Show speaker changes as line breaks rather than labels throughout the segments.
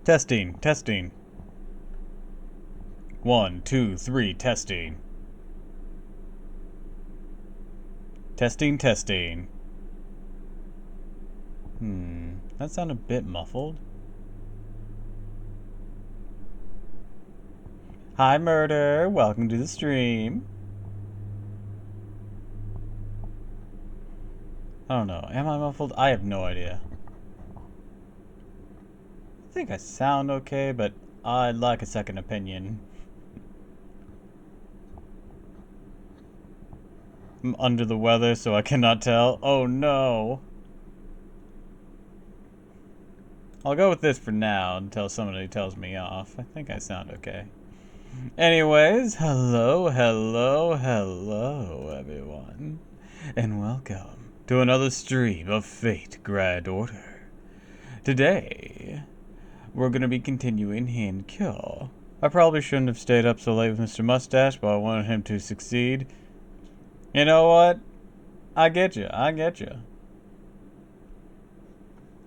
Testing, testing. 1, 2, 3, testing. Testing, testing. That sounded a bit muffled. Hi, Murder. Welcome to the stream. I don't know. Am I muffled? I have no idea. I think I sound okay, but I'd like a second opinion. I'm under the weather, so I cannot tell. Oh no. I'll go with this for now until somebody tells me off. I think I sound okay. Anyways, hello, everyone. And welcome to another stream of Fate Grand Order. Today, we're going to be continuing Hand Kill. I probably shouldn't have stayed up so late with Mr. Mustache, but I wanted him to succeed. You know what? I get you.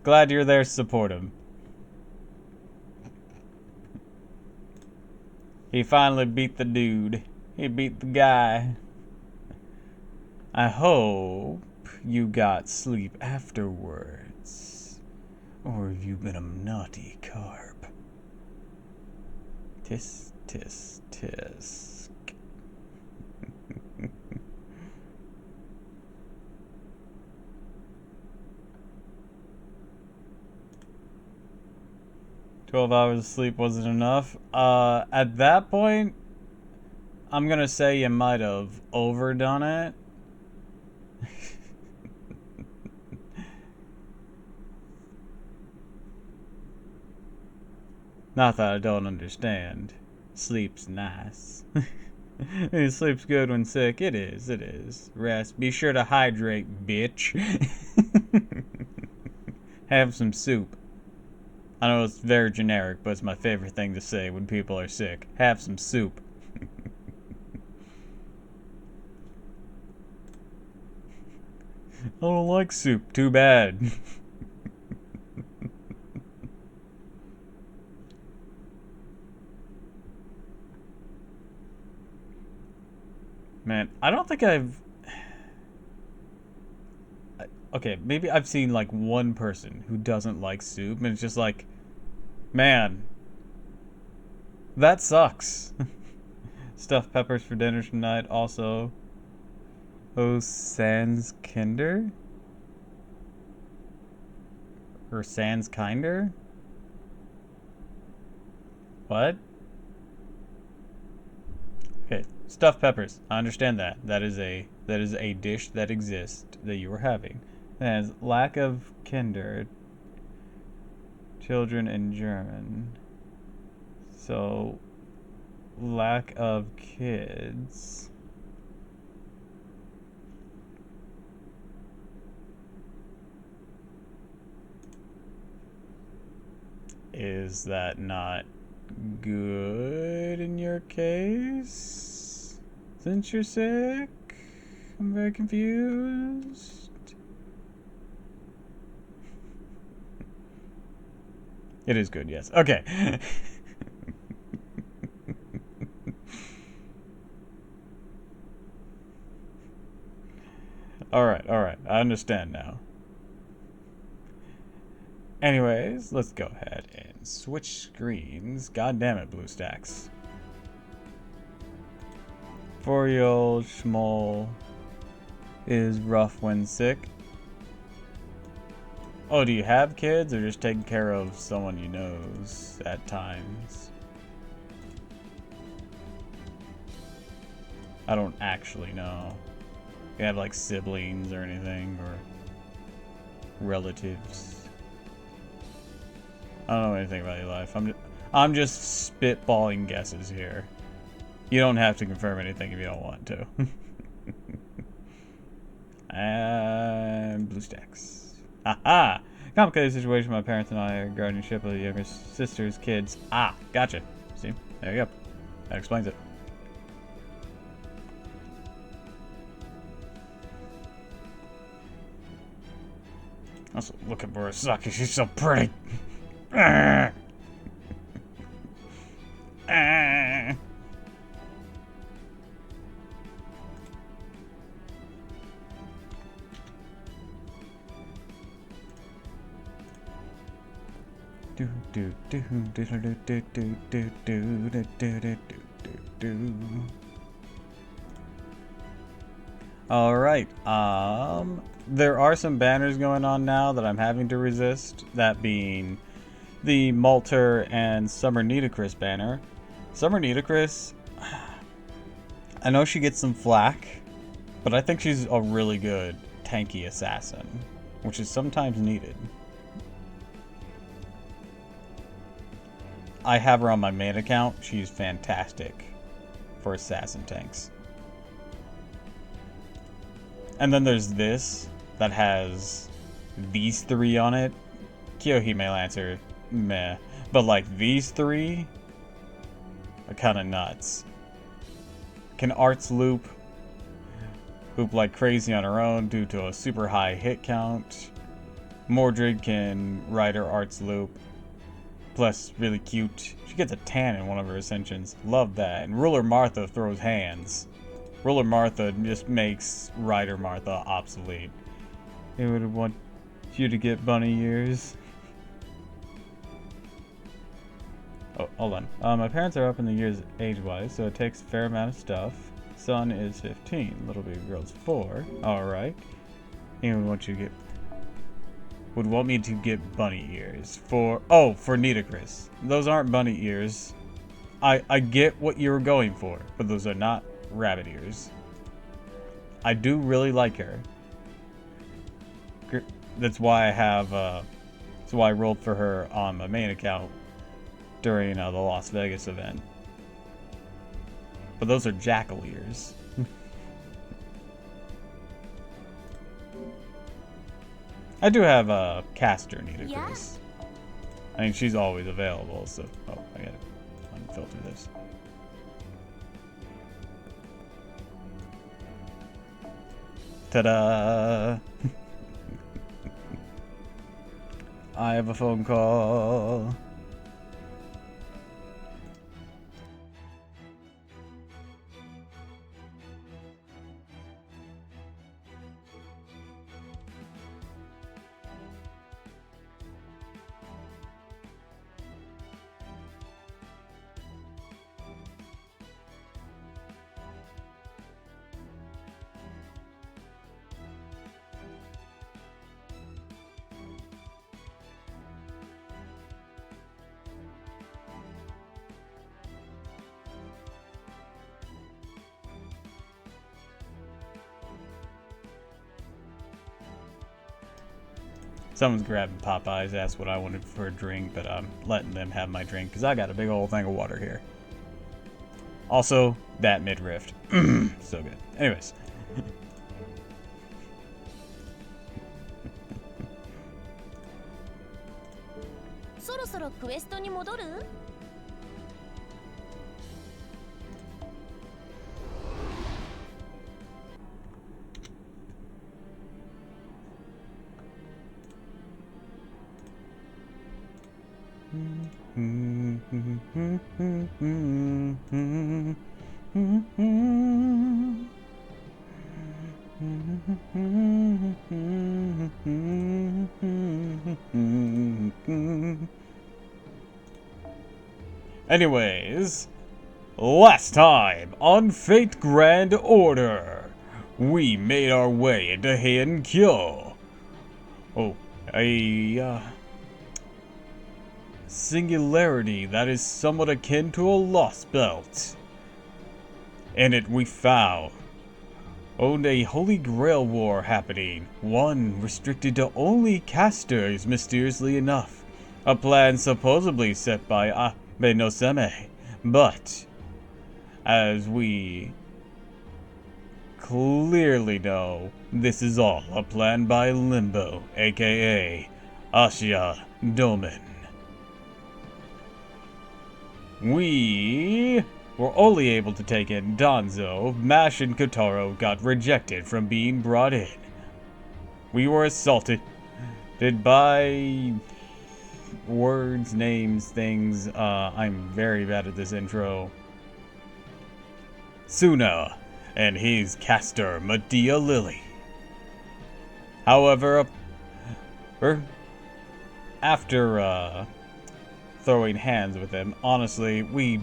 Glad you're there to support him. He finally beat the dude. He beat the guy. I hope you got sleep afterwards. Or have you been a naughty carp? Tisk, tisk, tisk. 12 hours of sleep wasn't enough. At that point, I'm gonna say you might have overdone it. Not that I don't understand. Sleep's nice. Sleep's good when sick. It is. Rest. Be sure to hydrate, bitch. Have some soup. I know it's very generic, but it's my favorite thing to say when people are sick. Have some soup. I don't like soup. Too bad. Man, I don't think I've... Okay, maybe I've seen like one person who doesn't like soup, and it's just like, man, that sucks. Stuffed peppers for dinner tonight. Also, oh, sans kinder? Or sans kinder? What? Okay, stuffed peppers. I understand that. That is a dish that exists that you are having. It has lack of kinder. Children in German. So, lack of kids. Is that not good in your case? Since you're sick? I'm very confused. It is good, yes. Okay. Alright. I understand now. Anyways, let's go ahead and switch screens. God damn it, BlueStacks. 4-year-old Schmoll is rough when sick. Oh, do you have kids or just taking care of someone you knows at times? I don't actually know. You have like siblings or anything or relatives? I don't know anything about your life. I'm just spitballing guesses here. You don't have to confirm anything if you don't want to. And BlueStacks. Aha! Complicated situation. My parents and I are guardianship of the younger sister's kids. Ah, gotcha. See? There you go. That explains it. Also, look at Murasaki. She's so pretty. Alright, there are some banners going on now that I'm having to resist, that being the Malter and Summer Nitocris banner. Summer Nitocris, I know she gets some flack, but I think she's a really good tanky assassin, which is sometimes needed. I have her on my main account. She's fantastic for assassin tanks. And then there's this that has these three on it. Kyohime Lancer, meh. But like these three are kind of nuts. Can Arts loop like crazy on her own due to a super high hit count. Mordred can ride her Arts loop. Plus, really cute. She gets a tan in one of her ascensions. Love that. And Ruler Martha throws hands. Ruler Martha just makes Rider Martha obsolete. They would want you to get bunny ears. Oh, hold on. My parents are up in the years age-wise, so it takes a fair amount of stuff. Son is 15. Little baby girl's 4. Alright. He would want you to get... Would want me to get bunny ears. For Nitocris. Those aren't bunny ears. I get what you were going for, but those are not rabbit ears. I do really like her. That's why I have, that's why I rolled for her on my main account during the Las Vegas event. But those are jackal ears. I do have a caster Nitocris. Yeah. I mean, she's always available, so... Oh, I gotta unfilter this. Ta-da! I have a phone call. Someone's grabbing Popeyes, asked what I wanted for a drink, but I'm letting them have my drink because I got a big old thing of water here. Also, that mid-rift. So good. Anyways. Anyways, last time on Fate Grand Order, we made our way into Heian-kyo. Oh, a singularity that is somewhat akin to a lost belt. In it we found a holy grail war happening, one restricted to only casters, mysteriously enough. A plan supposedly set by Abe no Seme, but as we clearly know, this is all a plan by Limbo, aka Asha Domen. We were only able to take in Danzo. Mash and Kotaro got rejected from being brought in. We were assaulted by words, names, things. I'm very bad at this intro. Suna and his caster Medea Lily. However, after throwing hands with him. Honestly, we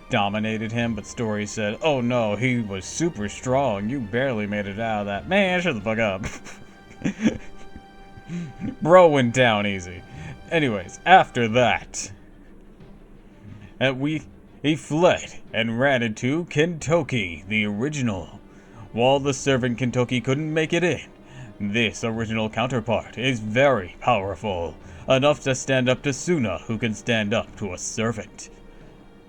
dominated him, but story said, oh no, he was super strong. You barely made it out of that. Man, shut the fuck up. Bro went down easy. Anyways, after that, he fled and ran into Kentucky, the original. While the servant Kentucky couldn't make it in, this original counterpart is very powerful, enough to stand up to Suna, who can stand up to a servant.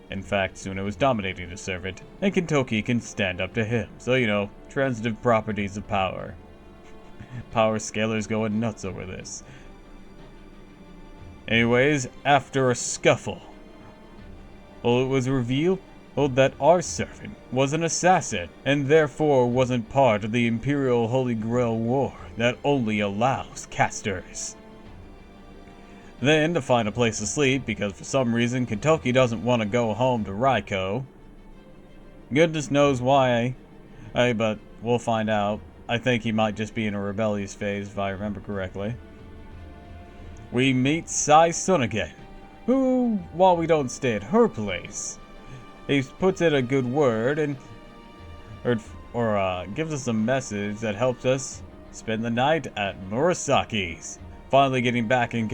In fact, Suna was dominating the servant, and Kentucky can stand up to him. So, you know, transitive properties of power. Power scalers going nuts over this. Anyways, after a scuffle, well, it was revealed that our servant was an assassin, and therefore wasn't part of the Imperial Holy Grail War that only allows casters. Then, to find a place to sleep, because for some reason Kentucky doesn't want to go home to Raiko. Goodness knows why, but we'll find out. I think he might just be in a rebellious phase, if I remember correctly. We meet Sai Sun again, who, while we don't stay at her place, he puts in a good word and gives us a message that helps us spend the night at Murasaki's. Finally getting back in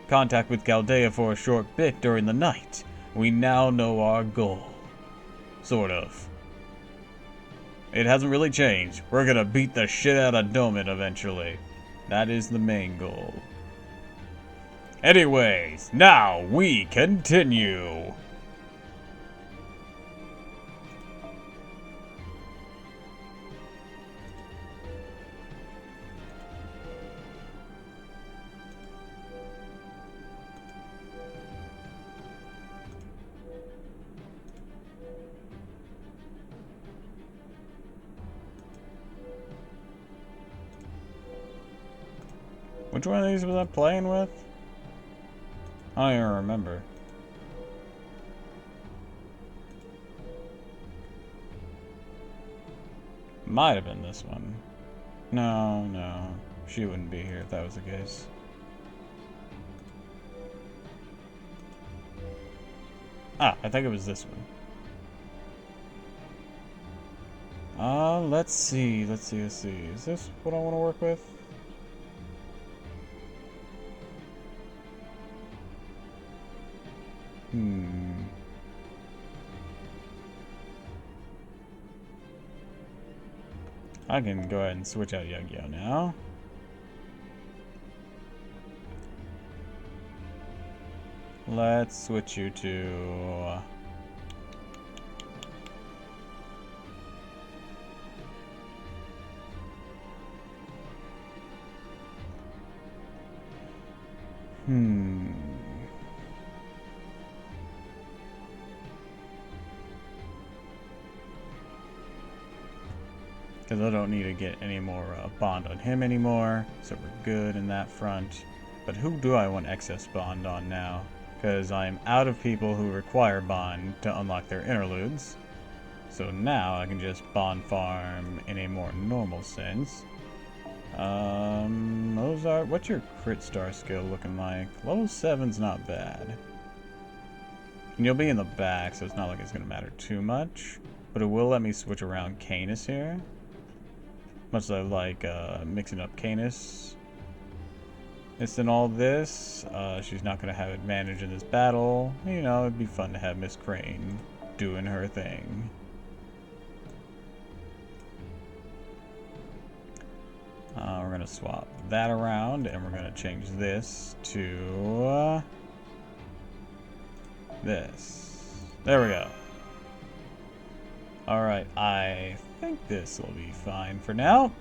contact with Chaldea for a short bit during the night. We now know our goal. Sort of. It hasn't really changed. We're gonna beat the shit out of Domin eventually. That is the main goal. Anyways, now we continue. Which one of these was I playing with? I don't even remember. Might have been this one. No. She wouldn't be here if that was the case. Ah, I think it was this one. Let's see. Is this what I want to work with? I can go ahead and switch out Yu-Gi-Oh now. Let's switch you to... Because I don't need to get any more bond on him anymore, so we're good in that front. But who do I want excess bond on now? Because I'm out of people who require bond to unlock their interludes. So now I can just bond farm in a more normal sense. What's your crit star skill looking like? Level 7's not bad. And you'll be in the back, so it's not like it's going to matter too much. But it will let me switch around Canis here. Much as I like mixing up Canis. It's in all this. She's not going to have advantage in this battle. You know, it'd be fun to have Miss Crane doing her thing. We're going to swap that around, and we're going to change this to this. There we go. Alright, I think this will be fine for now.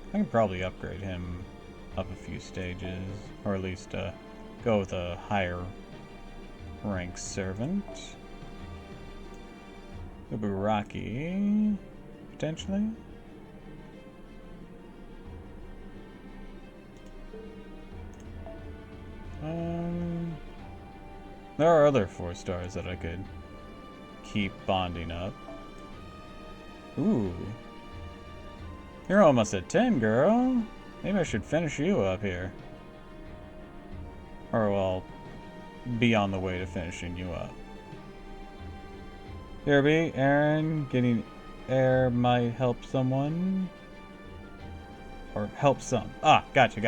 I can probably upgrade him up a few stages, or at least go with a higher rank servant. Uburaki, potentially. There are other 4 stars that I could keep bonding up. Ooh. You're almost at 10, girl. Maybe I should finish you up here. Or, well, be on the way to finishing you up. Here, Aaron, getting air might help someone. Or help some. Ah, gotcha.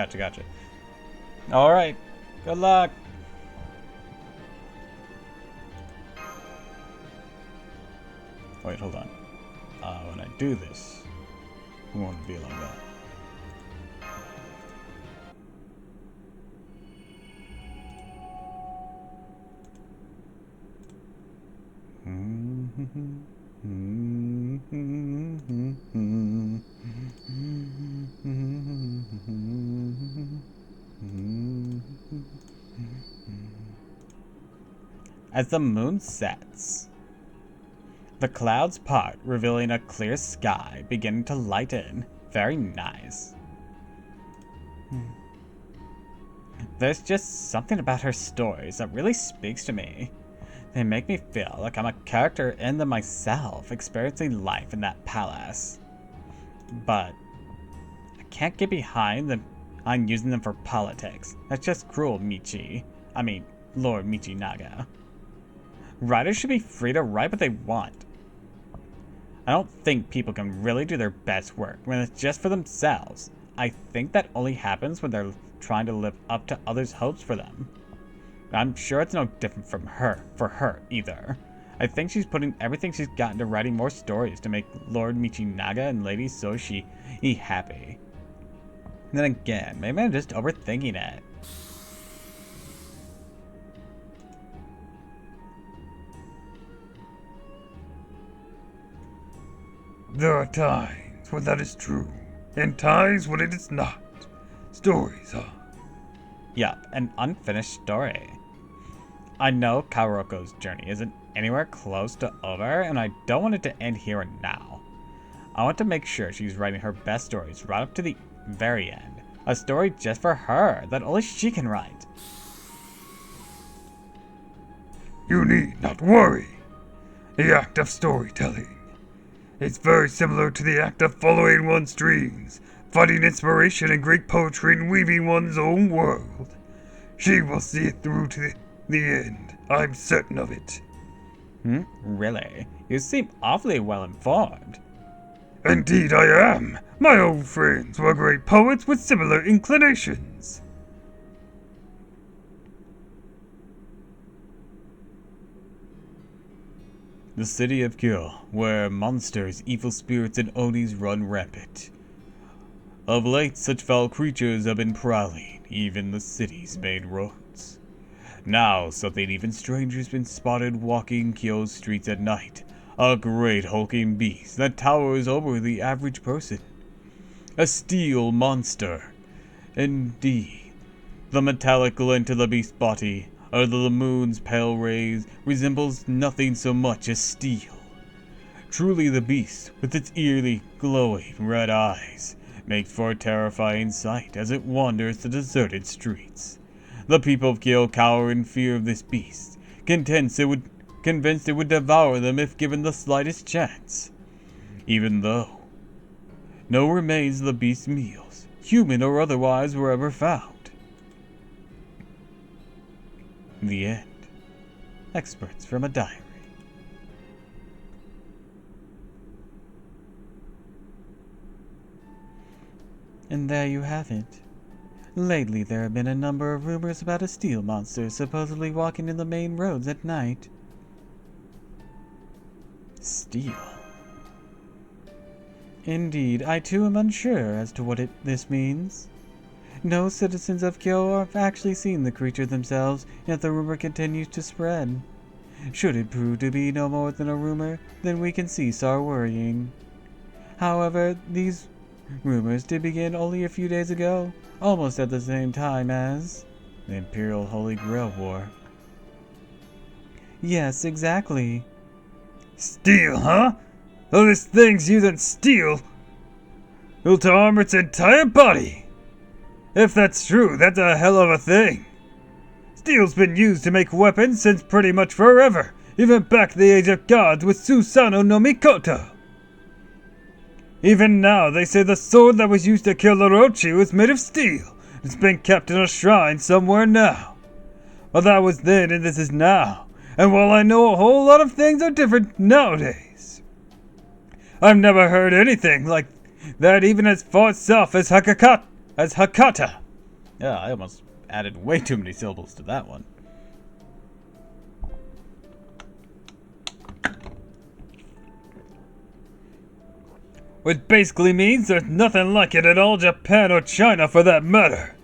Alright, good luck. Wait, hold on. When I do this, it won't be like that. As the moon sets, the clouds part, revealing a clear sky beginning to lighten. Very nice. There's just something about her stories that really speaks to me. They make me feel like I'm a character in them myself, experiencing life in that palace. But I can't get behind them on using them for politics. That's just cruel, Lord Michinaga. Writers should be free to write what they want. I don't think people can really do their best work when it's just for themselves. I think that only happens when they're trying to live up to others' hopes for them. I'm sure it's no different for her either. I think she's putting everything she's got into writing more stories to make Lord Michinaga and Lady Soshi happy. And then again, maybe I'm just overthinking it.
There are times when that is true, and times when it is not. Stories are.
Yup, an unfinished story. I know Kaoruko's journey isn't anywhere close to over, and I don't want it to end here and now. I want to make sure she's writing her best stories right up to the very end. A story just for her that only she can write.
You need not worry. The act of storytelling. It's very similar to the act of following one's dreams, finding inspiration in great poetry and weaving one's own world. She will see it through to the end. I'm certain of it.
Really? You seem awfully well informed.
Indeed I am. My old friends were great poets with similar inclinations.
The city of Kyo, where monsters, evil spirits, and onis run rampant. Of late, such foul creatures have been prowling even the city's main roads. Now, something even stranger has been spotted walking Kyo's streets at night. A great hulking beast that towers over the average person. A steel monster. Indeed, the metallic glint of the beast's body, under the moon's pale rays, resembles nothing so much as steel. Truly the beast, with its eerily glowing red eyes, makes for a terrifying sight as it wanders the deserted streets. The people of Kyo cower in fear of this beast, convinced it would devour them if given the slightest chance. Even though no remains of the beast's meals, human or otherwise, were ever found. The end. Excerpts from a diary. And there you have it. Lately there have been a number of rumors about a steel monster supposedly walking in the main roads at night. Steel? Indeed, I too am unsure as to what this means. No citizens of Kyo have actually seen the creature themselves, yet the rumor continues to spread. Should it prove to be no more than a rumor, then we can cease our worrying. However, these rumors did begin only a few days ago, almost at the same time as the Imperial Holy Grail War. Yes, exactly.
Steel, huh? Though this thing's using steel built to armor its entire body. If that's true, that's a hell of a thing. Steel's been used to make weapons since pretty much forever, even back in the Age of Gods with Susanoo no Mikoto. Even now, they say the sword that was used to kill Orochi was made of steel. It's been kept in a shrine somewhere now. Well, that was then and this is now. And while I know a whole lot of things are different nowadays, I've never heard anything like that even as far south as Hakata.
Yeah, I almost added way too many syllables to that one.
Which basically means there's nothing like it at all Japan or China for that matter.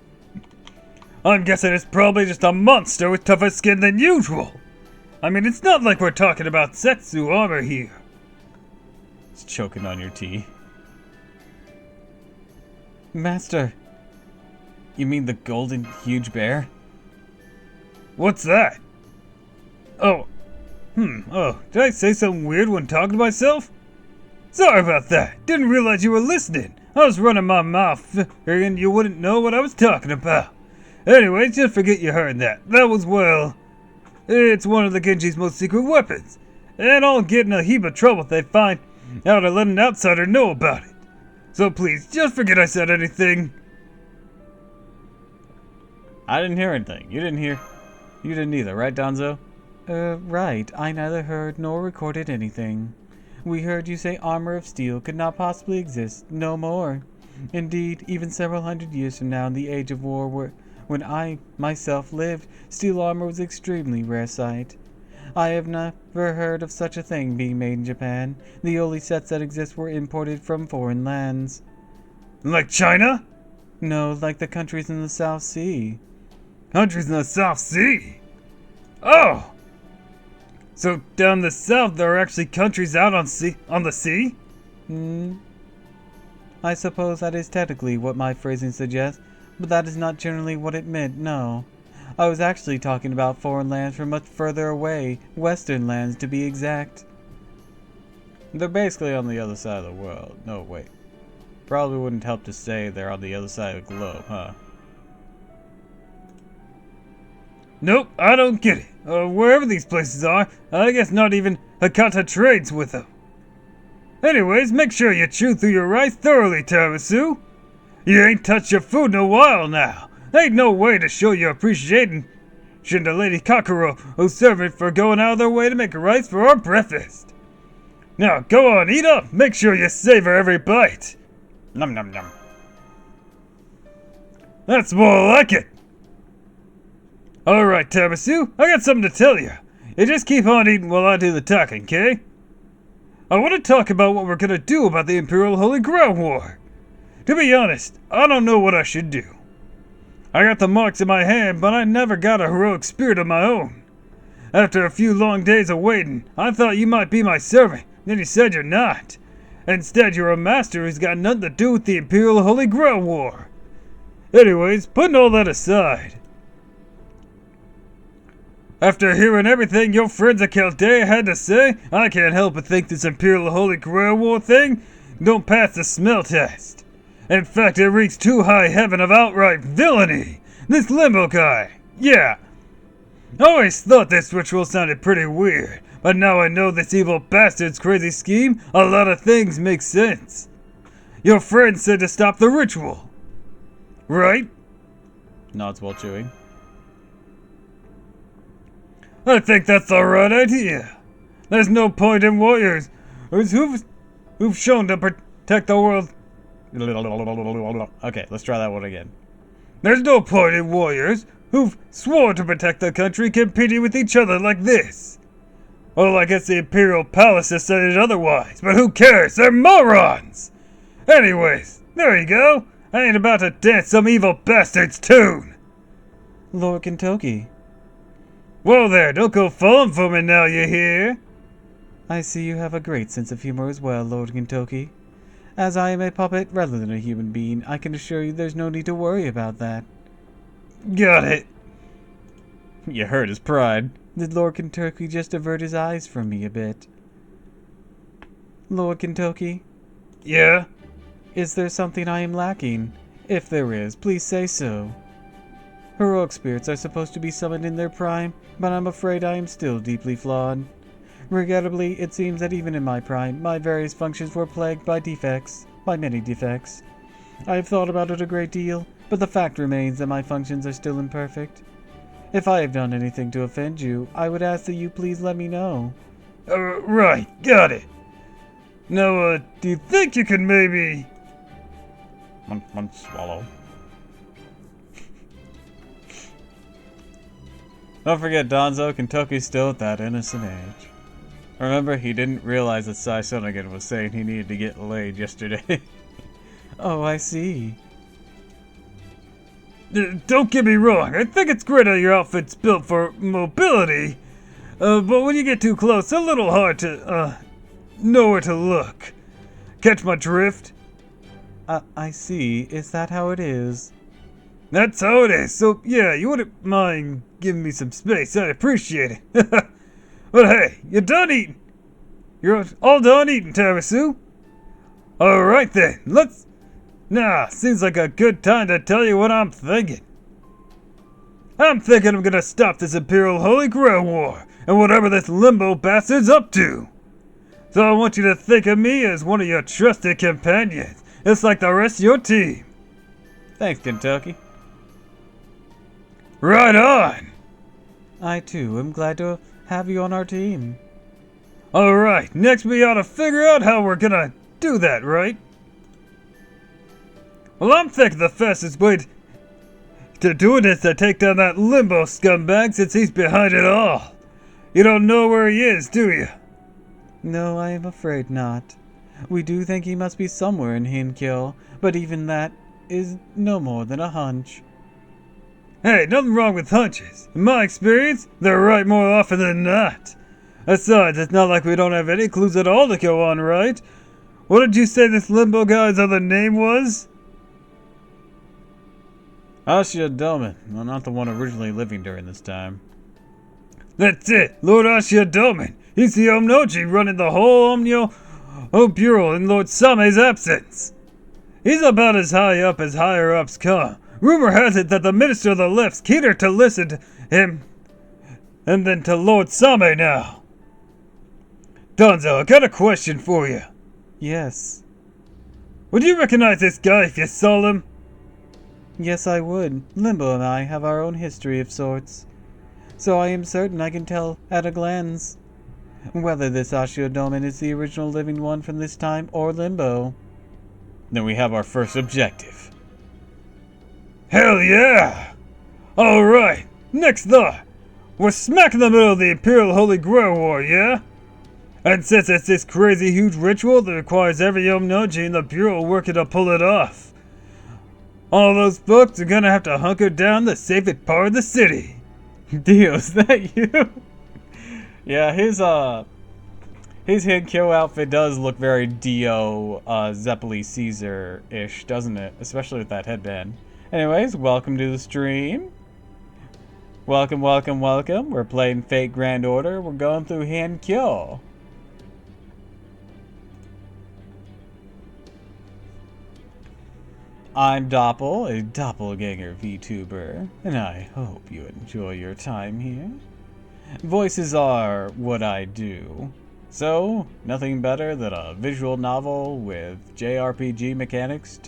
I'm guessing it's probably just a monster with tougher skin than usual. I mean, it's not like we're talking about Setsu armor here.
It's choking on your tea. Master, you mean the golden huge bear?
What's that? Oh, did I say something weird when talking to myself? Sorry about that. Didn't realize you were listening. I was running my mouth, figuring you wouldn't know what I was talking about. Anyways, just forget you heard that. That was, well, it's one of the Genji's most secret weapons. And I'll get in a heap of trouble if they find out to let an outsider know about it. So please, just forget I said anything.
I didn't hear anything. You didn't either, right, Donzo?
Right. I neither heard nor recorded anything. We heard you say armor of steel could not possibly exist, no more. Indeed, even several hundred years from now in the age of war when I myself lived, steel armor was an extremely rare sight. I have never heard of such a thing being made in Japan. The only sets that exist were imported from foreign lands.
Like China?
No, like the countries in the South Sea.
Countries in the South Sea? Oh! So down the south there are actually countries out on the sea?
I suppose that is technically what my phrasing suggests, but that is not generally what it meant, no. I was actually talking about foreign lands from much further away, western lands to be exact.
They're basically on the other side of the world. No, wait. Probably wouldn't help to say they're on the other side of the globe, huh?
Nope, I don't get it. Wherever these places are, I guess not even Hakata trades with them. Anyways, make sure you chew through your rice thoroughly, Tiramisu. You ain't touched your food in a while now. Ain't no way to show your appreciation to Lady Kakuro, who's serving for going out of their way to make rice for our breakfast. Now, go on, eat up. Make sure you savor every bite.
Nom nom nom.
That's more like it. Alright, Tiramisu, I got something to tell you. You just keep on eating while I do the talking, okay? I want to talk about what we're gonna do about the Imperial Holy Grail War. To be honest, I don't know what I should do. I got the marks in my hand, but I never got a heroic spirit of my own. After a few long days of waiting, I thought you might be my servant, then you said you're not. Instead, you're a master who's got nothing to do with the Imperial Holy Grail War. Anyways, putting all that aside, after hearing everything your friends at Chaldea had to say, I can't help but think this Imperial Holy Grail War thing don't pass the smell test. In fact, it reeks too high heaven of outright villainy. This Limbo guy, yeah. I always thought this ritual sounded pretty weird, but now I know this evil bastard's crazy scheme, a lot of things make sense. Your friend said to stop the ritual, right?
Nods while chewing.
I think that's the right idea. There's no point in warriors who've shown to protect the world.
Okay, let's try that one again.
There's no point in warriors who've sworn to protect the country competing with each other like this. Well, I guess the Imperial Palace has said it otherwise, but who cares? They're morons! Anyways, there you go. I ain't about to dance some evil bastard's tune.
Lord Kentucky.
Whoa there, don't go falling for me now, you hear?
I see you have a great sense of humor as well, Lord Kentucky. As I am a puppet rather than a human being, I can assure you there's no need to worry about that.
Got it.
You hurt his pride.
Did Lord Kentucky just avert his eyes from me a bit? Lord Kentucky?
Yeah?
Is there something I am lacking? If there is, please say so. Heroic spirits are supposed to be summoned in their prime, but I'm afraid I am still deeply flawed. Regrettably, it seems that even in my prime, my various functions were plagued by many defects. I have thought about it a great deal, but the fact remains that my functions are still imperfect. If I have done anything to offend you, I would ask that you please let me know.
Right, got it. Now, do you think you could maybe...
Swallow. Don't forget, Donzo, Kentucky's still at that innocent age. Remember, he didn't realize that Sai Sonogan was saying he needed to get laid yesterday.
Oh, I see.
Don't get me wrong, I think it's great how your outfit's built for mobility. But when you get too close, it's a little hard to, know where to look. Catch my drift?
I see. Is that how it is?
That's how it is. So, yeah, you wouldn't mind giving me some space. I'd appreciate it. But hey, you're done eating. You're all done eating, Tarasu. Alright then, let's... Nah, seems like a good time to tell you what I'm thinking. I'm thinking I'm gonna stop this Imperial Holy Grail War and whatever this Limbo bastard's up to. So I want you to think of me as one of your trusted companions. It's like the rest of your team.
Thanks, Kentucky.
Right on!
I too am glad to have you on our team.
Alright, next we ought to figure out how we're gonna do that, right? Well, I'm thinking the fastest way to do it is to take down that Limbo scumbag since he's behind it all. You don't know where he is, do you?
No, I am afraid not. We do think he must be somewhere in Hinkill, but even that is no more than a hunch.
Hey, nothing wrong with hunches. In my experience, they're right more often than not. Besides, it's not like we don't have any clues at all to go on, right? What did you say this Limbo guy's other name was?
Ashia Doman. Well, not the one originally living during this time.
That's it, Lord Ashia Doman. He's the Omnoji running the whole Omnio Bureau in Lord Same's absence. He's about as high up as higher ups come. Rumor has it that the Minister of the Left's keener to listen to him and than to Lord Same now. Donzo, I got a question for you.
Yes.
Would you recognize this guy if you saw him?
Yes, I would. Limbo and I have our own history of sorts. So I am certain I can tell at a glance whether this Ashio Doman is the original living one from this time or Limbo.
Then we have our first objective.
Hell yeah! Alright, next thought. We're smack in the middle of the Imperial Holy Grail War, yeah? And since it's this crazy huge ritual that requires every Omnoji in the Bureau working to pull it off, all those folks are gonna have to hunker down the safest part of the city.
Dio, is that you? Yeah, his Hinkyo outfit does look very Dio, Zeppeli Caesar-ish, doesn't it? Especially with that headband. Anyways, welcome to the stream. Welcome, welcome, welcome. We're playing Fate Grand Order. We're going through Hinkyo. I'm Doppel, a doppelganger VTuber, and I hope you enjoy your time here. Voices are what I do, so nothing better than a visual novel with JRPG mechanics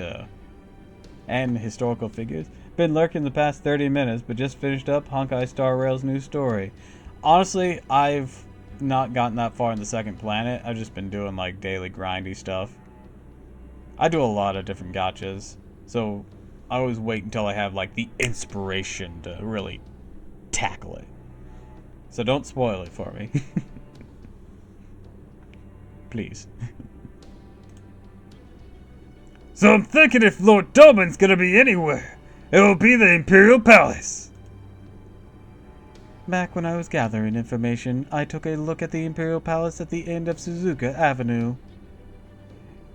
and historical figures. Been lurking the past 30 minutes, but just finished up Honkai Star Rail's new story. Honestly, I've not gotten that far in the second planet. I've just been doing like daily grindy stuff. I do a lot of different gachas. So, I always wait until I have, like, the inspiration to really tackle it. So don't spoil it for me. Please.
So I'm thinking if Lord Doman's gonna be anywhere, it will be the Imperial Palace.
Back when I was gathering information, I took a look at the Imperial Palace at the end of Suzuka Avenue.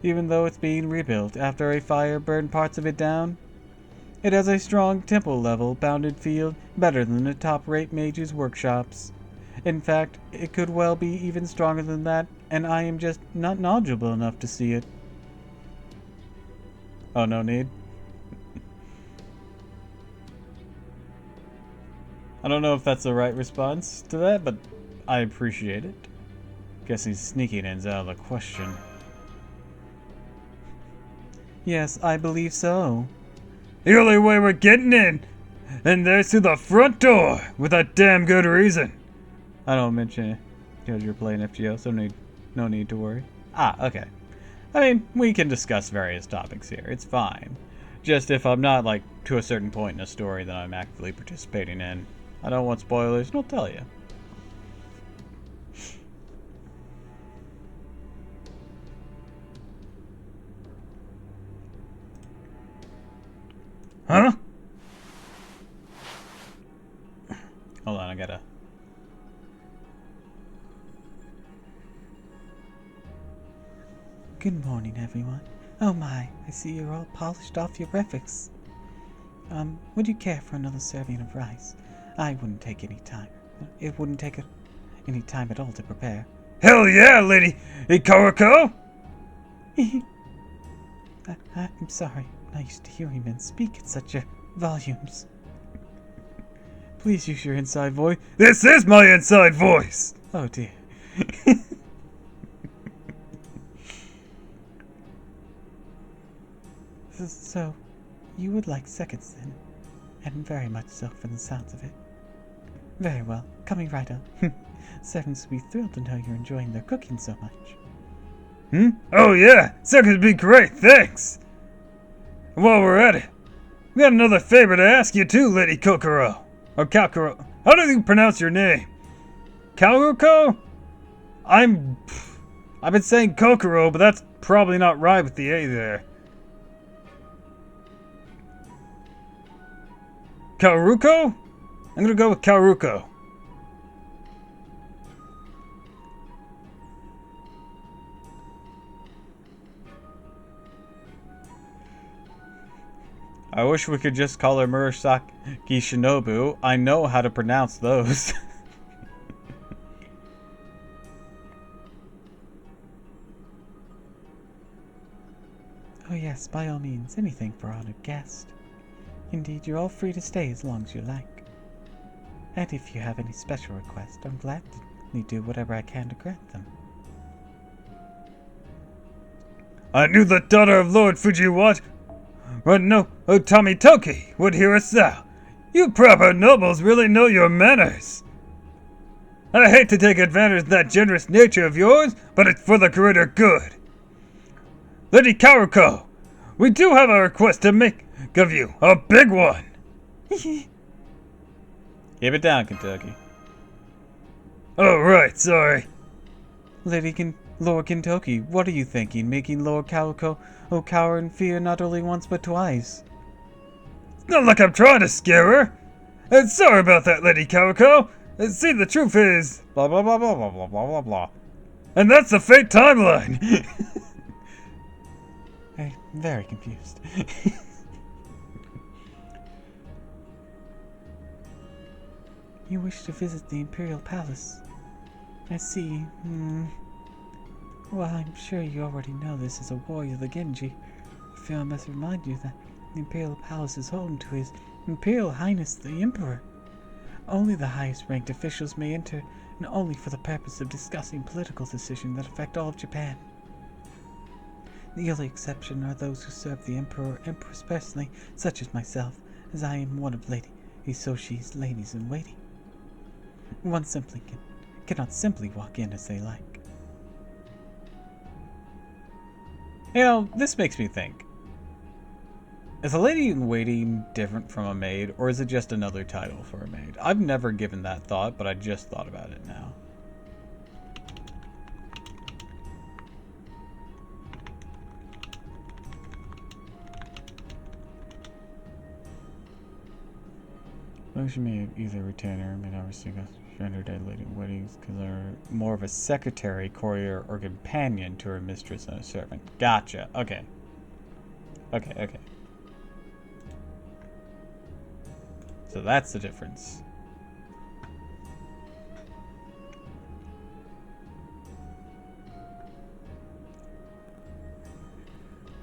Even though it's being rebuilt after a fire burned parts of it down, it has a strong temple-level bounded field better than the top-rate mage's workshops. In fact, it could well be even stronger than that, and I am just not knowledgeable enough to see it.
Oh, no need? I don't know if that's the right response to that, but I appreciate it. Guessing sneaking in's out of the question.
Yes, I believe so.
The only way we're getting in and there's through the front door, with a damn good reason.
I don't mention it because you're playing FGO, so no need to worry. Ah, okay. I mean, we can discuss various topics here. It's fine. Just if I'm not, like, to a certain point in a story that I'm actively participating in, I don't want spoilers, and I'll tell you.
Huh?
Hold on, I gotta... Good morning, everyone. Oh my, I see you're all polished off your breakfasts. Would you care for another serving of rice? I wouldn't take any time. It wouldn't take any time at all to prepare.
Hell yeah, Lady Ikarako!
I'm sorry. I'm not used to hearing men speak at such volumes. Please use your inside voice.
This is my inside voice!
Oh dear. So, you would like seconds then? And very much so from the sounds of it. Very well, coming right up. Servants will be thrilled to know you're enjoying their cooking so much.
Oh yeah, seconds would be great, thanks! And while we're at it, we got another favor to ask you too, Lady Kokoro. Or Kakuro. How do you pronounce your name? Karuko? I've been saying Kokoro, but that's probably not right with the A there. Karuko? I'm gonna go with Karuko.
I wish we could just call her Murasaki Shinobu. I know how to pronounce those.
Oh yes, by all means, anything for honored guest. Indeed, you're all free to stay as long as you like. And if you have any special requests, I'm gladly do whatever I can to grant them.
I knew the daughter of Lord Fujiwara no Otamitoki would hear us out. You proper nobles really know your manners. I hate to take advantage of that generous nature of yours, but it's for the greater good. Lady Karuko, we do have a request to make of you, a big one.
Keep it down, Kentucky.
Oh right, sorry.
Lord Kentucky, what are you thinking? Making Lord Karuko cower in fear not only once but twice?
It's not like I'm trying to scare her. Sorry about that, Lady Karuko. See, the truth is...
Blah, blah, blah, blah, blah, blah, blah, blah, blah.
And that's the fate timeline.
I'm very confused. You wish to visit the Imperial Palace. I see. Well, I'm sure you already know this as a warrior of the Genji. I feel I must remind you that the Imperial Palace is home to His Imperial Highness the Emperor. Only the highest ranked officials may enter, and only for the purpose of discussing political decisions that affect all of Japan. The only exception are those who serve the Emperor or Empress personally, such as myself, as I am one of Lady Isoshi's ladies-in-waiting. One cannot simply walk in as they like.
You know, this makes me think. Is a lady-in-waiting different from a maid, or is it just another title for a maid? I've never given that thought, but I just thought about it now.
Motion may either retainer, may never see us gender dead lady weddings, because they're
More of a secretary, courier, or companion to her mistress and a servant. Gotcha. Okay. Okay. So that's the difference.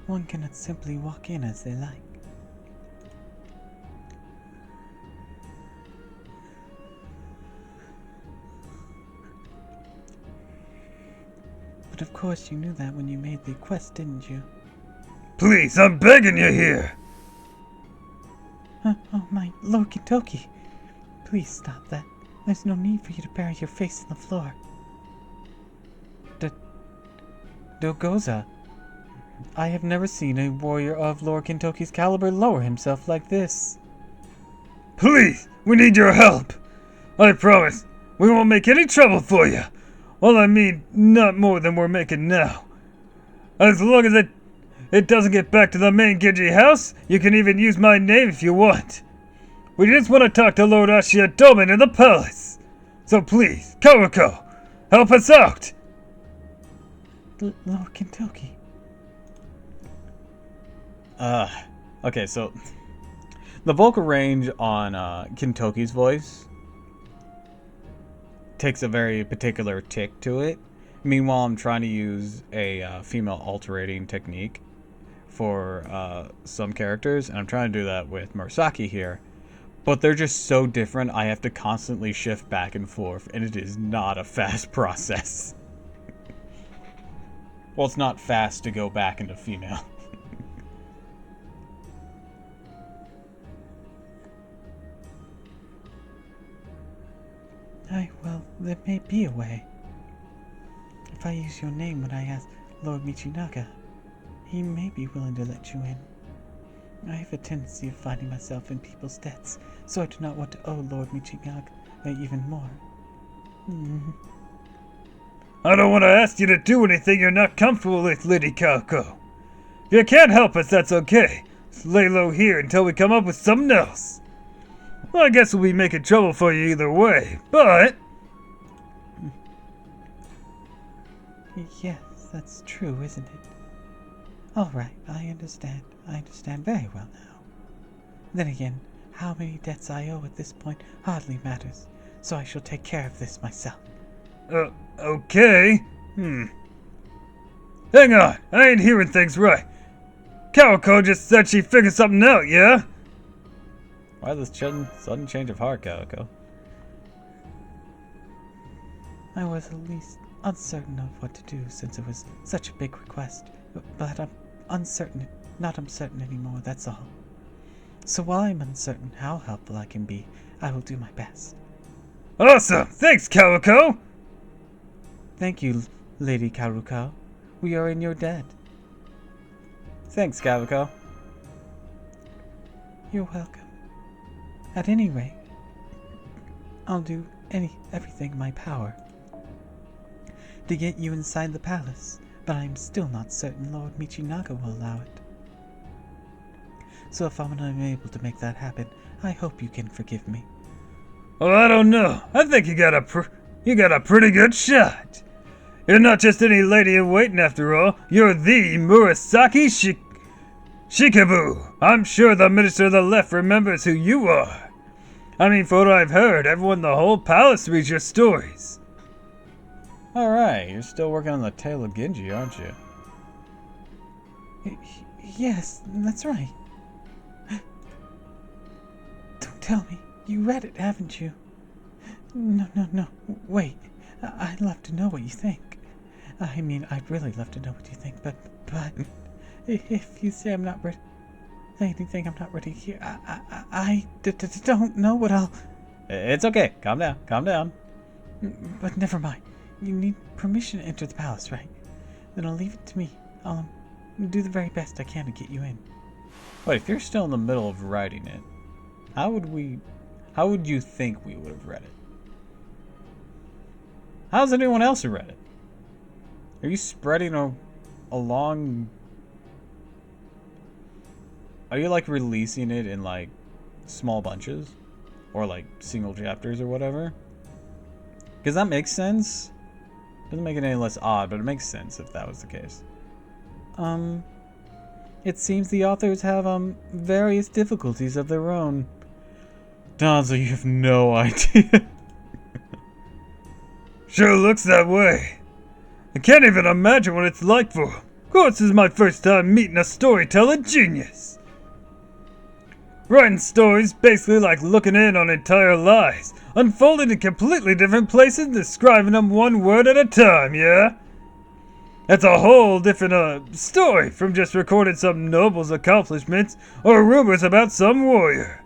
one cannot simply walk in as they like. But of course you knew that when you made the request, didn't you?
Please, I'm begging you here.
Oh my, Lord Kentucky. Please stop that. There's no need for you to bury your face in the floor. Dogoza. I have never seen a warrior of Lord Kentucky's caliber lower himself like this.
Please, we need your help. I promise, we won't make any trouble for you. Well, I mean, not more than we're making now. As long as it doesn't get back to the main Genji house, you can even use my name if you want. We just want to talk to Lord Ashiadomen in the palace. So please, Kawako, help us out.
Lord Kentucky.
Okay, so the vocal range on Kintoki's voice takes a very particular tick to it. Meanwhile, I'm trying to use a female alterating technique for some characters, and I'm trying to do that with Murasaki here. But they're just so different, I have to constantly shift back and forth, and it is not a fast process. Well, it's not fast to go back into female.
Well, there may be a way. If I use your name when I ask Lord Michinaga, he may be willing to let you in. I have a tendency of finding myself in people's debts, so I do not want to owe Lord Michinaga even more.
I don't want to ask you to do anything you're not comfortable with, Lady Kawako. If you can't help us, that's okay. Just lay low here until we come up with something else. Well, I guess we'll be making trouble for you either way, but...
Yes, that's true, isn't it? All right, I understand. I understand very well now. Then again, how many debts I owe at this point hardly matters, so I shall take care of this myself.
Okay. Hang on, I ain't hearing things right. Kawako just said she figured something out, yeah?
Why this sudden change of heart, Kawako?
I was at least uncertain of what to do since it was such a big request, but I'm not uncertain anymore, that's all. So while I'm uncertain how helpful I can be, I will do my best.
Awesome! Thanks, Kawako!
Thank you, Lady Karuko. We are in your debt.
Thanks, Kawako.
You're welcome. At any rate, I'll do everything in my power to get you inside the palace, but I'm still not certain Lord Michinaga will allow it. So if I'm unable to make that happen, I hope you can forgive me.
Well, I don't know. I think you got a pretty good shot. You're not just any lady in waiting after all. You're the Murasaki Shikabu. I'm sure the Minister of the Left remembers who you are. I mean, for what I've heard, everyone in the whole palace reads your stories.
Alright, you're still working on the tale of Genji, aren't you?
Yes, that's right. Don't tell me. You read it, haven't you? No. Wait. I'd love to know what you think. I mean, I'd really love to know what you think, but if you say I'm not ready, anything I'm not ready here, I don't know what I'll...
It's okay. Calm down.
But never mind. You need permission to enter the palace, right? Then I'll leave it to me. I'll do the very best I can to get you in.
Wait, if you're still in the middle of writing it, how would you think we would have read it? How's anyone else who read it? Are you spreading along? Are you like releasing it in like small bunches? Or like single chapters or whatever? Because that makes sense. Doesn't make it any less odd, but it makes sense if that was the case.
It seems the authors have various difficulties of their own.
Donzo, you have no idea.
Sure looks that way. I can't even imagine what it's like for him. Of course, this is my first time meeting a storyteller genius. Writing stories basically like looking in on entire lies, unfolding in completely different places and describing them one word at a time, yeah? That's a whole different story from just recording some noble's accomplishments or rumors about some warrior.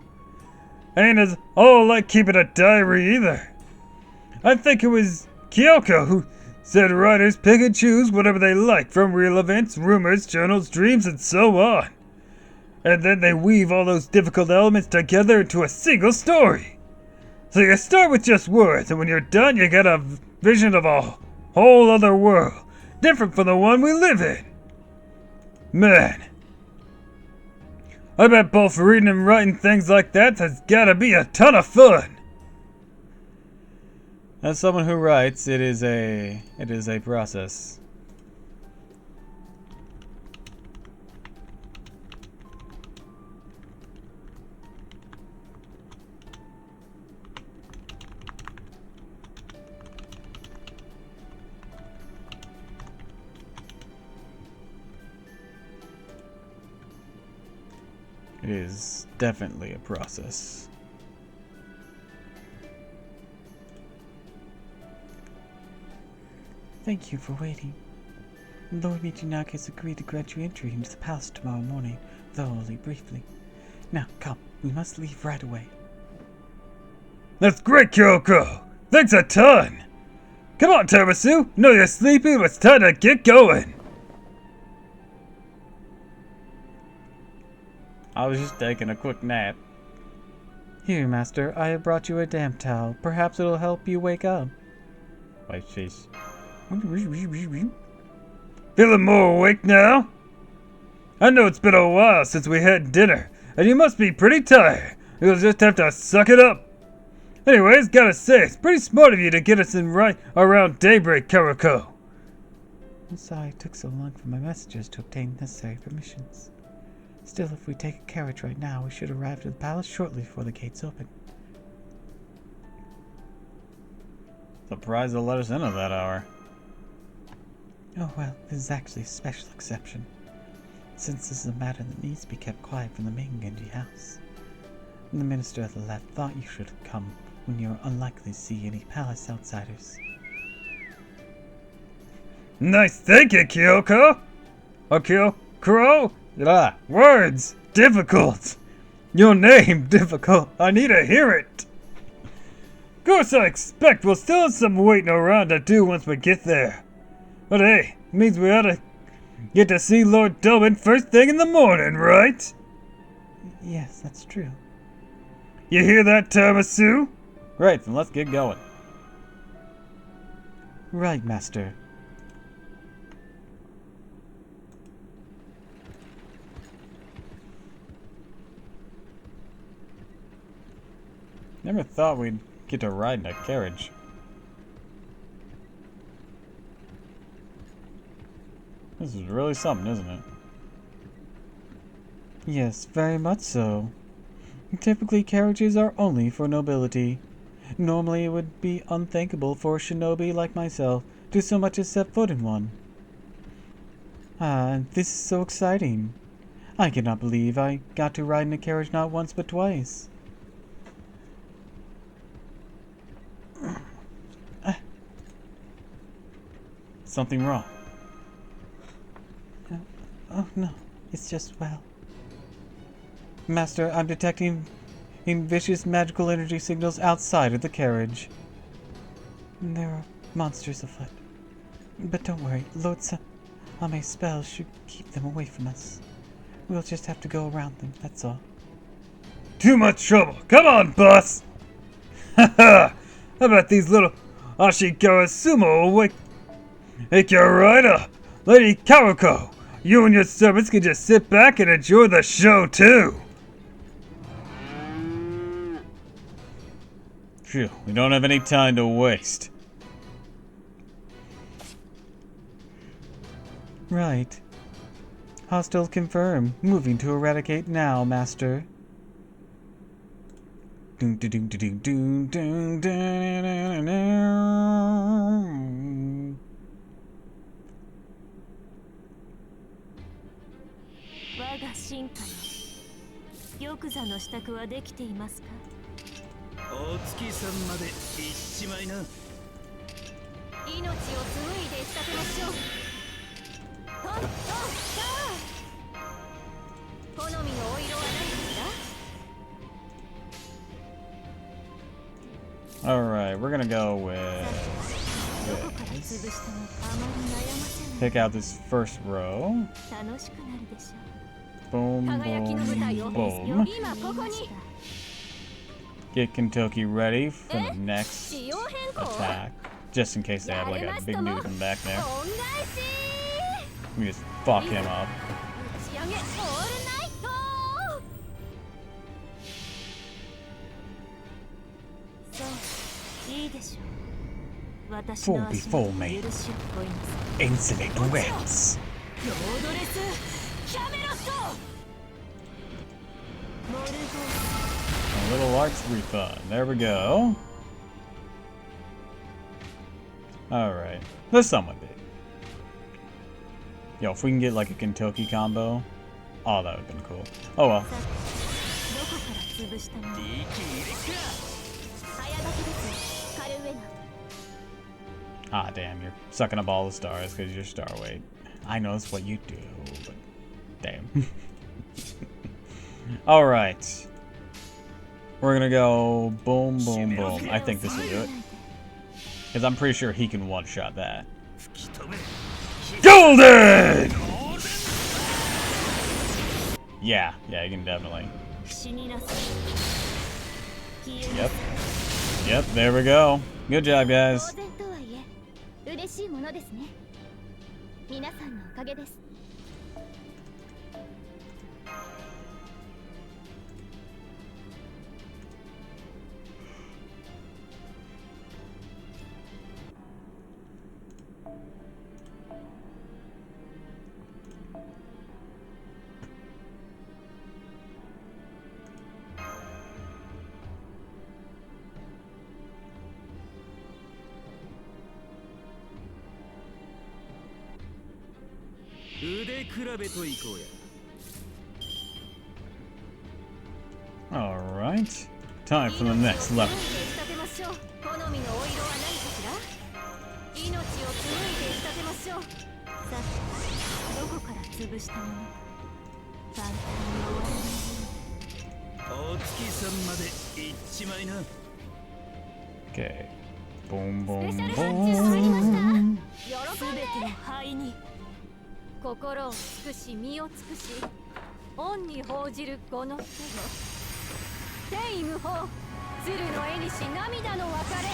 ain't as all like keeping a diary either. I think it was Kyoko who said writers pick and choose whatever they like from real events, rumors, journals, dreams, and so on. And then they weave all those difficult elements together into a single story. So you start with just words, and when you're done, you get a vision of a whole other world, different from the one we live in. Man, I bet both reading and writing things like that has gotta be a ton of fun.
As someone who writes, it is a process. It is definitely a process.
Thank you for waiting. Lord Michinaka has agreed to grant you entry into the palace tomorrow morning, though only briefly. Now, come, we must leave right away.
That's great, Kyoko! Thanks a ton! Come on, Teramasu! Know you're sleepy, but it's time to get going!
I was just taking a quick nap.
Here, Master, I have brought you a damp towel. Perhaps it'll help you wake up.
Wait, sheesh.
Feeling more awake now? I know it's been a while since we had dinner, and you must be pretty tired. You'll just have to suck it up. Anyways, gotta say, it's pretty smart of you to get us in right around daybreak, Karako.
I'm sorry it took so long for my messengers to obtain necessary permissions. Still, if we take a carriage right now, we should arrive at the palace shortly before the gates open.
Surprised they'll let us in at that hour.
Oh well, this is actually a special exception, since this is a matter that needs to be kept quiet from the main Genji house. The minister of the left thought you should have come when you are unlikely to see any palace outsiders.
Nice thinking, Kyoko! Or Kyokuro? Ah, words! Difficult! Your name, difficult. I need to hear it! Of course I expect we'll still have some waiting around to do once we get there. But hey, it means we ought to get to see Lord Doppel first thing in the morning, right?
Yes, that's true.
You hear that, Teramasu?
Great, then let's get going.
Right, Master.
Never thought we'd get to ride in a carriage. This is really something, isn't it?
Yes, very much so. Typically, carriages are only for nobility. Normally, it would be unthinkable for a shinobi like myself to so much as set foot in one. Ah, this is so exciting. I cannot believe I got to ride in a carriage not once but twice.
Something wrong.
Oh no, it's just, well... Master, I'm detecting vicious magical energy signals outside of the carriage. There are monsters afoot. But don't worry, Lord Same's spells should keep them away from us. We'll just have to go around them, that's all.
Too much trouble. Come on, boss! Haha! How about these little Ashigawa sumo will wake you right up? Lady Kawako, you and your servants can just sit back and enjoy the show, too!
Phew, we don't have any time to waste.
Right. Hostile confirmed. Moving to eradicate now, Master. Doom doom doom doom doom doom doom.
Alright, we're gonna go with this. Pick out this first row. Boom, boom, boom. Get Kentucky ready for the next attack. Just in case they have like a big Newton back there. We just fuck him up. Fall before me. Insolent webs. A little arts refund. There we go. Alright. That's somewhat big. Yo, if we can get like a Kentucky combo. Oh, that would have been cool. Oh well. Ah, damn, you're sucking up all the stars because you're star weight. I know it's what you do, but damn. Alright. We're gonna go boom, boom, boom. I think this will do it. Because I'm pretty sure he can one-shot that. Golden! Yeah, he can definitely. Yep. Yep, there we go. Good job, guys. Alright. Time for the next level. Okay. Boom, boom, boom.
心を尽くし身を尽くし恩に報じるこの人よ天意無法鶴の絵にし涙の別れ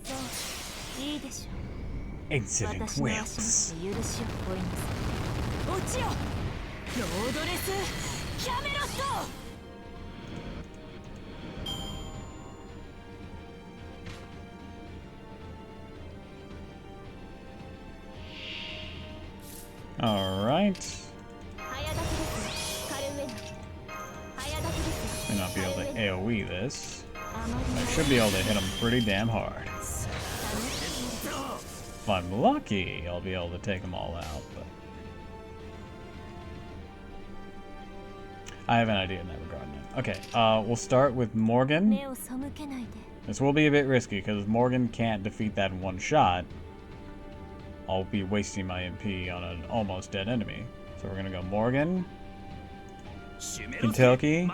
そういいでしょう
Insolent
私の足
whales.
元で許しを乞います落ちよロードレスキャメロット
Alright. May not be able to AoE this. I should be able to hit him pretty damn hard. If I'm lucky, I'll be able to take them all out, but I have an idea in that regard now. Okay, we'll start with Morgan. This will be a bit risky because Morgan can't defeat that in one shot. I'll be wasting my MP on an almost dead enemy. So we're gonna go Morgan, Kentucky, and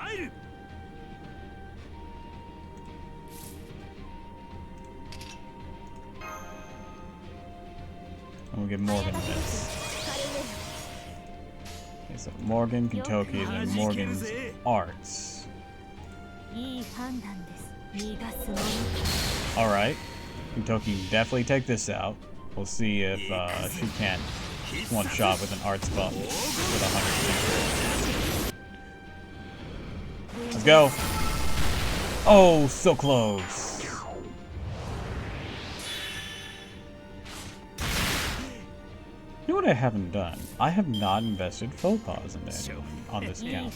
we'll give Morgan this. Okay, so Morgan, Kentucky, and then Morgan's arts. Alright, Kentucky can definitely take this out. We'll see if she can't one shot with an arts buff with 100%. Let's go. Oh, so close. You know what I haven't done? I have not invested faux pas in there on this account.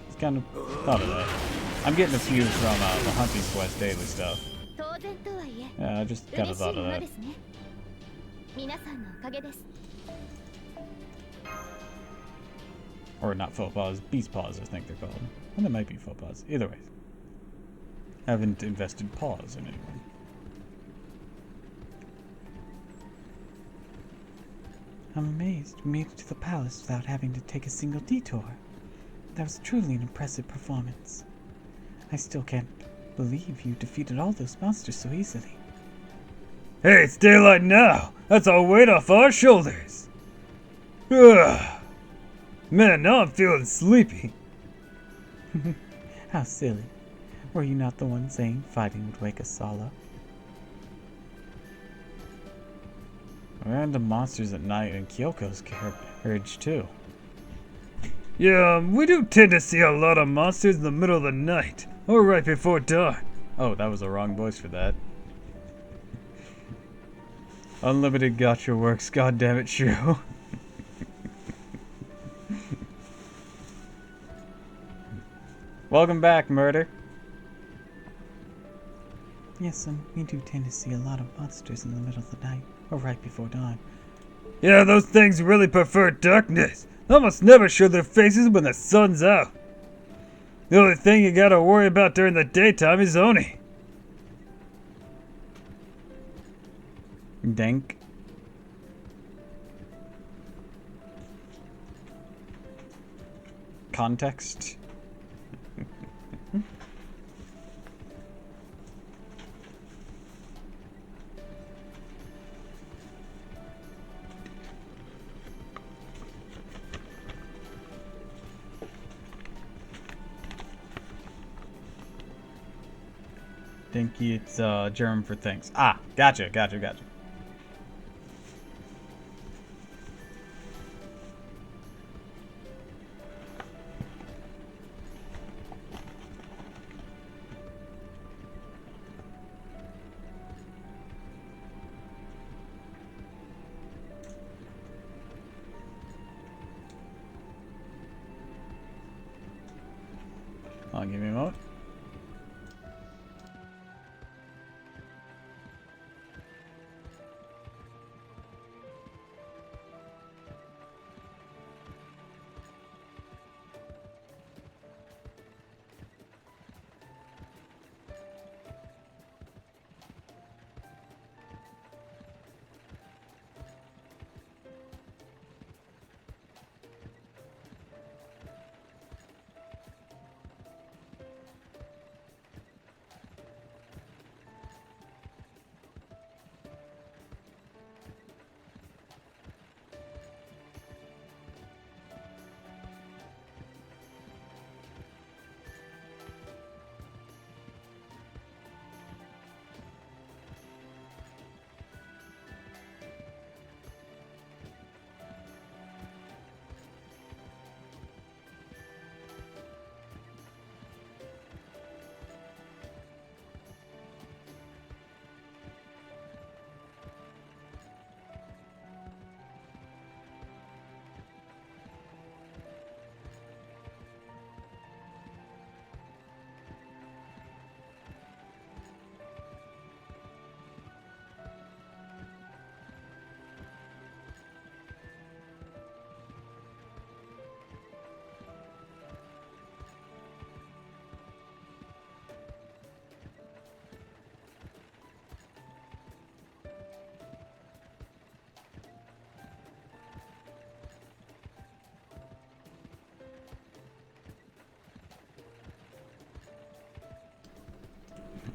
Just kind of thought of that. I'm getting a few from the Hunting Quest daily stuff. Yeah, I just kind of thought of that. Or not faux pas, beast paws I think they're called. And they might be faux pas. Either way. I haven't invested paws in anyone.
I'm amazed we made it to the palace without having to take a single detour. That was truly an impressive performance. I still can't believe you defeated all those monsters so easily.
Hey, it's daylight now. That's all weight off our shoulders. Ugh. Man, now I'm feeling sleepy.
How silly. Were you not the one saying fighting would wake us all up?
Random monsters at night and Kyoko's courage too.
Yeah, we do tend to see a lot of monsters in the middle of the night, or right before dawn.
Oh, that was the wrong voice for that. Unlimited gotcha works, goddammit, Shiro. Welcome back, Murder.
Yes, we do tend to see a lot of monsters in the middle of the night, or right before dawn.
Yeah, those things really prefer darkness. They almost never show their faces when the sun's out. The only thing you gotta worry about during the daytime is Oni.
Dank. Context. Dinky, it's German for things. Ah, gotcha. Give me a moment.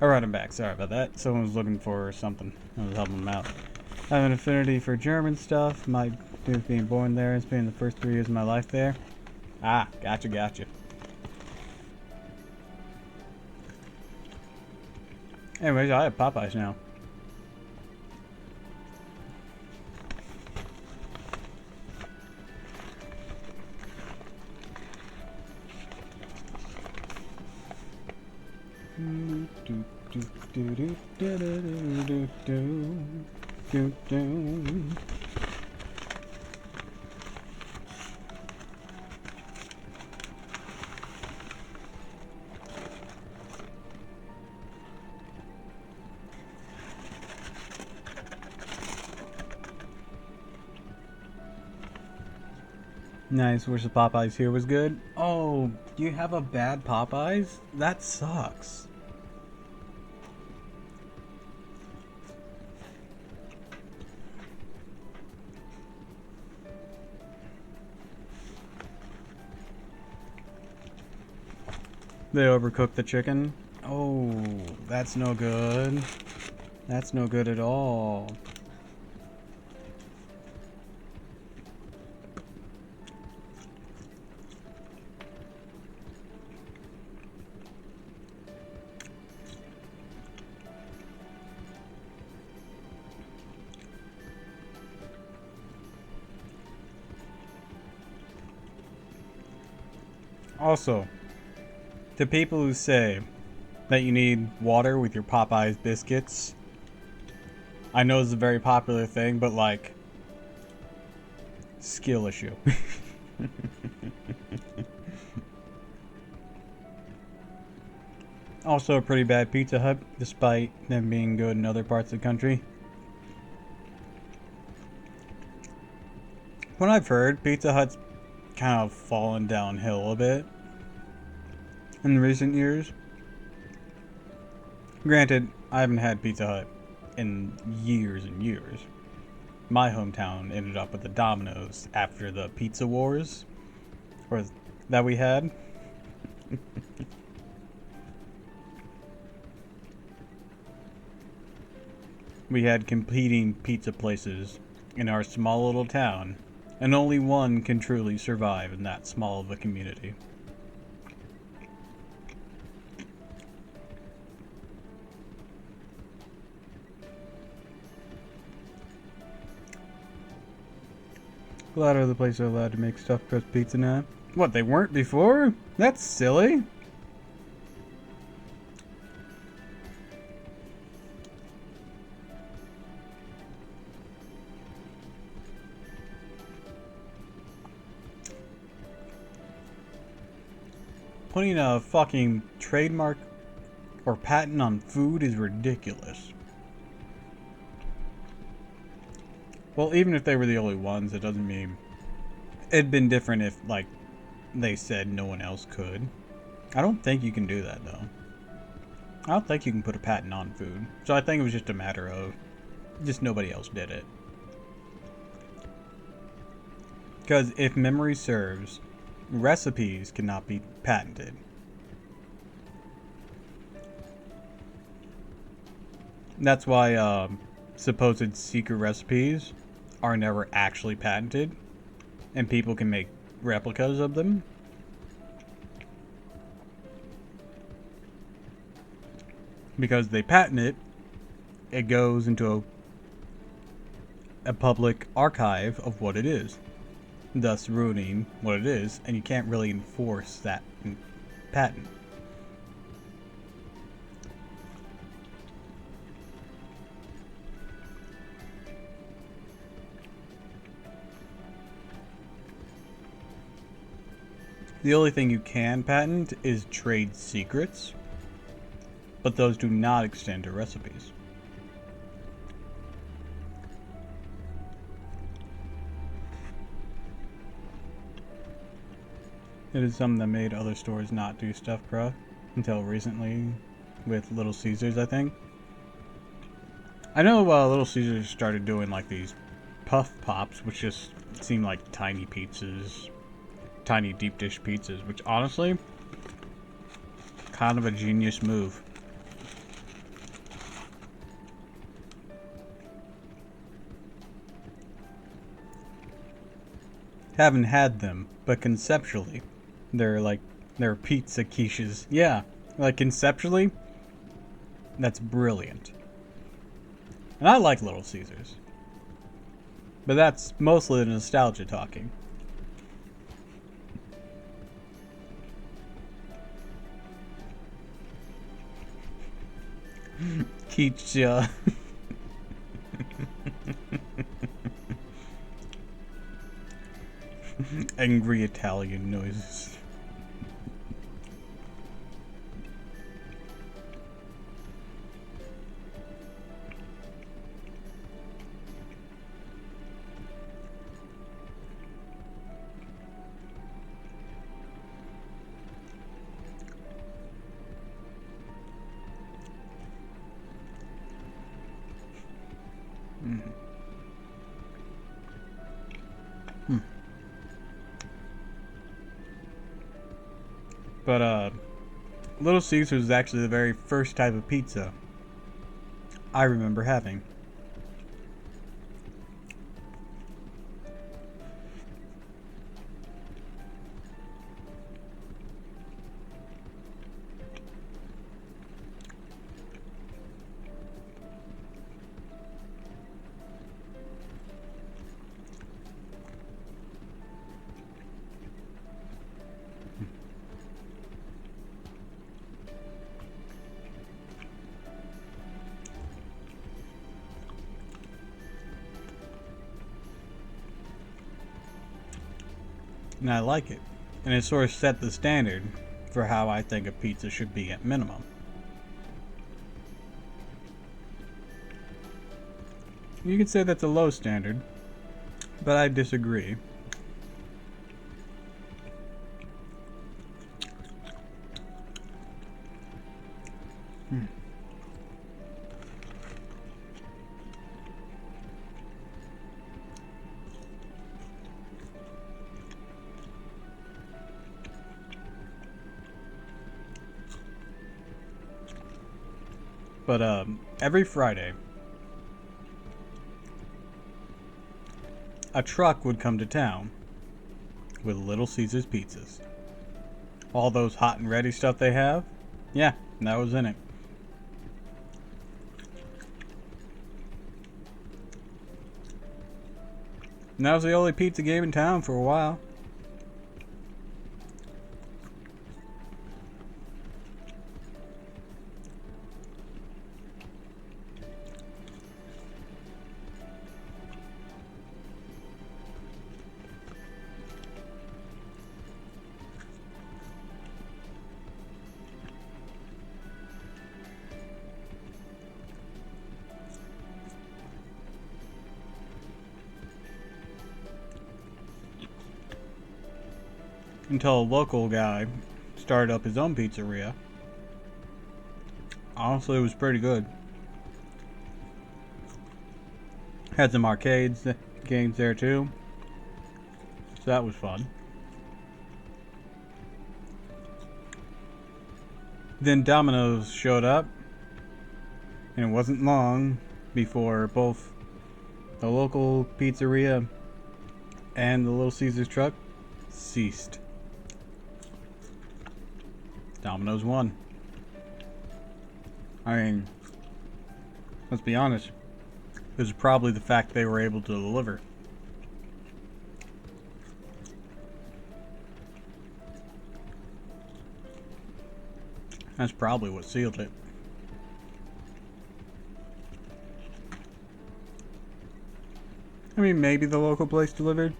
Alright, I'm back. Sorry about that. Someone was looking for something. I was helping them out. I have an affinity for German stuff. My dude being born there and spending the first 3 years of my life there. Ah, gotcha. Anyways, I have Popeyes now. Nice, wish the Popeyes here was good. Oh, you have a bad Popeyes? That sucks. They overcooked the chicken. Oh, that's no good. That's no good at all. Also, to people who say that you need water with your Popeyes biscuits, I know it's a very popular thing, but like, skill issue. Also a pretty bad Pizza Hut, despite them being good in other parts of the country. When I've heard, Pizza Hut's kind of fallen downhill a bit in recent years. Granted, I haven't had Pizza Hut in years and years. My hometown ended up with the Domino's after the Pizza Wars that we had. We had competing pizza places in our small little town, and only one can truly survive in that small of a community. Glad other places are allowed to make stuffed crust pizza now. What, they weren't before? That's silly. Putting a fucking trademark or patent on food is ridiculous. Well, even if they were the only ones, it doesn't mean... It'd been different if, like, they said no one else could. I don't think you can do that, though. I don't think you can put a patent on food. So I think it was just a matter of... just nobody else did it. Because if memory serves, recipes cannot be patented. That's why supposed secret recipes are never actually patented, and people can make replicas of them. Because they patent it, it goes into a public archive of what it is, thus ruining what it is, and you can't really enforce that patent. The only thing you can patent is trade secrets, but those do not extend to recipes. It is something that made other stores not do stuffed crust until recently with Little Caesars, I think. I know Little Caesars started doing like these puff pops, which just seem like tiny pizzas, tiny deep dish pizzas, which honestly, kind of a genius move. Haven't had them, but conceptually, they're pizza quiches. Yeah, like conceptually, that's brilliant. And I like Little Caesars. But that's mostly the nostalgia talking. Quiche. Angry Italian noises. But Little Caesars is actually the very first type of pizza I remember having. And I like it. And it sort of set the standard for how I think a pizza should be at minimum. You could say that's a low standard, but I disagree. But every Friday, a truck would come to town with Little Caesars pizzas. All those hot and ready stuff they have, yeah, that was in it. And that was the only pizza game in town for a while. Until a local guy started up his own pizzeria. Honestly, it was pretty good. Had some arcades games there too, so that was fun. Then Domino's showed up, and it wasn't long before both the local pizzeria and the Little Caesars truck ceased. Domino's won. I mean, let's be honest. It was probably the fact they were able to deliver. That's probably what sealed it. I mean, maybe the local place delivered.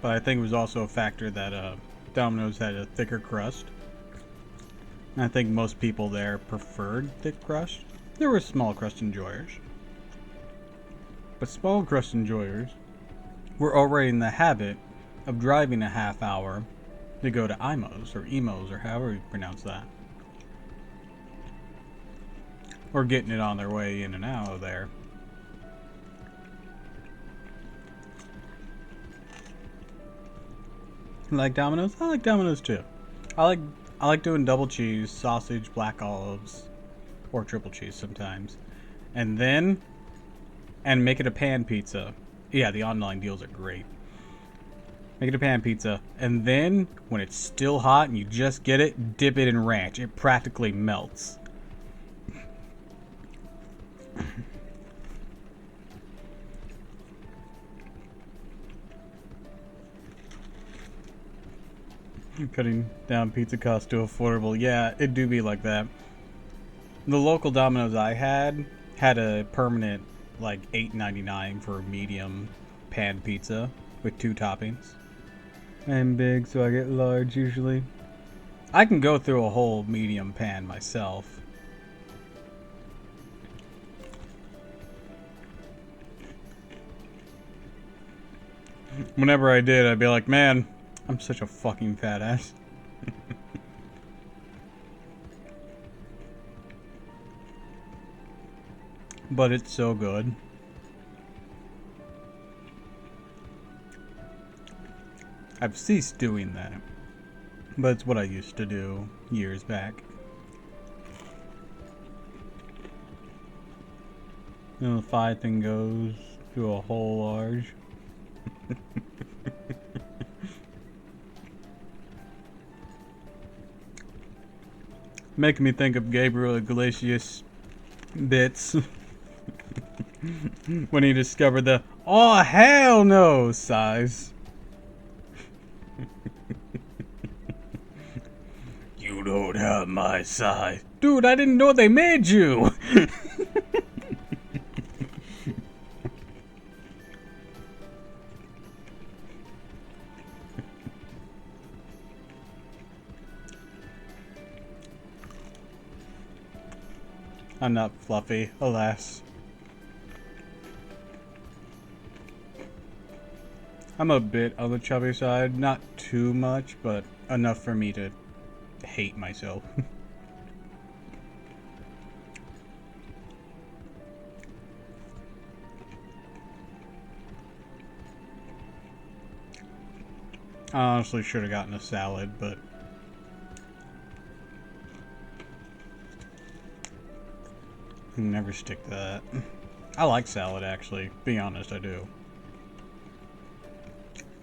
But I think it was also a factor that Domino's had a thicker crust. And I think most people there preferred thick crust. There were small crust enjoyers. But small crust enjoyers were already in the habit of driving a half hour to go to Imo's or Emos or however you pronounce that. Or getting it on their way in and out of there. Like Domino's? I like Domino's too. I like doing double cheese, sausage, black olives, or triple cheese sometimes. And make it a pan pizza. Yeah, the online deals are great. Make it a pan pizza. And then, when it's still hot and you just get it, dip it in ranch. It practically melts. Cutting down pizza costs to affordable. Yeah, it do be like that. The local Domino's I had a permanent like $8.99 for a medium pan pizza with 2 toppings. I'm big, so I get large usually. I can go through a whole medium pan myself. Whenever I did, I'd be like, man, I'm such a fucking fat ass. but it's so good. I've ceased doing that, but it's what I used to do years back. And the 5 thing goes to a whole large. Making me think of Gabriel Iglesias bits when he discovered the "oh hell no" size. You don't have my size. Dude, I didn't know they made you. I'm not fluffy, alas. I'm a bit on the chubby side, not too much, but enough for me to hate myself. I honestly should have gotten a salad, but never stick to that. I like salad, actually. Be honest, I do.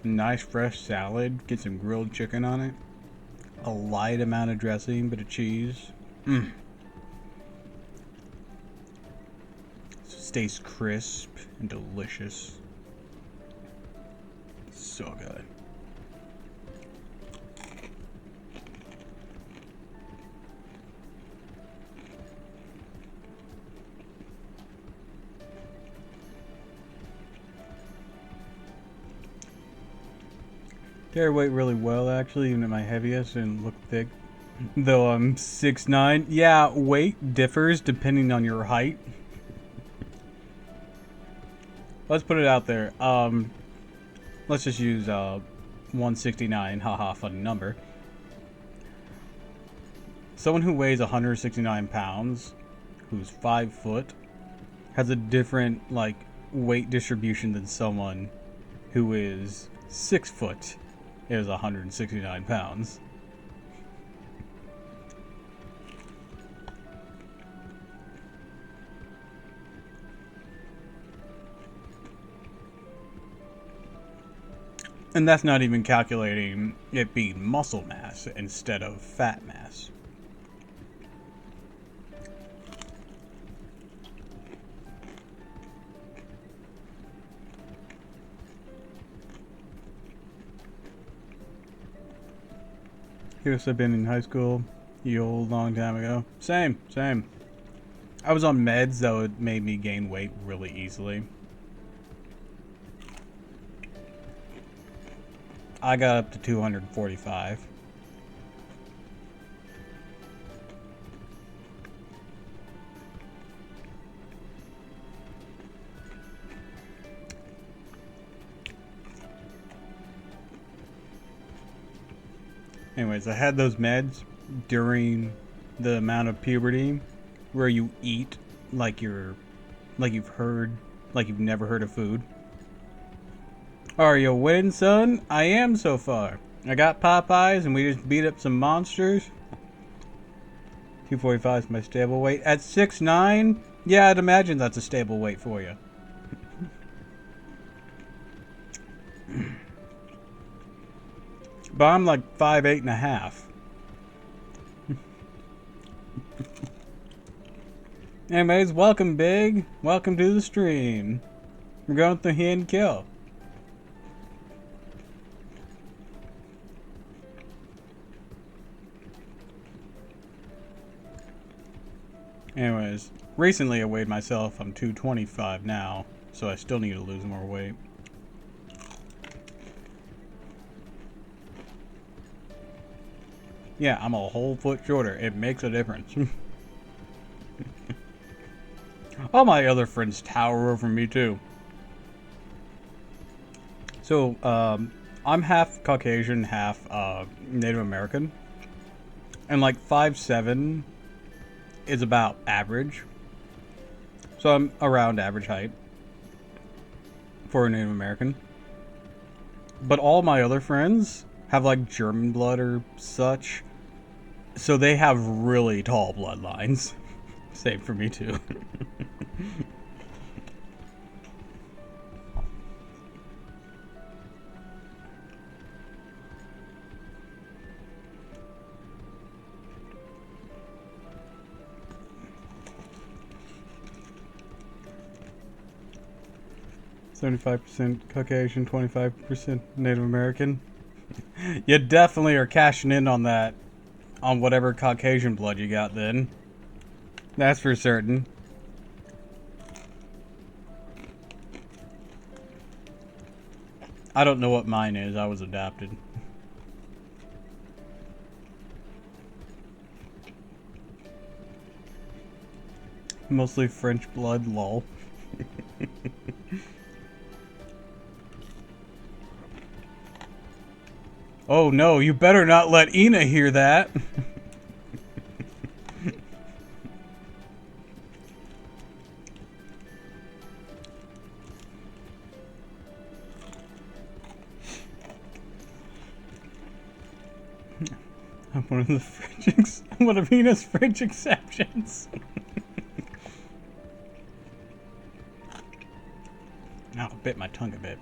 Nice fresh salad. Get some grilled chicken on it. A light amount of dressing, bit of cheese. Stays crisp and delicious. So good. Carry weight really well, actually, even at my heaviest and look thick. Though I'm 6'9". Yeah, weight differs depending on your height. Let's put it out there. Let's just use 169. Haha, funny number. Someone who weighs 169 pounds, who's 5 foot, has a different, like, weight distribution than someone who is 6 foot. Is 169 pounds. And that's not even calculating it being muscle mass instead of fat mass. Here's I've been in high school, a long time ago. Same. I was on meds, though it made me gain weight really easily. I got up to 245. Anyways, I had those meds during the amount of puberty where you eat like you've never heard of food. Are you winning, son? I am so far. I got Popeyes and we just beat up some monsters. 245 is my stable weight. At 6'9", yeah, I'd imagine that's a stable weight for you. But I'm like 5'8.5". Anyways, welcome, Big. Welcome to the stream. We're going through Hand Kill. Anyways, recently I weighed myself. I'm 225 now, so I still need to lose more weight. Yeah, I'm a whole foot shorter. It makes a difference. All my other friends tower over me too. So, I'm half Caucasian, half Native American. And like 5'7" is about average. So I'm around average height for a Native American. But all my other friends have like German blood or such. So they have really tall bloodlines. Same for me too. 75% Caucasian, 25% Native American. You definitely are cashing in on that, on whatever Caucasian blood you got then. That's for certain. I don't know what mine is. I was adopted. Mostly French blood, lol. Oh no, you better not let Ina hear that. I'm one of the one of Ina's French exceptions. Now I bit my tongue a bit.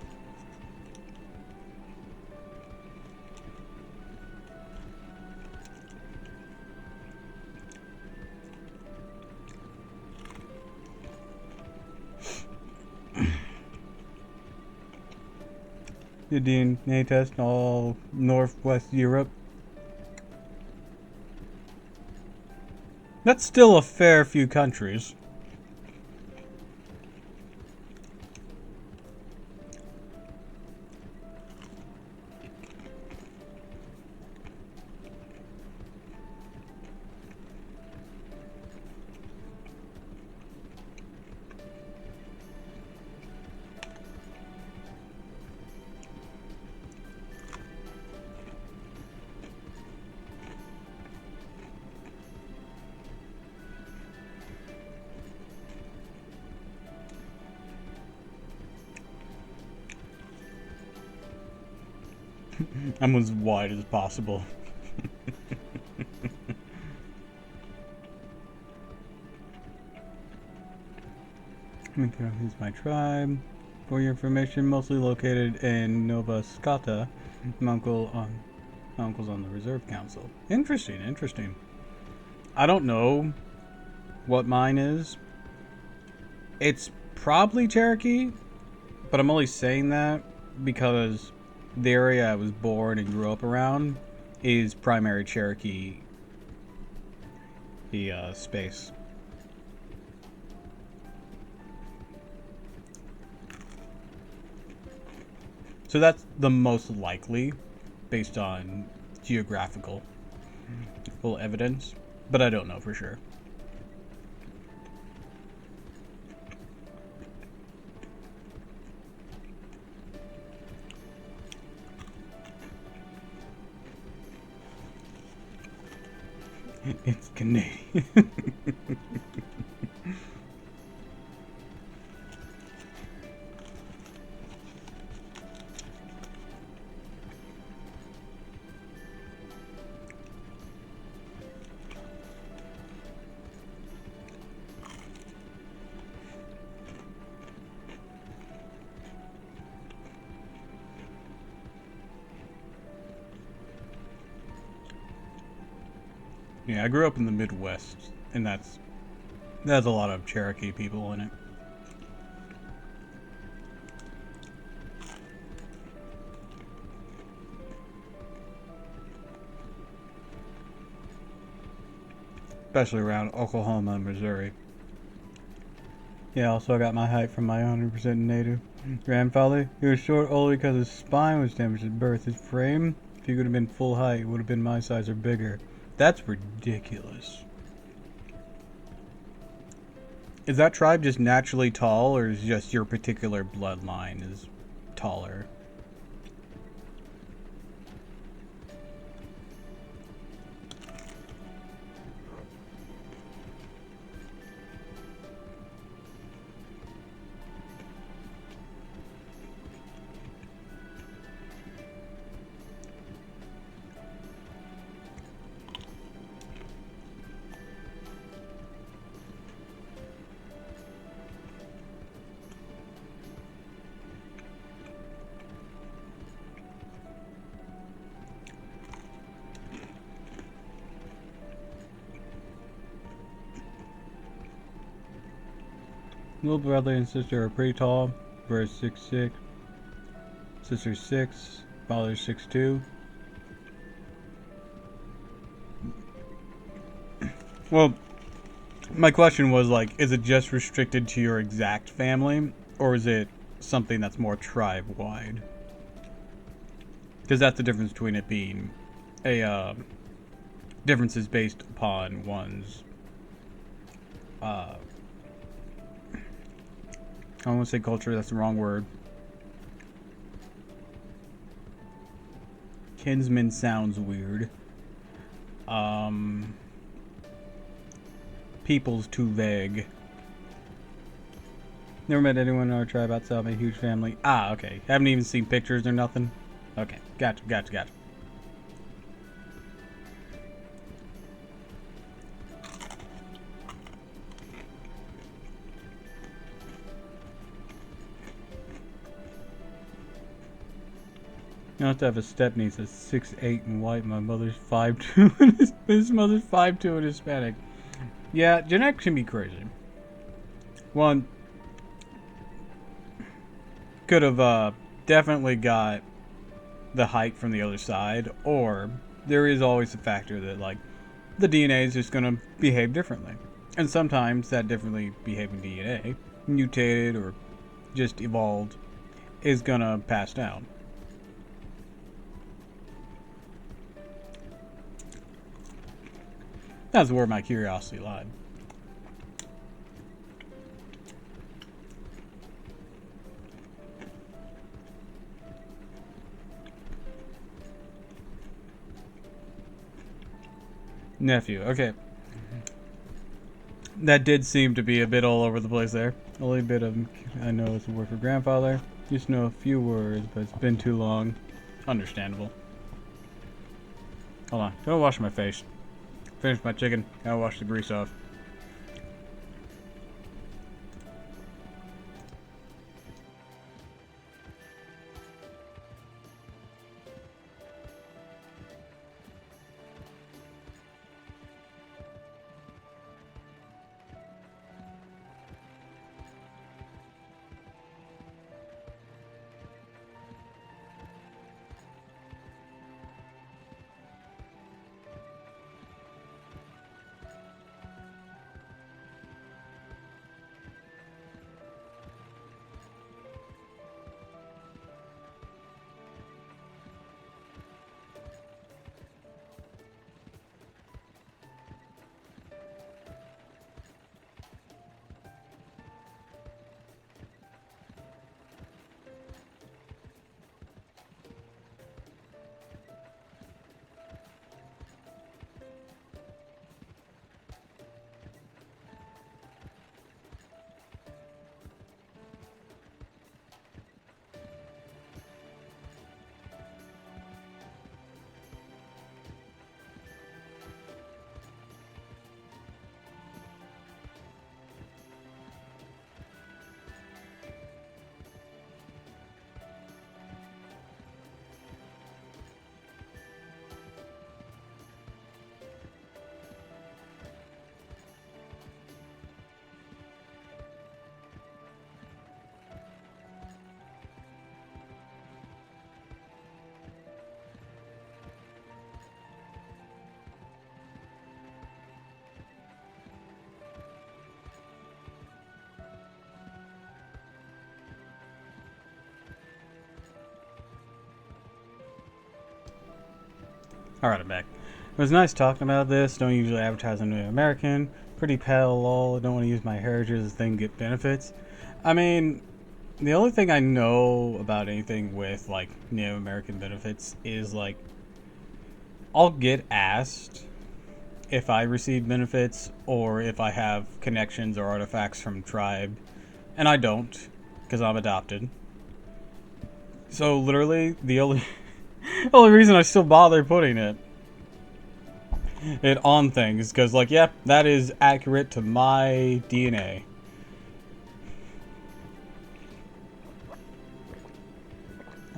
The DNA test in all Northwest Europe. That's still a fair few countries. I'm as wide as possible. Here's my tribe. For your information, mostly located in Nova Scotia. My uncle's on the Reserve Council. Interesting, interesting. I don't know what mine is. It's probably Cherokee, but I'm only saying that because the area I was born and grew up around is primary Cherokee space. So that's the most likely based on geographical evidence, but I don't know for sure. It's Canadian. Yeah, I grew up in the Midwest, and that's a lot of Cherokee people in it. Especially around Oklahoma and Missouri. Yeah, also I got my height from my 100% native grandfather. He was short only because his spine was damaged at birth. His frame, if he could have been full height, would have been my size or bigger. That's ridiculous. Is that tribe just naturally tall, or is just your particular bloodline is taller?
Little brother and sister are pretty tall. Brother's 6'6", sister's 6, father's 6'2". Well, my question was like, is it just restricted to your exact family, or is it something that's more tribe-wide? Because that's the difference between it being a differences based upon one's I don't want to say culture, that's the wrong word. Kinsman sounds weird. People's too vague. Never met anyone in our tribe outside of a huge family. Ah, okay. Haven't even seen pictures or nothing. Okay, gotcha. I have to have a step niece that's 6'8" and white. My mother's 5'2" and his mother's 5'2" and Hispanic. Yeah, genetics can be crazy. One could have definitely got the height from the other side, or there is always the factor that like the DNA is just gonna behave differently, and sometimes that differently behaving DNA, mutated or just evolved, is gonna pass down. That's where my curiosity lied. Nephew, okay. That did seem to be a bit all over the place there. Only bit of, I know it's a word for grandfather. Just know a few words, but it's been too long. Understandable. Hold on, gotta wash my face. Finish my chicken, gotta wash the grease off. Alright, I'm back. It was nice talking about this. Don't usually advertise on Native American. Pretty pale, lol. I don't want to use my heritage as a thing to get benefits. I mean, the only thing I know about anything with, like, Native American benefits is, like, I'll get asked if I receive benefits or if I have connections or artifacts from tribe. And I don't, because I'm adopted. So, literally, the only... the only reason I still bother putting it on things, because, like, yeah, that is accurate to my DNA.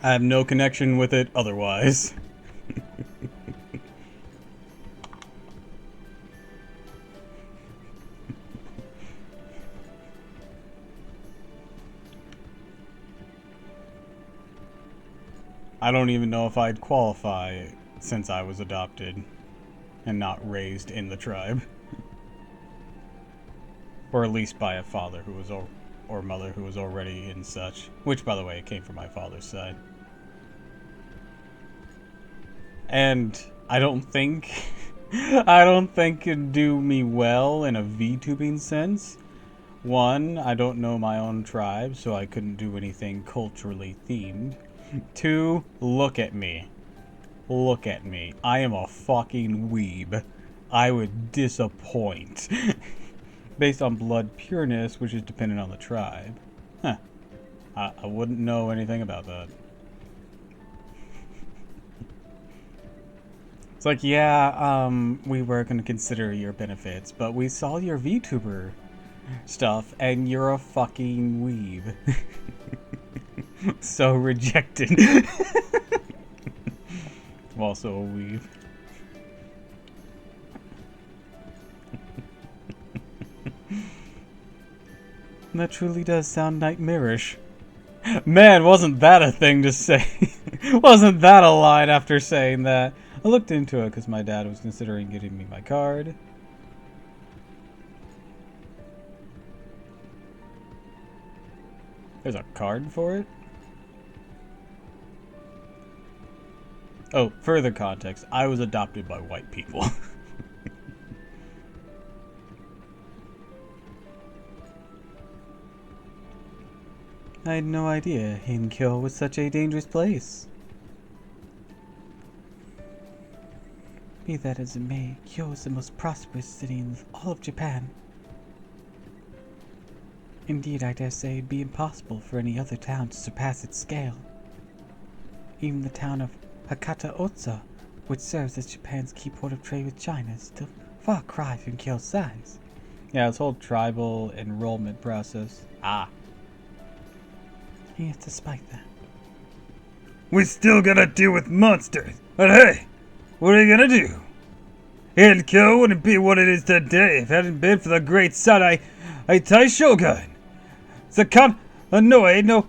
I have no connection with it otherwise.
I don't even know if I'd qualify since I was adopted and not raised in the tribe. Or at least by a father who was or mother who was already in such. Which, by the way, came from my father's side. And I don't think it'd do me well in a VTubing sense. One, I don't know my own tribe, so I couldn't do anything culturally themed. Two, look at me. Look at me. I am a fucking weeb. I would disappoint. Based on blood pureness, which is dependent on the tribe. Huh. I wouldn't know anything about that. It's like, yeah, we were going to consider your benefits, but we saw your VTuber stuff, and you're a fucking weeb. So rejected. I'm also a weeb.
That truly does sound nightmarish.
Man, wasn't that a thing to say? Wasn't that a line after saying that?
I looked into it because my dad was considering getting me my card.
There's a card for it? Oh, further context. I was adopted by white people.
I had no idea Hinkyo was such a dangerous place. Be that as it may, Kyo is the most prosperous city in all of Japan. Indeed, I dare say it'd be impossible for any other town to surpass its scale. Even the town of Hakata Otsa, which serves as Japan's key port of trade with China, is still far cry from Kyo's size.
Yeah, this whole tribal enrollment process. Ah.
Yet despite that,
We still gotta deal with monsters. But hey, what are you gonna do? Hinkyo wouldn't be what it is today if it hadn't been for the great Sadai Tai Shogun. Sakan Anoe no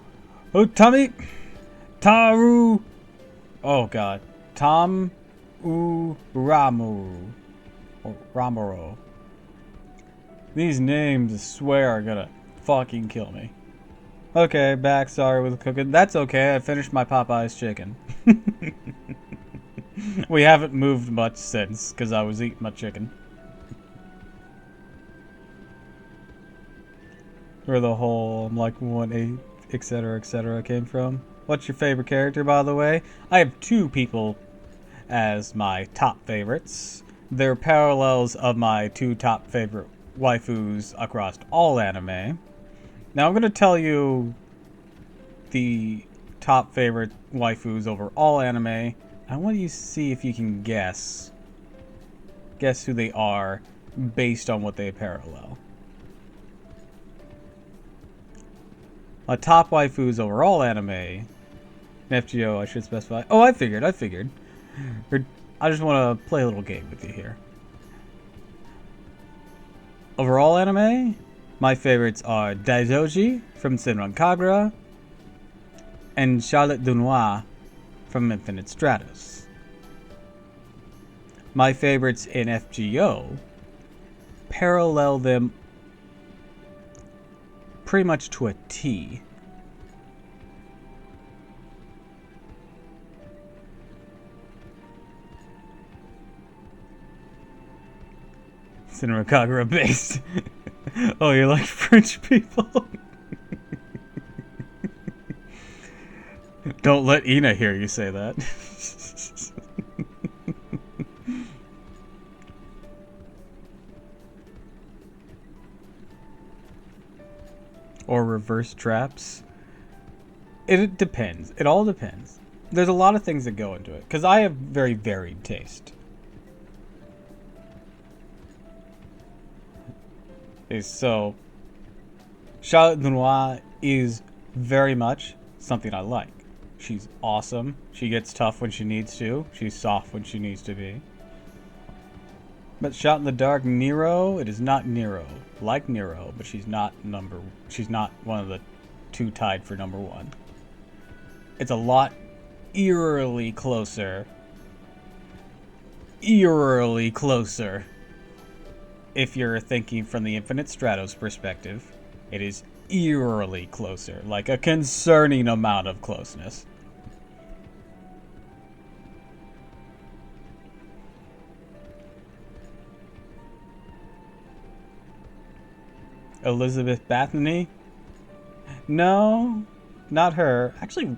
Otami Taru.
Oh god. Tom Uramuru. Or Ramuro. These names, I swear, are gonna fucking kill me. Okay, back. Sorry with the cooking. That's okay. I finished my Popeye's chicken. We haven't moved much since, because I was eating my chicken. Where the whole, I'm like 1-8, etc. came from. What's your favorite character, by the way? I have two people as my top favorites. They're parallels of my two top favorite waifus across all anime. Now I'm going to tell you the top favorite waifus over all anime. I want you to see if you can guess who they are based on what they parallel. My top waifus over all anime, in FGO I should specify. Oh, I figured. I just want to play a little game with you here. Overall anime, my favorites are Daizoji from Senran Kagura and Charlotte Dunois from Infinite Stratos. My favorites in FGO parallel them pretty much to a T. Senran Kagura based. Oh, you like French people? Don't let Ina hear you say that. Or reverse traps. It depends. It all depends. There's a lot of things that go into it. Because I have very varied taste. So, Charlotte Dunois is very much something I like. She's awesome. She gets tough when she needs to. She's soft when she needs to be. But Shot in the Dark, Nero, it is not Nero. Like Nero, but she's not one of the two tied for number one. It's a lot eerily closer. Eerily closer. If you're thinking from the Infinite Stratos perspective, it is eerily closer, like a concerning amount of closeness. Elizabeth Bathory? No, not her. Actually,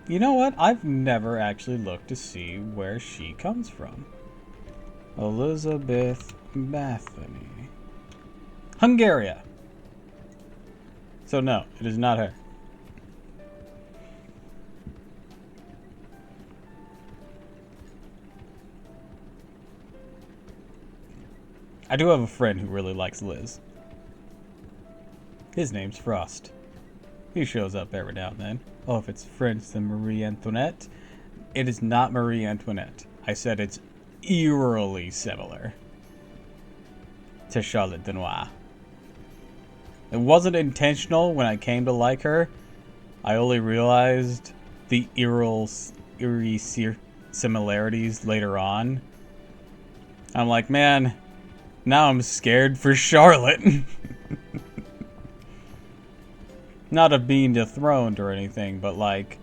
you know what? I've never actually looked to see where she comes from. Elizabeth Bathory. Hungary. So no, it is not her. I do have a friend who really likes Liz. His name's Frost. He shows up every now and then. Oh, if it's French, then Marie Antoinette. It is not Marie Antoinette. I said it's eerily similar to Charlotte Denois. It wasn't intentional when I came to like her. I only realized the eerie similarities later on. I'm like, man, now I'm scared for Charlotte. Not of being dethroned or anything, but like,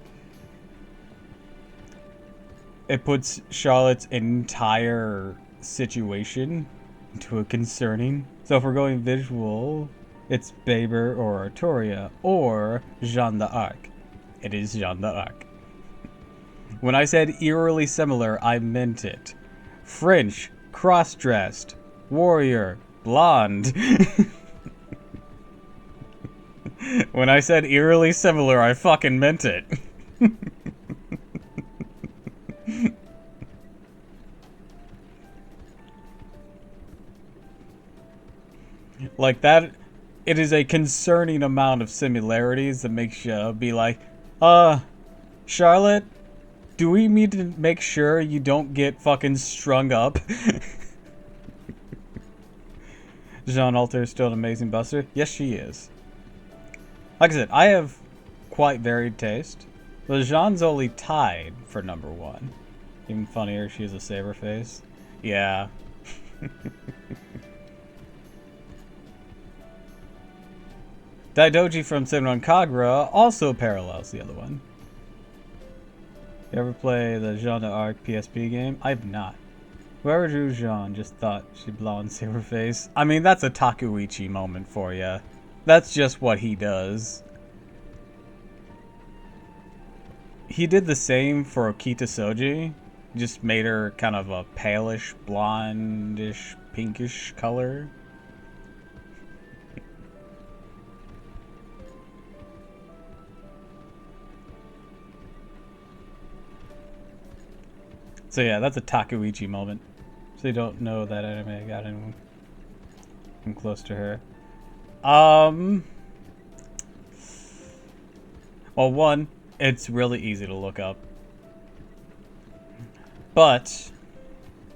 it puts Charlotte's entire situation into a concerning. So if we're going visual, it's Baber or Artoria or Jeanne d'Arc. It is Jeanne d'Arc. When I said eerily similar, I meant it. French, cross-dressed, warrior, blonde. When I said eerily similar, I fucking meant it. Like that, it is a concerning amount of similarities that makes you be like, Charlotte, do we need to make sure you don't get fucking strung up? Jean Alter is still an amazing buster. Yes, she is. Like I said, I have quite varied taste. But Jean's only tied for #1. Even funnier, she has a saber face. Yeah. Daidoji from Senran Kagura also parallels the other one. You ever play the Jeanne d'Arc PSP game? I've not. Whoever drew Jeanne just thought she'd blonde saber face. I mean, that's a Takuichi moment for you. That's just what he does. He did the same for Okita Soji. Just made her kind of a palish, blondish, pinkish color. So yeah, that's a Takuichi moment. So you don't know that anime got anyone close to her. Well, one, it's really easy to look up. But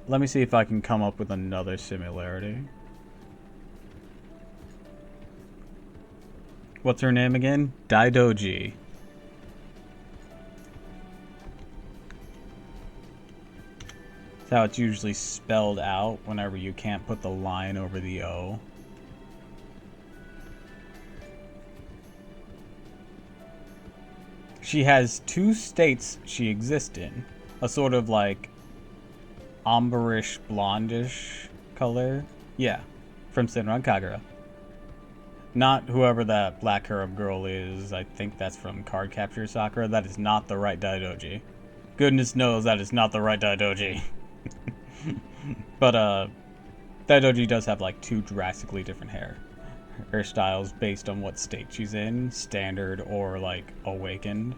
let me see if I can come up with another similarity. What's her name again? Daidoji. That's how it's usually spelled out whenever you can't put the line over the O. She has two states she exists in. A sort of like umberish, blondish color. Yeah, from Senran Kagura. Not whoever that black harem girl is. I think that's from Card Capture Sakura. That is not the right Daidoji. Goodness knows that is not the right Daidoji. But Daidoji does have like two drastically different hairstyles based on what state she's in, standard or like awakened.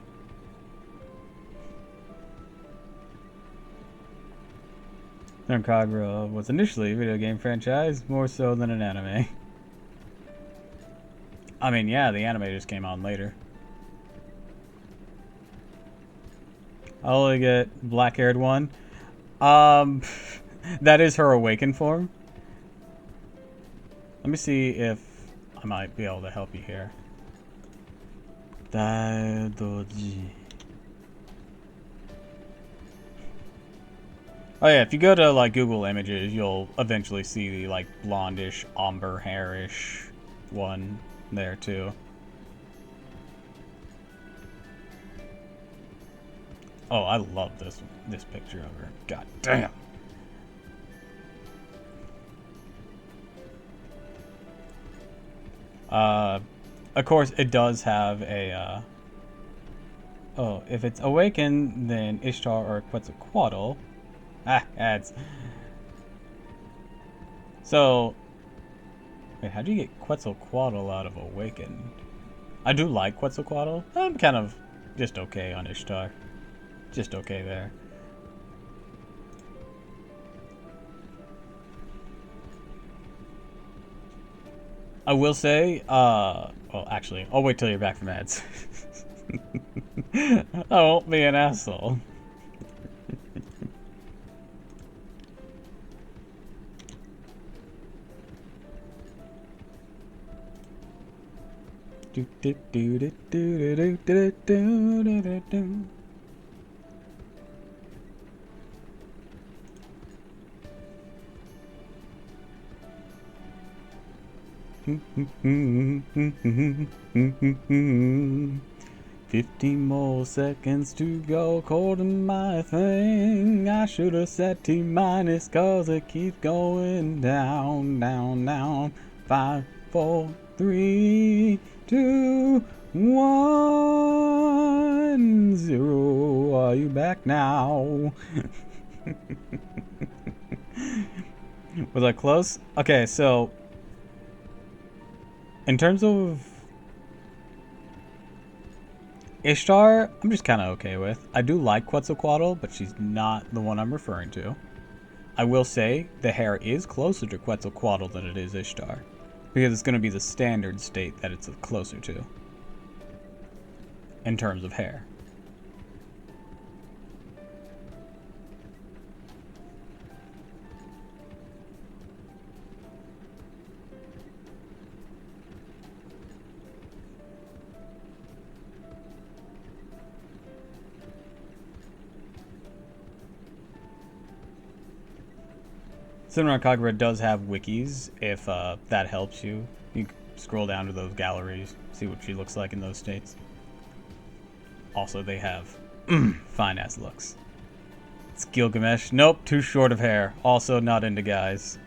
Senran Kagura was initially a video game franchise, more so than an anime. I mean, yeah, the anime just came on later. I'll only get black-haired one. That is her awakened form. Let me see if I might be able to help you here. Daidoji. Oh yeah, if you go to like Google Images, you'll eventually see the like blondish, ombre hairish one there too. Oh, I love this picture of her. God damn. Of course, it does have a. Oh, if it's awakened, then Ishtar or Quetzalcoatl. Ah, ads. So, wait, how do you get Quetzalcoatl out of awakened? I do like Quetzalcoatl. I'm kind of just okay on Ishtar. Just okay there. I will say, well, actually, I'll wait till you're back from ads. I won't be an asshole. Do do do do do do do do do do. 15 more seconds to go according my thing. I should have set T minus cause it keeps going down, down, down. 5, 4, 3, 2, 1, 0. Are you back now? Was I close? Okay, so in terms of Ishtar, I'm just kind of okay with. I do like Quetzalcoatl, but she's not the one I'm referring to. I will say the hair is closer to Quetzalcoatl than it is Ishtar, because it's going to be the standard state that it's closer to in terms of hair. Cinema Kagura does have wikis, if that helps you. You can scroll down to those galleries, see what she looks like in those states. Also, they have fine-ass looks. It's Gilgamesh. Nope, too short of hair. Also not into guys.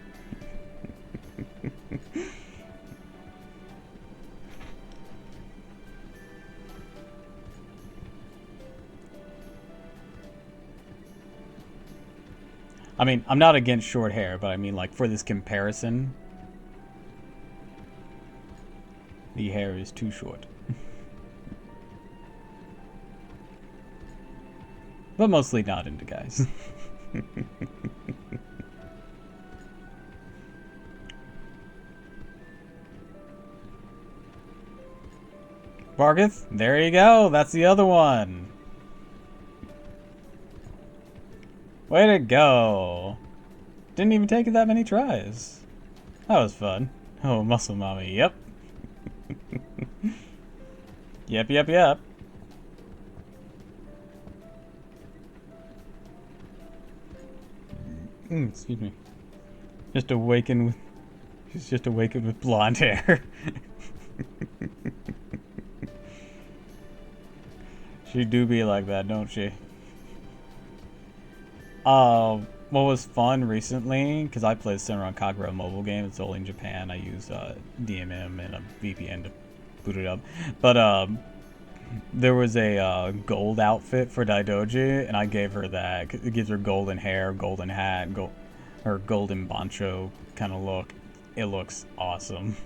I mean, I'm not against short hair, but I mean, like, for this comparison, the hair is too short. But mostly not into guys. Bargith, there you go. That's the other one. Way to go. Didn't even take it that many tries. That was fun. Oh, muscle mommy, yep. Yep, yep, yep. Excuse me. Just awakened with... She's just awakened with blonde hair. She do be like that, don't she? What was fun recently, because I played Senran Kagura mobile game, it's only in Japan, I use DMM and a VPN to boot it up, but there was a gold outfit for Daidoji, and I gave her that. It gives her golden hair, golden hat, her golden bancho kind of look. It looks awesome.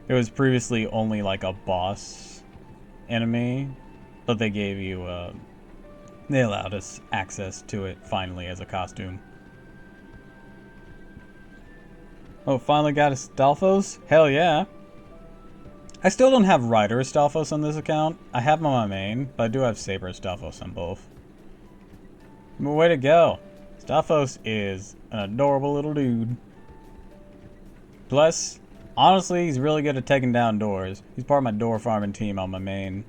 It was previously only like a boss enemy, but they gave you they allowed us access to it finally as a costume. Oh, finally got a Stalfos? Hell yeah. I still don't have Rider Stalfos on this account. I have him on my main, but I do have Saber Stalfos on both. But way to go. Stalfos is an adorable little dude. Plus, honestly, he's really good at taking down doors. He's part of my door farming team on my main.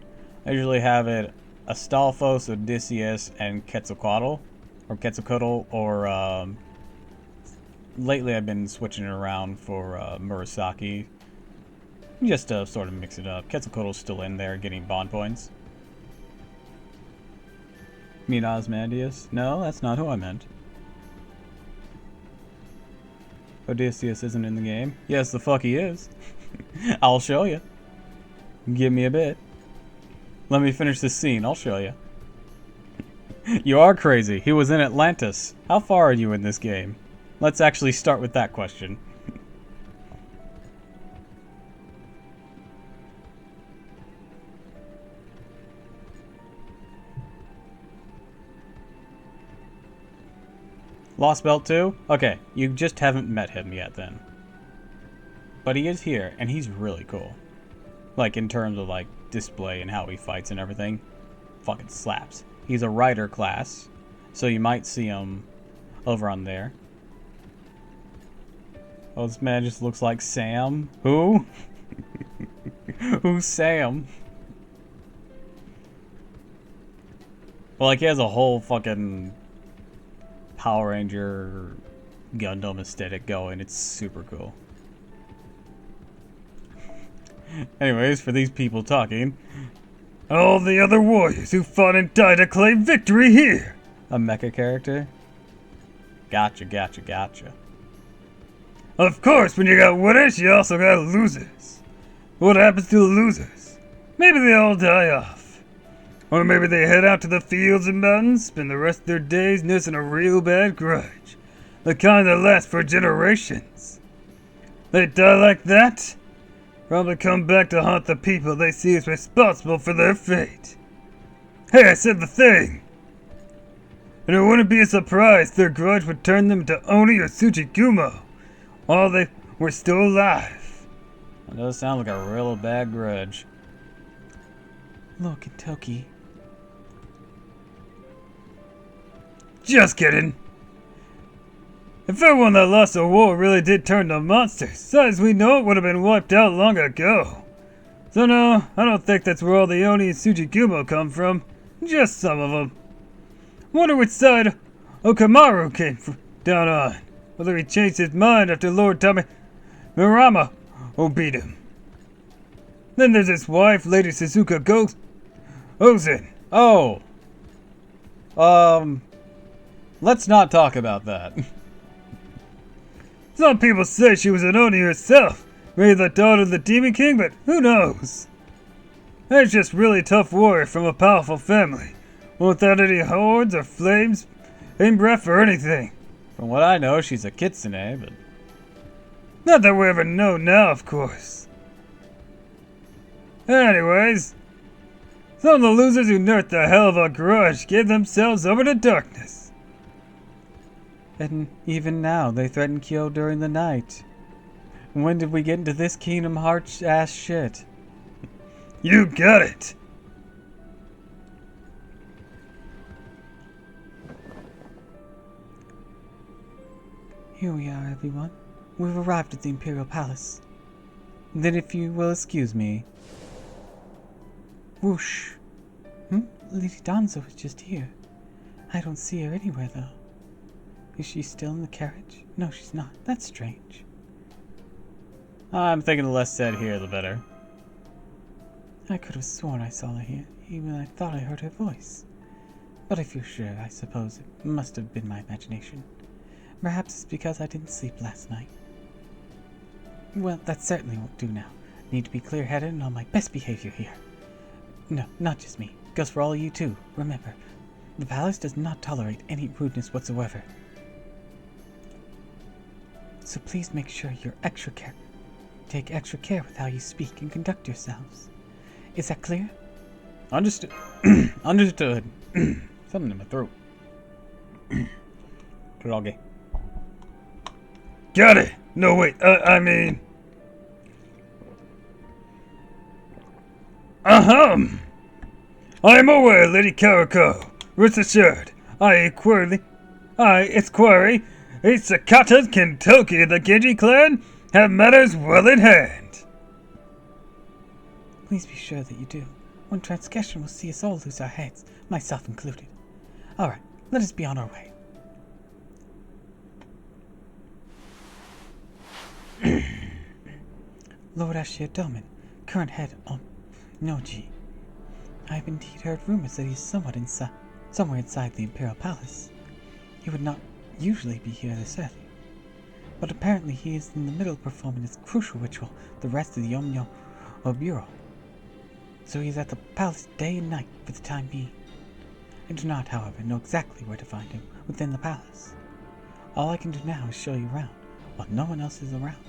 I usually have it Astolphos, Odysseus, and Quetzalcoatl. Or Quetzalcoatl, or lately I've been switching it around for Murasaki. Just to sort of mix it up. Quetzalcoatl's still in there getting bond points. You mean Osmandius? No, that's not who I meant. Odysseus isn't in the game. Yes, the fuck he is. I'll show you. Give me a bit. Let me finish this scene. I'll show you. You are crazy. He was in Atlantis. How far are you in this game? Let's actually start with that question. Lost Belt 2? Okay, you just haven't met him yet then. But he is here, and he's really cool. Like, in terms of, like, display and how he fights and everything. Fucking slaps. He's a rider class, so you might see him over on there. Oh, this man just looks like Sam. Who? Who's Sam? Well, like, he has a whole fucking Power Ranger Gundam aesthetic going. It's super cool. Anyways, for these people talking,
all the other warriors who fought and died to claim victory here.
A mecha character? Gotcha, gotcha, gotcha.
Of course, when you got winners, you also got losers. What happens to the losers? Maybe they all die off. Or maybe they head out to the fields and mountains, spend the rest of their days nursing a real bad grudge. The kind that lasts for generations. They die like that? Probably come back to haunt the people they see as responsible for their fate. Hey, I said the thing! And it wouldn't be a surprise their grudge would turn them to Oni or Tsuchigumo while they were still alive.
That does sound like a real bad grudge.
Look at Toki.
Just kidding. If everyone that lost the war really did turn to monsters, as we know it would have been wiped out long ago. So no, I don't think that's where all the Oni and Tsuchigumo come from. Just some of them. Wonder which side Okamaru came down on. Whether he changed his mind after Lord Mirama beat him. Then there's his wife, Lady Suzuka Ozen.
Oh! Let's not talk about that.
Some people say she was an Oni herself, maybe the daughter of the Demon King, but who knows? That's just really tough warrior from a powerful family, without any horns or flames, in breath or anything.
From what I know, she's a kitsune, but...
Not that we ever know now, of course. Anyways, some of the losers who nursed a hell of a grudge gave themselves over to darkness.
And even now, they threaten Kyo during the night. When did we get into this Kingdom Hearts ass shit?
You got it!
Here we are, everyone. We've arrived at the Imperial Palace. Then if you will excuse me... Whoosh! Lady Danzo is just here. I don't see her anywhere, though. Is she still in the carriage? No, she's not. That's strange.
I'm thinking the less said here, the better.
I could have sworn I saw her here, even I thought I heard her voice. But if you're sure, I suppose it must have been my imagination. Perhaps it's because I didn't sleep last night. Well, that certainly won't do now. Need to be clear-headed and on my best behavior here. No, not just me. Goes for all of you too. Remember, the palace does not tolerate any rudeness whatsoever. So please make sure you're take extra care with how you speak and conduct yourselves. Is that clear?
Understood. Understood. Something in my throat. Kurage.
Got it! No, wait, I mean... Ahem! I am aware, Lady Karako. Rest assured, its query, Sakata, Kentucky, and the Genji clan have matters well in hand.
Please be sure that you do. One transgression will see us all lose our heads, myself included. All right, let us be on our way. Lord Ashir Domin, current head of Noji. I have indeed heard rumors that he is somewhere inside the Imperial Palace. He would not usually be here this early, but apparently he is in the middle of performing his crucial ritual, the rest of the Yomyo Bureau. So he is at the palace day and night for the time being. I do not, however, know exactly where to find him within the palace. All I can do now is show you around, while no one else is around.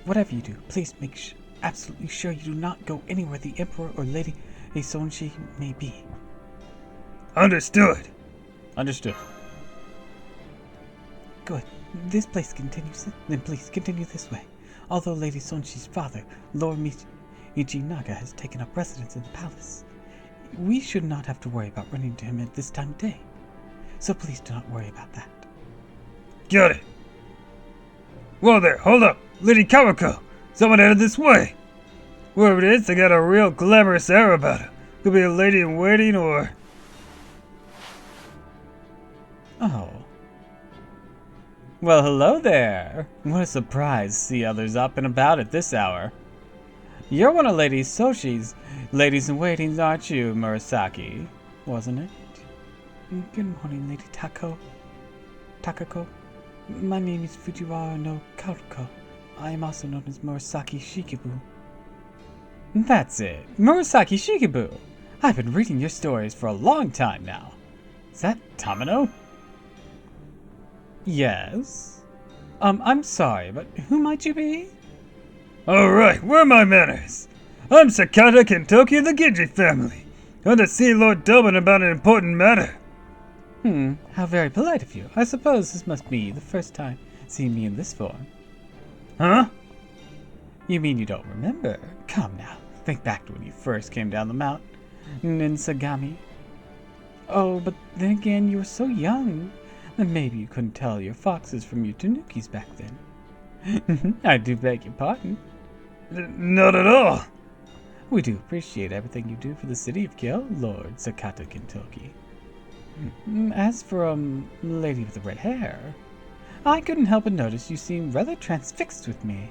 Whatever you do, please make absolutely sure you do not go anywhere the Emperor or Lady Sonshi may be.
Understood.
Understood.
Good. This place continues, then please continue this way. Although Lady Sonshi's father, Lord Michinaga, has taken up residence in the palace, we should not have to worry about running into him at this time of day. So please do not worry about that.
Got it. Whoa there, hold up. Lady Kawako, someone headed this way. Whoever it is, they got a real glamorous air about her. Could be a lady in waiting or...
Oh.
Well, hello there. What a surprise to see others up and about at this hour. You're one of Lady Soshi's ladies-in-waiting, aren't you, Murasaki? Wasn't it?
Good morning, Lady Takako. My name is Fujiwara no Karuko. I am also known as Murasaki Shikibu.
That's it. Murasaki Shikibu. I've been reading your stories for a long time now. Is that Tamino?
Yes. I'm sorry, but who might you be?
Alright, where are my manners? I'm Sakata Kentoki of the Genji family. Come to see Lord Doppel about an important matter.
How very polite of you. I suppose this must be the first time seeing me in this form.
Huh?
You mean you don't remember? Come now, think back to when you first came down the mountain in Sagami. Oh, but then again, you were so young. And maybe you couldn't tell your foxes from your tanukis back then. I do beg your pardon.
Not at all.
We do appreciate everything you do for the city of Kyo, Lord Sakata Kentoki. As for, lady with the red hair, I couldn't help but notice you seem rather transfixed with me.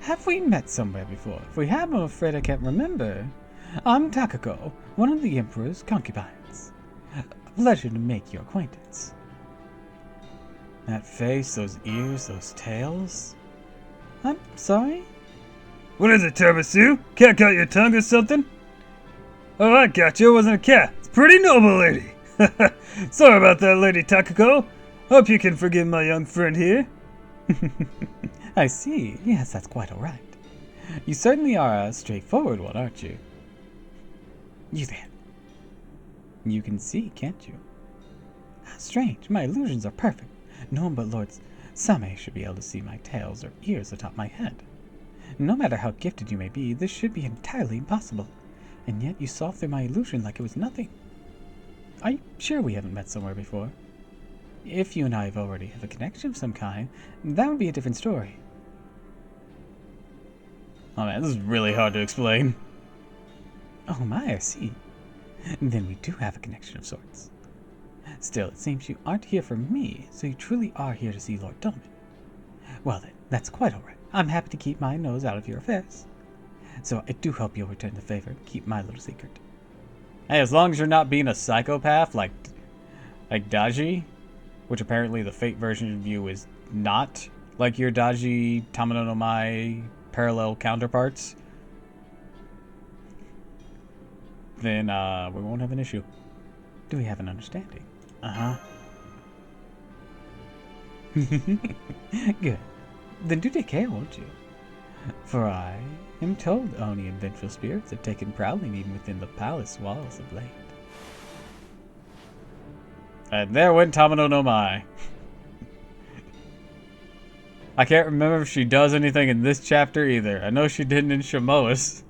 Have we met somewhere before? If we have, I'm afraid I can't remember. I'm Takako, one of the Emperor's concubines. A pleasure to make your acquaintance.
That face, those ears, those tails.
I'm sorry?
What is it, Terbasu? Cat got your tongue or something? Oh, I got you. It wasn't a cat. It's a pretty noble lady. Sorry about that, Lady Takako. Hope you can forgive my young friend here.
I see. Yes, that's quite all right. You certainly are a straightforward one, aren't you? You there. You can see, can't you? How strange. My illusions are perfect. No one but Lord Same should be able to see my tails or ears atop my head. No matter how gifted you may be, this should be entirely impossible. And yet you saw through my illusion like it was nothing. Are you sure we haven't met somewhere before? If you and I already have a connection of some kind, that would be a different story.
Oh man, this is really hard to explain.
Oh my, I see. Then we do have a connection of sorts. Still, it seems you aren't here for me, so you truly are here to see Lord Doppel. Well then, that's quite alright. I'm happy to keep my nose out of your affairs. So I do hope you'll return the favor and keep my little secret.
Hey, as long as you're not being a psychopath like Daji, which apparently the Fate version of you is not like your Daji Tamino no Mai parallel counterparts, then we won't have an issue.
Do we have an understanding?
Uh-huh.
Good. Then do take care, won't you? For I am told only and vengeful spirits have taken prowling even within the palace walls of late.
And there went Tamino no Mai. I can't remember if she does anything in this chapter either. I know she didn't in Shimoa's.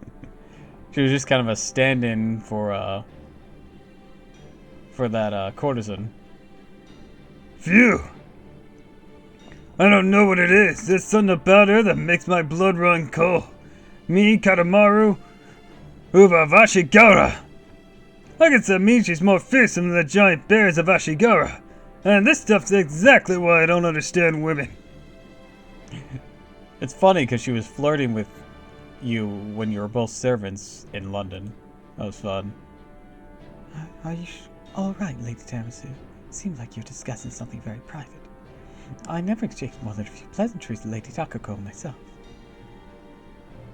She was just kind of a stand-in for that courtesan.
Phew. I don't know what it is. There's something about her that makes my blood run cold. Me, Katamaru, Uva Vashigara. I guess that means she's more fearsome than the giant bears of Ashigara. And this stuff's exactly why I don't understand women.
It's funny because she was flirting with you when you were both servants in London. That was fun.
Are you all right, Lady Tamasu? Seems like you're discussing something very private. I never exchanged more than a few pleasantries with Lady Takako myself.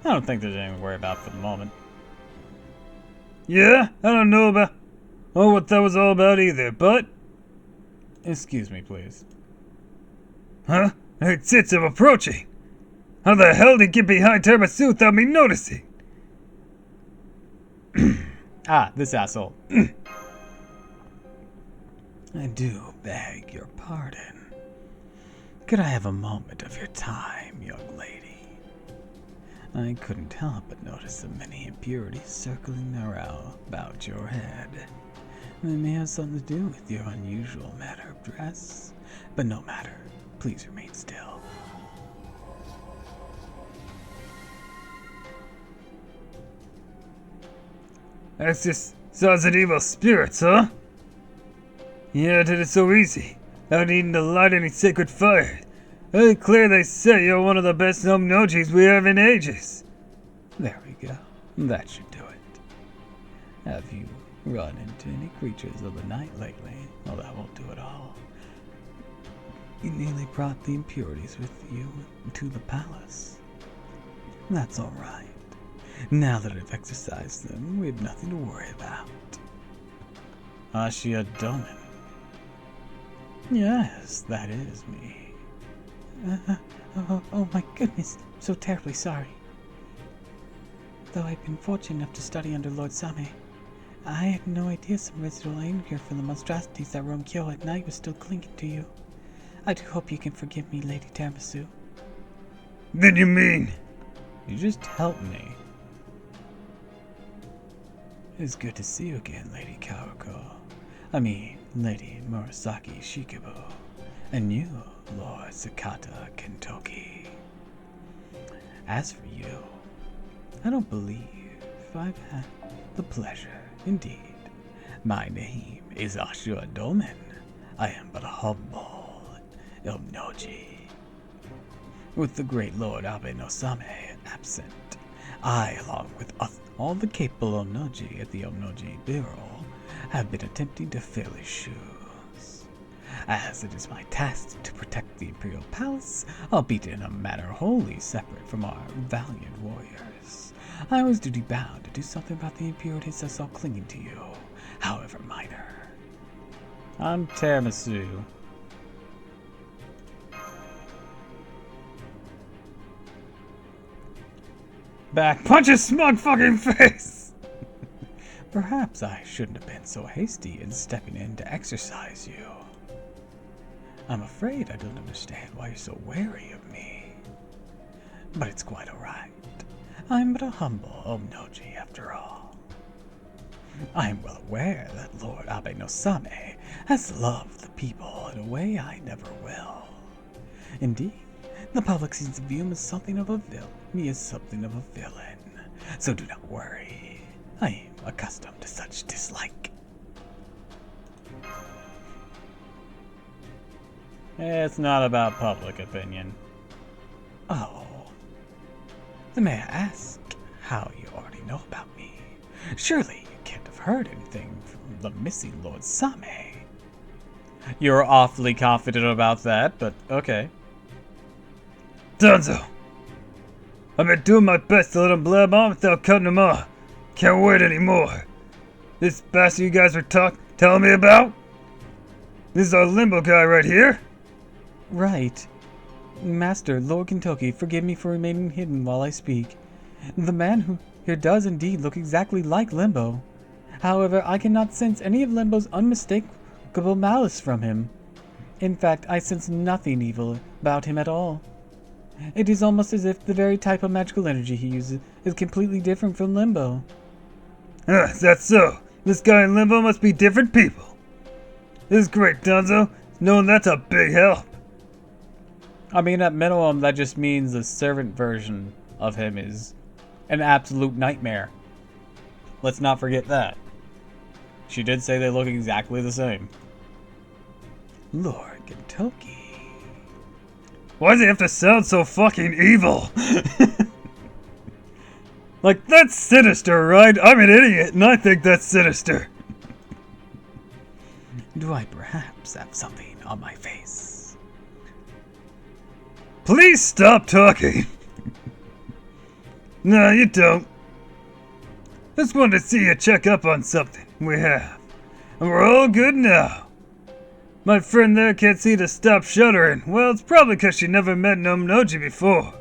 I don't think there's anything to worry about for the moment.
Yeah, I don't know about what that was all about either, but...
Excuse me, please.
Huh? It's I'm approaching. How the hell did he get behind Tamasu without me noticing?
Ah, this asshole.
I do beg your pardon. Could I have a moment of your time, young lady? I couldn't help but notice the many impurities circling around about your head. They may have something to do with your unusual manner of dress, but no matter. Please remain still.
That's just sounds like evil spirits, huh? Yeah, did it so easy. Without needing to light any sacred fire. Really clear they say you're one of the best Omnojis we have in ages.
There we go. That should do it. Have you run into any creatures of the night lately? Well, that won't do it all. You nearly brought the impurities with you to the palace. That's all right. Now that I've exorcised them, we have nothing to worry about.
Ashia Domin.
Yes, that is me. Oh my goodness, so terribly sorry. Though I've been fortunate enough to study under Lord Same, I had no idea some residual anger from the monstrosities that roam Kyo at night was still clinging to you. I do hope you can forgive me, Lady Tamasu.
Then you mean?
You just helped me.
It's good to see you again, Lady Kawako. Lady Murasaki Shikibu. And you, Lord Sakata Kentoki. As for you, I don't believe I've had the pleasure, indeed. My name is Ashura Domen. I am but a humble Omnoji. With the great Lord Abe no Same absent, I, along with all the capable Omnoji at the Omnoji Bureau, have been attempting to fill his shoes. As it is my task to protect the Imperial Palace, albeit in a manner wholly separate from our valiant warriors, I was duty bound to do something about the impurities I saw clinging to you, however minor.
I'm Tiramisu.
Back, punch his smug fucking face!
Perhaps I shouldn't have been so hasty in stepping in to exercise you. I'm afraid I don't understand why you're so wary of me. But it's quite alright. I'm but a humble Omnoji after all. I am well aware that Lord Abe no Same has loved the people in a way I never will. Indeed, the public seems to view him as something of a villain. So do not worry. I am accustomed to such dislike.
It's not about public opinion.
Oh. Then may I ask how you already know about me? Surely you can't have heard anything from the missing Lord Same.
You're awfully confident about that, but okay.
Dunzo! I've been doing my best to let him blab on without cutting him off. Can't wait anymore. This bastard you guys were telling me about? This is our limbo guy right here?
Right. Master, Lord Kentucky, forgive me for remaining hidden while I speak. The man who here does indeed look exactly like Limbo. However, I cannot sense any of Limbo's unmistakable malice from him. In fact, I sense nothing evil about him at all. It is almost as if the very type of magical energy he uses is completely different from Limbo.
Is that so? This guy and Limbo must be different people. This is great, Dunzo. Knowing that's a big help.
At minimum, that just means the servant version of him is an absolute nightmare. Let's not forget that. She did say they look exactly the same.
Lord Kentucky.
Why does he have to sound so fucking evil? Like, that's sinister, right? I'm an idiot, and I think that's sinister.
Do I perhaps have something on my face?
Please stop talking. No, you don't. Just wanted to see you check up on something. We have. And we're all good now. My friend there can't seem to stop shuddering. Well, it's probably because she never met an Omnoji before.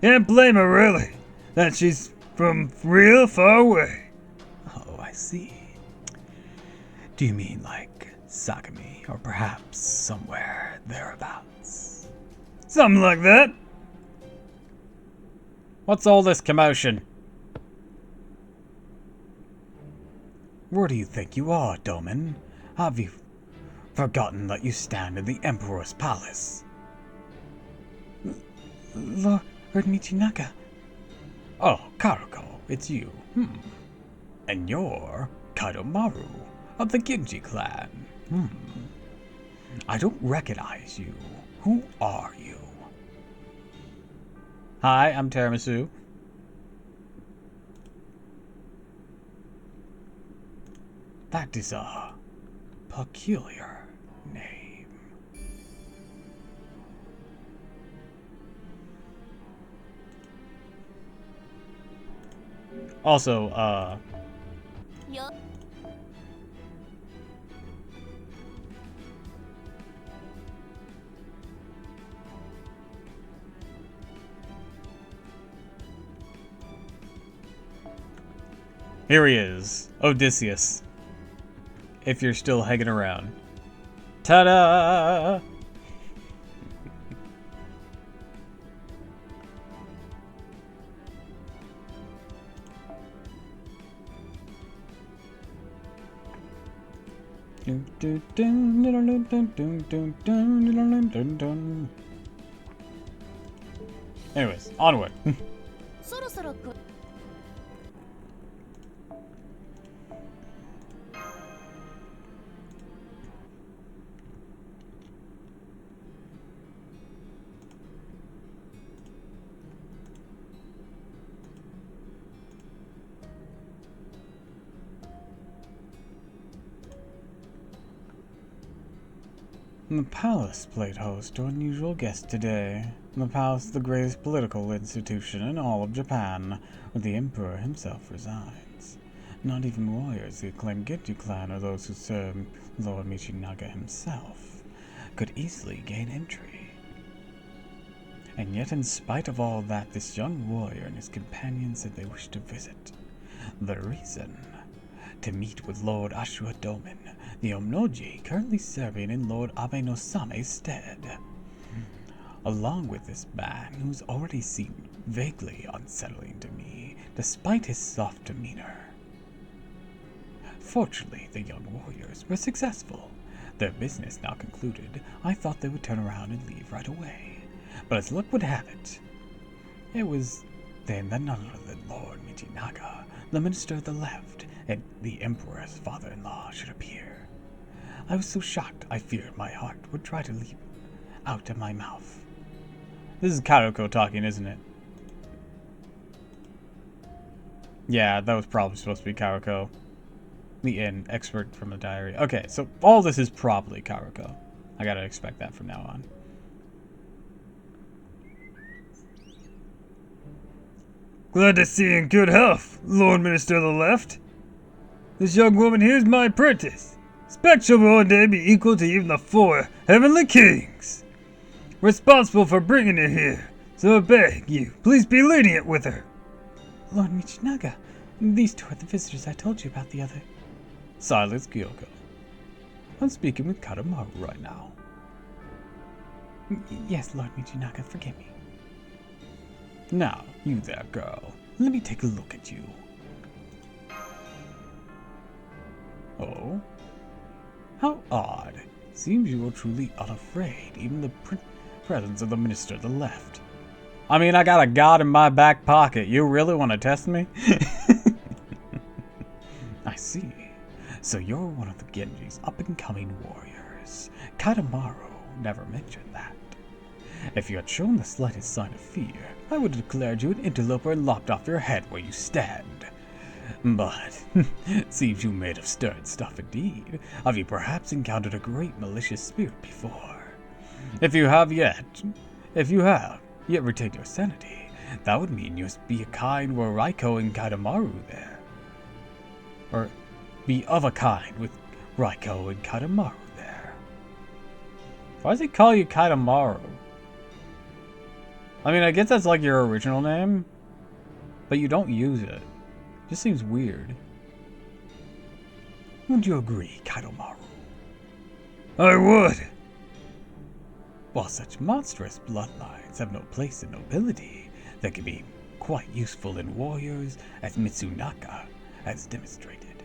Can't blame her, really. That she's from real far away.
Oh, I see. Do you mean like Sakami, or perhaps somewhere thereabouts?
Something like that.
What's all this commotion?
Where do you think you are, Domin? Have you forgotten that you stand in the Emperor's palace? Lord Michinaga.
Oh, Karuko, it's you.
And you're Kadomaru of the Genji clan. I don't recognize you. Who are you?
Hi, I'm Tiramisu.
That is a peculiar name.
Also, here he is, Odysseus. If you're still hanging around. Ta-da! Anyways, onward.
The palace played host to unusual guests today. The palace is the greatest political institution in all of Japan, where the emperor himself resides. Not even warriors the acclaimed Genji clan or those who serve Lord Michinaga himself could easily gain entry. And yet, in spite of all that, this young warrior and his companions said they wished to visit. The reason? To meet with Lord Ashura Domin, the Omnoji currently serving in Lord Abe no Same's stead. Along with this man who's already seemed vaguely unsettling to me, despite his soft demeanor. Fortunately, the young warriors were successful. Their business now concluded, I thought they would turn around and leave right away. But as luck would have it, it was then that none other than Lord Michinaga, the Minister of the Left, and the Emperor's father-in-law should appear. I was so shocked I feared my heart would try to leap out of my mouth.
This is Karuko talking, isn't it? Yeah, that was probably supposed to be Karuko. The inn, expert from the diary. Okay, so all this is probably Karuko. I gotta expect that from now on.
Glad to see you in good health, Lord Minister of the Left. This young woman here's my apprentice. Expect she'll one day be equal to even the 4 heavenly kings. Responsible for bringing her here, so I beg you, please be lenient with her.
Lord Michinaga, these two are the visitors I told you about the other.
Silence, Kyoko. I'm speaking with Kadomaru right now.
Yes, Lord Michinaga, forgive me.
Now, you there, girl. Let me take a look at you. Oh? How odd. Seems you are truly unafraid, even the presence of the Minister of the Left. I mean, I got a god in my back pocket. You really want to test me? So you're one of the Genji's up-and-coming warriors. Kadamaru never mentioned that. If you had shown the slightest sign of fear, I would have declared you an interloper and lopped off your head where you stand. But, seems you made of stern stuff indeed. Have you perhaps encountered a great malicious spirit before? If you have yet retained your sanity, that would mean you must be a kind were Raiko and Kadamaru there. Or, be of a kind with Raiko and Kadamaru there. Why does he call you Kadamaru? I mean, I guess that's like your original name, but you don't use it. Just seems weird. Would you agree, Kadamaru?
I would.
While such monstrous bloodlines have no place in nobility, they can be quite useful in warriors, as Mitsunaka has demonstrated.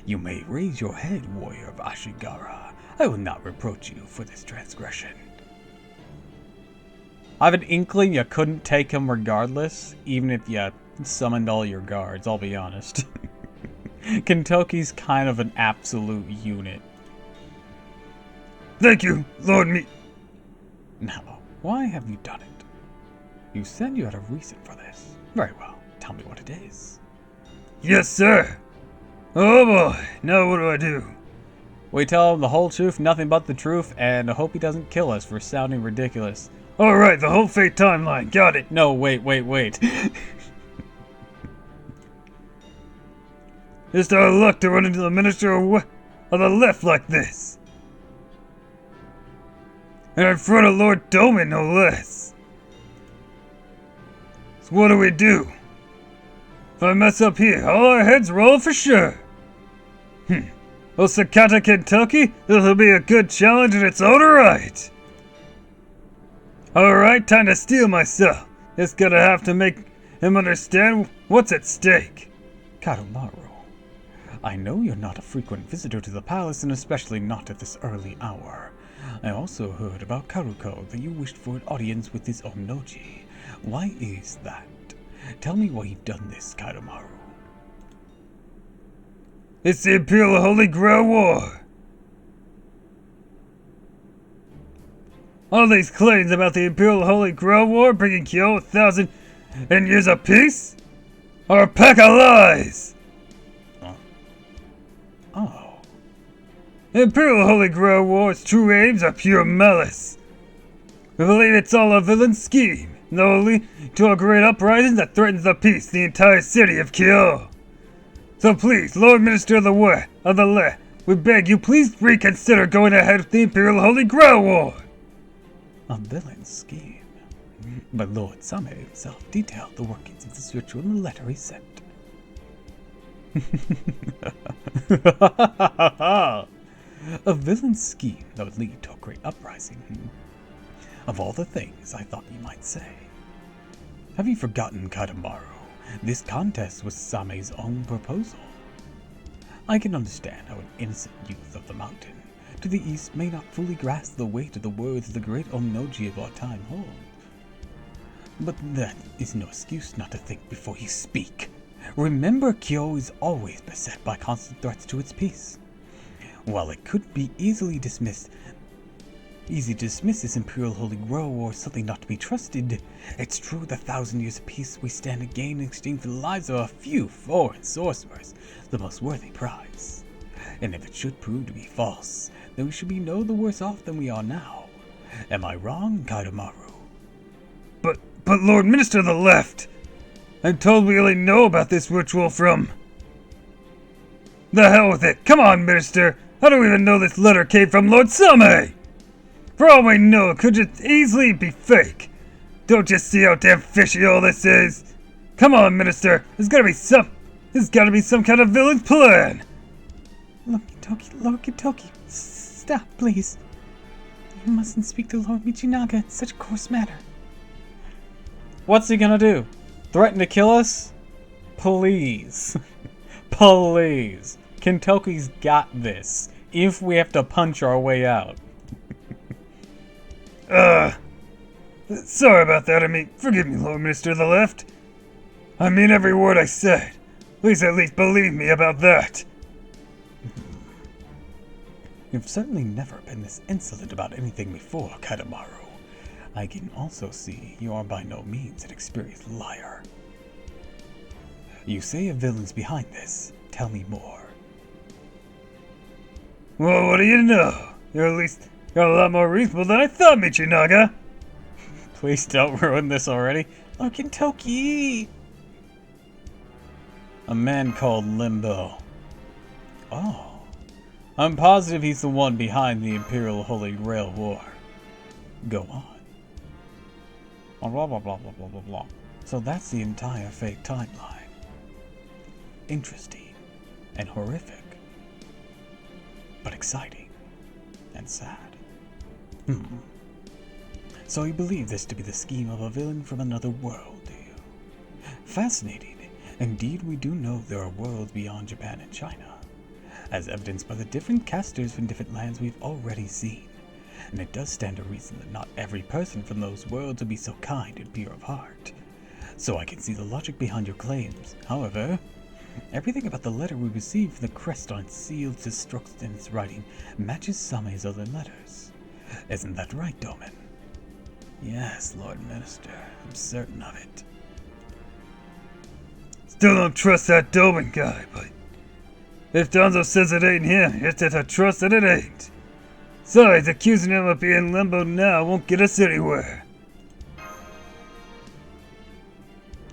You may raise your head, warrior of Ashigara. I will not reproach you for this transgression. I have an inkling you couldn't take him regardless, even if you summoned all your guards, I'll be honest. Kentucky's kind of an absolute unit.
Thank you, Lord Me.
Now, why have you done it? You said you had a reason for this. Very well, tell me what it is.
Yes, sir. Oh boy, now what do I do?
We tell him the whole truth, nothing but the truth, and I hope he doesn't kill us for sounding ridiculous.
Alright, the whole fate timeline, got it.
No, wait.
Just our luck to run into the minister of the left like this. And in front of Lord Doman, no less. So what do we do? If I mess up here, all our heads roll for sure. Well, Sakata, Kentucky, this'll be a good challenge in its own right. Alright, time to steel myself. Just gotta have to make him understand what's at stake.
Kadamaru, I know you're not a frequent visitor to the palace, and especially not at this early hour. I also heard about Karuko that you wished for an audience with his Onnoji. Why is that? Tell me why you've done this, Kadamaru.
It's the Imperial Holy Grail War. All these claims about the Imperial Holy Grail War bringing Kyo 1,000 years of peace are a pack of lies.
Oh.
The Imperial Holy Grail War's true aims are pure malice. We believe it's all a villain scheme, and that will lead to a great uprising that threatens the peace of the entire city of Kyo. So please, Lord Minister of the Le, we beg you please reconsider going ahead with the Imperial Holy Grail War.
A villain scheme. But Lord Same himself detailed the workings of this ritual in the letter he sent. A villain scheme that would lead to a great uprising. Of all the things I thought you might say. Have you forgotten, Kadamaru? This contest was Same's own proposal. I can understand how an innocent youth of the mountain to the east may not fully grasp the weight of the words the great Onnoji of our time hold. But that is no excuse not to think before you speak. Remember, Kyo is always beset by constant threats to its peace. While it could be easy to dismiss this Imperial Holy Grail War as something not to be trusted, it's true the 1,000 years of peace we stand to gain in exchange for the lives of a few foreign sorcerers, the most worthy prize. And if it should prove to be false, then we should be no the worse off than we are now. Am I wrong, Kadamaru?
But Lord Minister of the Left, I'm told we only know about this ritual from... The hell with it, come on, Minister! I don't even know this letter came from Lord Same! For all we know, it could just easily be fake. Don't you see how damn fishy all this is? Come on, Minister, there's gotta be some kind of villain's plan!
Lord Kentucky, stop, please. You mustn't speak to Lord Michinaga in such a coarse manner.
What's he gonna do? Threaten to kill us? Please. Please. Kentucky's got this. If we have to punch our way out.
Sorry about that. Forgive me, Lord Minister of the Left. I mean every word I said. Please at least believe me about that.
You've certainly never been this insolent about anything before, Katamaru. I can also see you are by no means an experienced liar. You say a villain's behind this. Tell me more.
Well, what do you know? You're at least got a lot more reasonable than I thought, Michinaga.
Please don't ruin this already. Oh, Kentucky! A man called Limbo. Oh. I'm positive he's the one behind the Imperial Holy Grail War. Go on. Blah, blah, blah, blah, blah, blah, blah. So that's the entire fake timeline. Interesting and horrific, but exciting and sad. So you believe this to be the scheme of a villain from another world, do you? Fascinating. Indeed, we do know there are worlds beyond Japan and China, as evidenced by the different casters from different lands we've already seen. And it does stand to reason that not every person from those worlds would be so kind and pure of heart. So I can see the logic behind your claims. However, everything about the letter we received from the crest on its sealed destruct in its writing matches Same's other letters. Isn't that right, Domin? Yes, Lord Minister, I'm certain of it.
Still don't trust that Domin guy, but if Donzo says it ain't him, you have to trust that it ain't. Besides, accusing him of being Limbo now won't get us anywhere.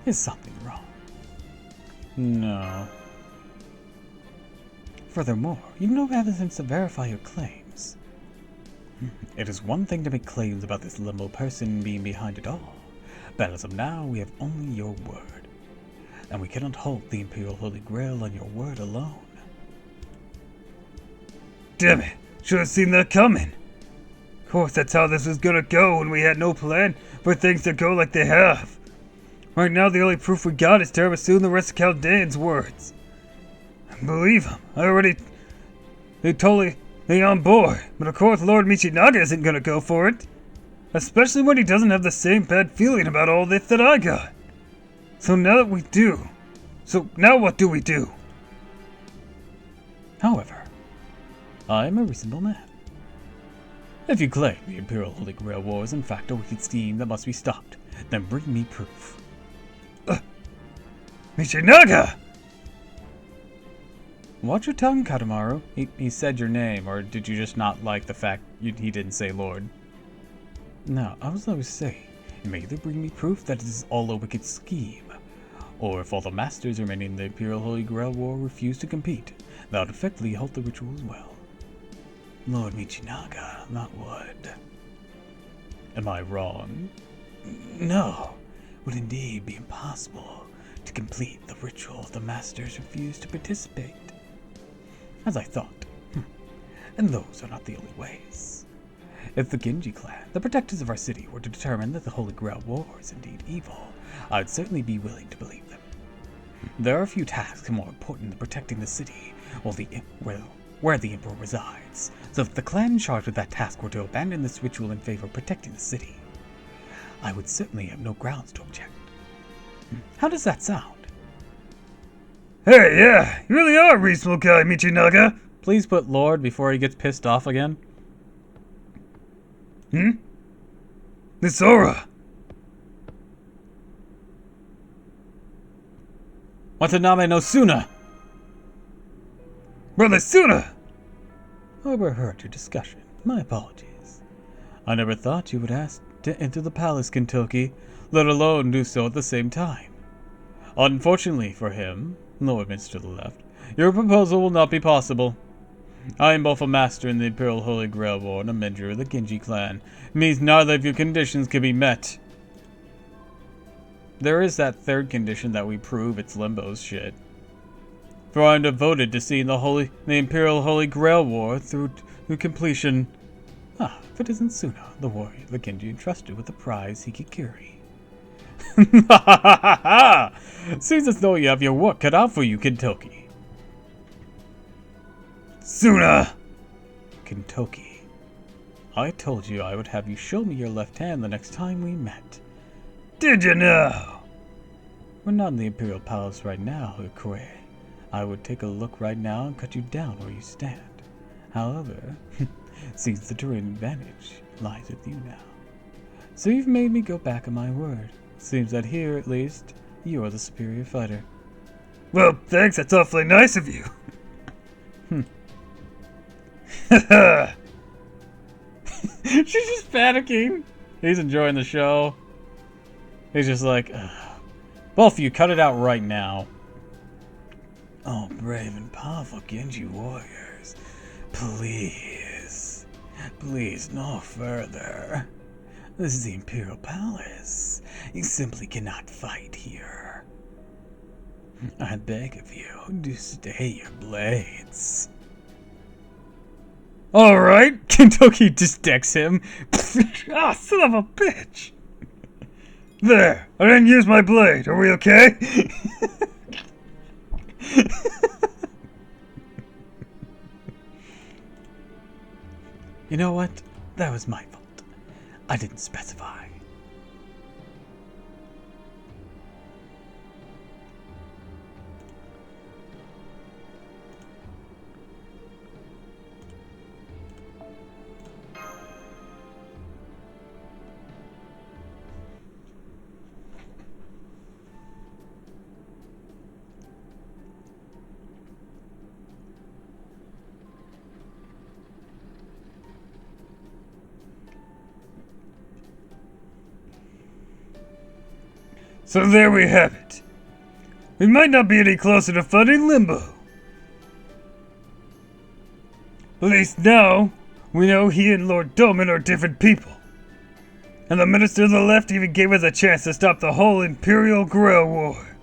Is something wrong? No. Furthermore, you've no evidence to verify your claims. It is one thing to make claims about this Limbo person being behind it all, but as of now, we have only your word. And we cannot hold the Imperial Holy Grail on your word alone.
Damn it, should have seen that coming. Of course, that's how this was gonna go when we had no plan for things to go like they have. Right now, the only proof we got is Tiramisu and the rest of Caldean's words. Believe him, they totally on board, but of course Lord Michinaga isn't gonna go for it. Especially when he doesn't have the same bad feeling about all this that I got. So now what do we do?
However, I am a reasonable man. If you claim the Imperial Holy Grail War is in fact a wicked scheme that must be stopped, then bring me proof.
Michinaga!
Watch your tongue, Katamaru. He said your name, or did you just not like the fact he didn't say Lord? No, I was always saying, you may either bring me proof that it is all a wicked scheme, or if all the masters remaining in the Imperial Holy Grail War refuse to compete, that would effectively halt the ritual as well. Lord Michinaga, not would. Am I wrong? No, it would indeed be impossible to complete the ritual if the masters refuse to participate. As I thought. And those are not the only ways. If the Genji clan, the protectors of our city, were to determine that the Holy Grail War is indeed evil, I would certainly be willing to believe them. There are a few tasks more important than protecting the city where the Emperor resides, so if the clan charged with that task were to abandon this ritual in favor of protecting the city, I would certainly have no grounds to object. How does that sound?
Hey, yeah, you really are a reasonable guy, Michinaga.
Please put Lord before he gets pissed off again.
This aura.
Watanabe no Suna!
Brother Suna!
Overheard your discussion. My apologies. I never thought you would ask to enter the palace, Kentucky, let alone do so at the same time. Unfortunately for him, Lord Mr. to the left, your proposal will not be possible. I am both a master in the Imperial Holy Grail War and a member of the Genji clan. It means neither of your conditions can be met. There is that third condition that we prove it's Limbo's shit. For I am devoted to seeing the Imperial Holy Grail War through completion. If it isn't Suna, the warrior the Genji entrusted with the prize Hikikiri. Seems as though you have your work cut out for you, Kentucky.
Suna!
Kentucky. I told you I would have you show me your left hand the next time we met.
Did you know?
We're not in the Imperial Palace right now, Ukure. I would take a look right now and cut you down where you stand.
However, seems the terrain advantage lies with you now. So you've made me go back on my word. Seems that here, at least, you are the superior fighter.
Well, thanks, that's awfully nice of you.
She's just panicking. He's enjoying the show. He's just like, ugh. Both of you, cut it out right now.
Oh, brave and powerful Genji warriors, please, please no further. This is the Imperial Palace. You simply cannot fight here. I beg of you to stay your blades.
Alright, Kentucky just decks him. Ah, son of a bitch.
There, I didn't use my blade. Are we okay?
You know what? That was my fault. I didn't specify.
So there we have it. We might not be any closer to fighting Limbo. At least now, we know he and Lord Doman are different people. And the Minister of the Left even gave us a chance to stop the whole Imperial Grail War.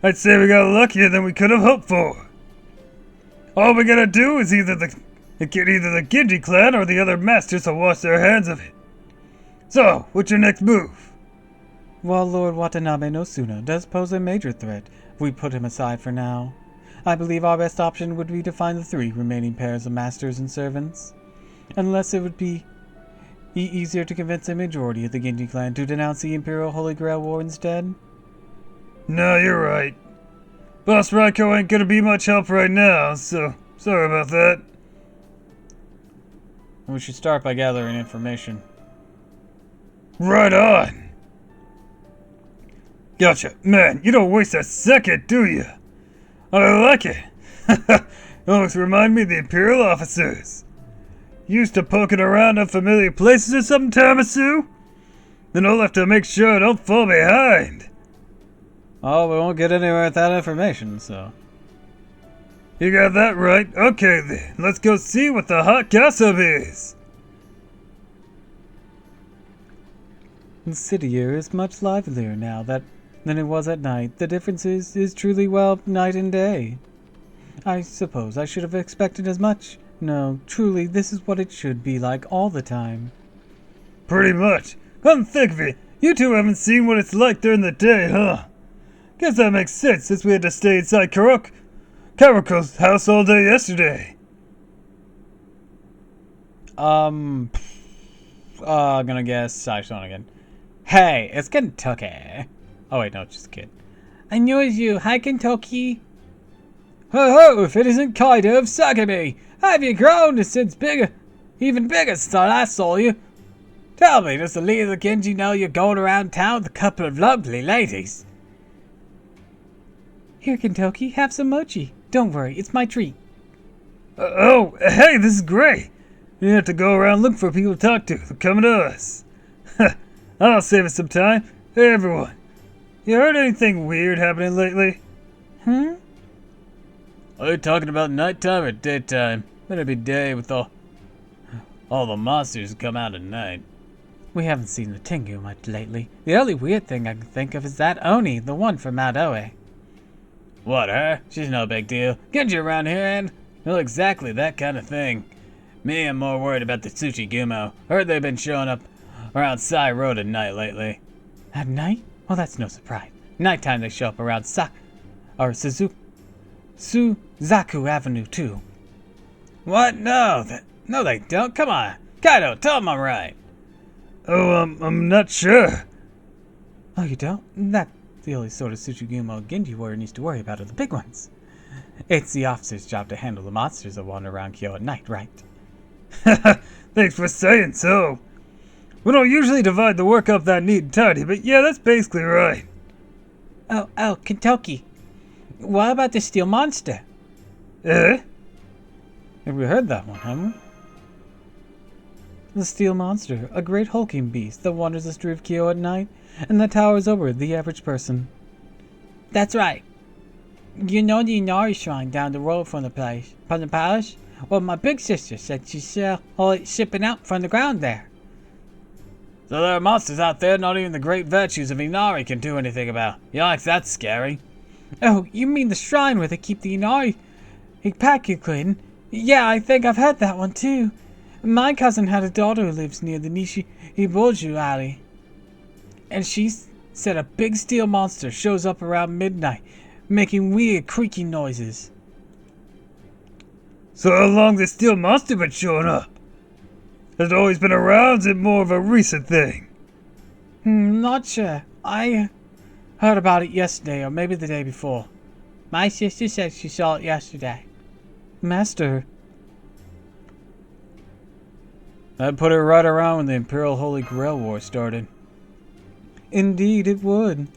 I'd say we got luckier than we could have hoped for. All we gotta do is get either the Genji clan or the other masters to wash their hands of it. So, what's your next move?
While Lord Watanabe no Suna does pose a major threat, if we put him aside for now, I believe our best option would be to find the 3 remaining pairs of masters and servants. Unless it would be easier to convince a majority of the Genji clan to denounce the Imperial Holy Grail War instead.
No, you're right. Boss Raiko ain't gonna be much help right now, so sorry about that.
We should start by gathering information.
Right on! Gotcha. Man, you don't waste a second, do you? I like it. Almost remind me of the Imperial officers. Used to poking around unfamiliar places or something, Tamasu? Then I'll have to make sure I don't fall behind.
Oh, we won't get anywhere with that information, so...
You got that right. Okay then, let's go see what the hot gossip is.
The city here is much livelier now than it was at night. The difference is truly, well, night and day. I suppose I should have expected as much. No, truly, this is what it should be like all the time.
Pretty much. Come think of it, you two haven't seen what it's like during the day, huh? Guess that makes sense since we had to stay inside Karoko's house all day yesterday.
I'm gonna guess Saishon again. Hey, it's Kentucky. Oh wait, no, it's just a kid.
I knew it was you. Hi, Kentucky.
Ho ho, if it isn't Kaido of Sakami! Have you grown since even bigger since I last saw you? Tell me, does the leader of the Genji know you're going around town with a couple of lovely ladies?
Here, Kentucky, have some mochi. Don't worry, it's my treat.
Oh, hey, this is great. You don't have to go around looking for people to talk to. They're coming to us. I'll save us some time. Hey, everyone. You heard anything weird happening lately?
Are you talking about nighttime or daytime? Better be day with all the monsters who come out at night.
We haven't seen the Tengu much lately. The only weird thing I can think of is that Oni, the one from Mount Oe.
What, her? She's no big deal. Genji around here and well, exactly that kind of thing. Me, I'm more worried about the Tsuchigumo. Heard they've been showing up around Sai Road at night lately.
At night? Well, that's no surprise. Nighttime they show up around Suzaku Avenue too.
What? No, they don't. Come on, Kaido, tell them I'm right.
Oh, I'm not sure.
Oh, you don't? That's the only sort of Tsuchigumo Genji warrior needs to worry about are the big ones. It's the officer's job to handle the monsters that wander around Kyo at night, right?
Thanks for saying so. We don't usually divide the work up that neat and tidy, but yeah, that's basically right.
Oh, Kentucky. What about the steel monster?
Eh?
Have we heard that one, haven't we? The steel monster, a great hulking beast that wanders the street of Kyo at night, and that towers over the average person. That's right. You know the Inari shrine down the road from the palace? Well, my big sister said she saw it shipping out from the ground there.
So there are monsters out there not even the great virtues of Inari can do anything about. Yikes, that's scary.
Oh, you mean the shrine where they keep the Inari Ippaku-kun? Yeah, I think I've heard that one too. My cousin had a daughter who lives near the Nishi Iboju alley. And she said a big steel monster shows up around midnight, making weird creaking noises.
So how long this steel monster been showing up? Has it always been around, is it more of a recent thing?
Not sure. I heard about it yesterday, or maybe the day before. My sister said she saw it yesterday. Master.
That put it right around when the Imperial Holy Grail War started.
Indeed it would.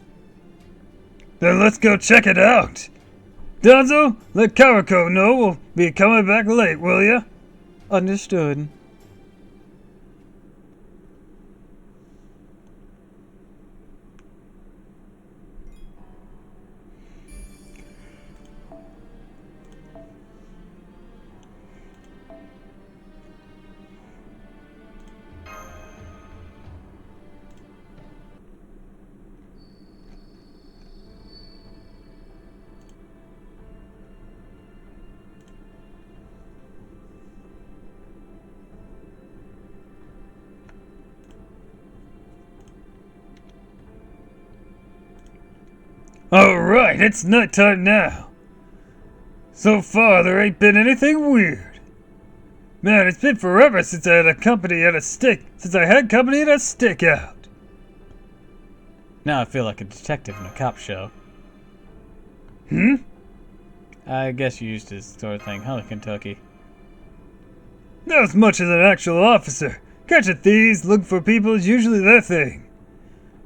Then let's go check it out. Danzo, let Karako know we'll be coming back late, will ya?
Understood.
Alright, it's nighttime now. So far, there ain't been anything weird. Man, it's been forever since I had company at a stakeout.
Now I feel like a detective in a cop show. I guess you used to sort of thing, huh, Kentucky?
Not as much as an actual officer. Catching thieves, looking for people is usually their thing.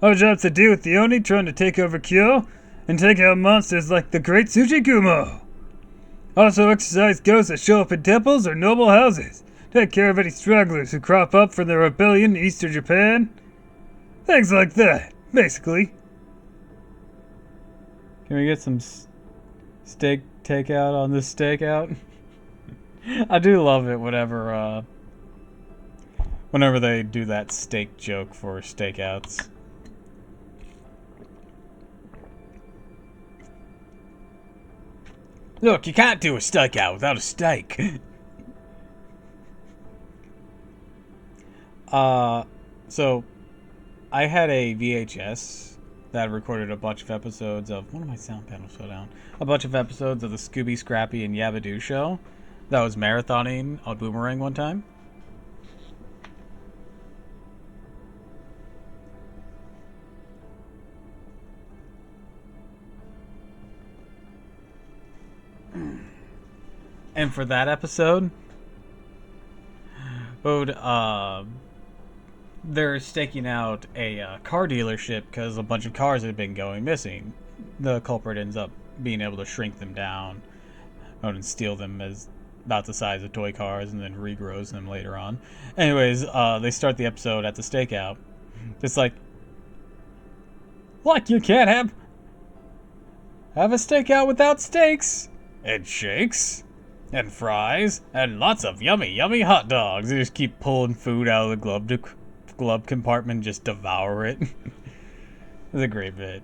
Our job's to deal with the Oni trying to take over Kyo, and take out monsters like the Great Tsuchigumo. Also exercise ghosts that show up in temples or noble houses. Take care of any stragglers who crop up from the rebellion in Eastern Japan. Things like that, basically.
Can we get some steak takeout on this stakeout? I do love it whenever they do that steak joke for stakeouts. Look, you can't do a stakeout without a steak. So I had a VHS that recorded a bunch of episodes of, one of my sound panels fell down, a bunch of episodes of the Scooby, Scrappy, and Yabadoo show that was marathoning on Boomerang one time. And for that episode, they're staking out a car dealership because a bunch of cars had been going missing. The culprit ends up being able to shrink them down and steal them as about the size of toy cars and then regrows them later on. Anyways, they start the episode at the stakeout. It's like you can't have a stakeout without steaks and shakes and fries and lots of yummy, yummy hot dogs. They just keep pulling food out of the glove compartment and just devour it. It's a great bit.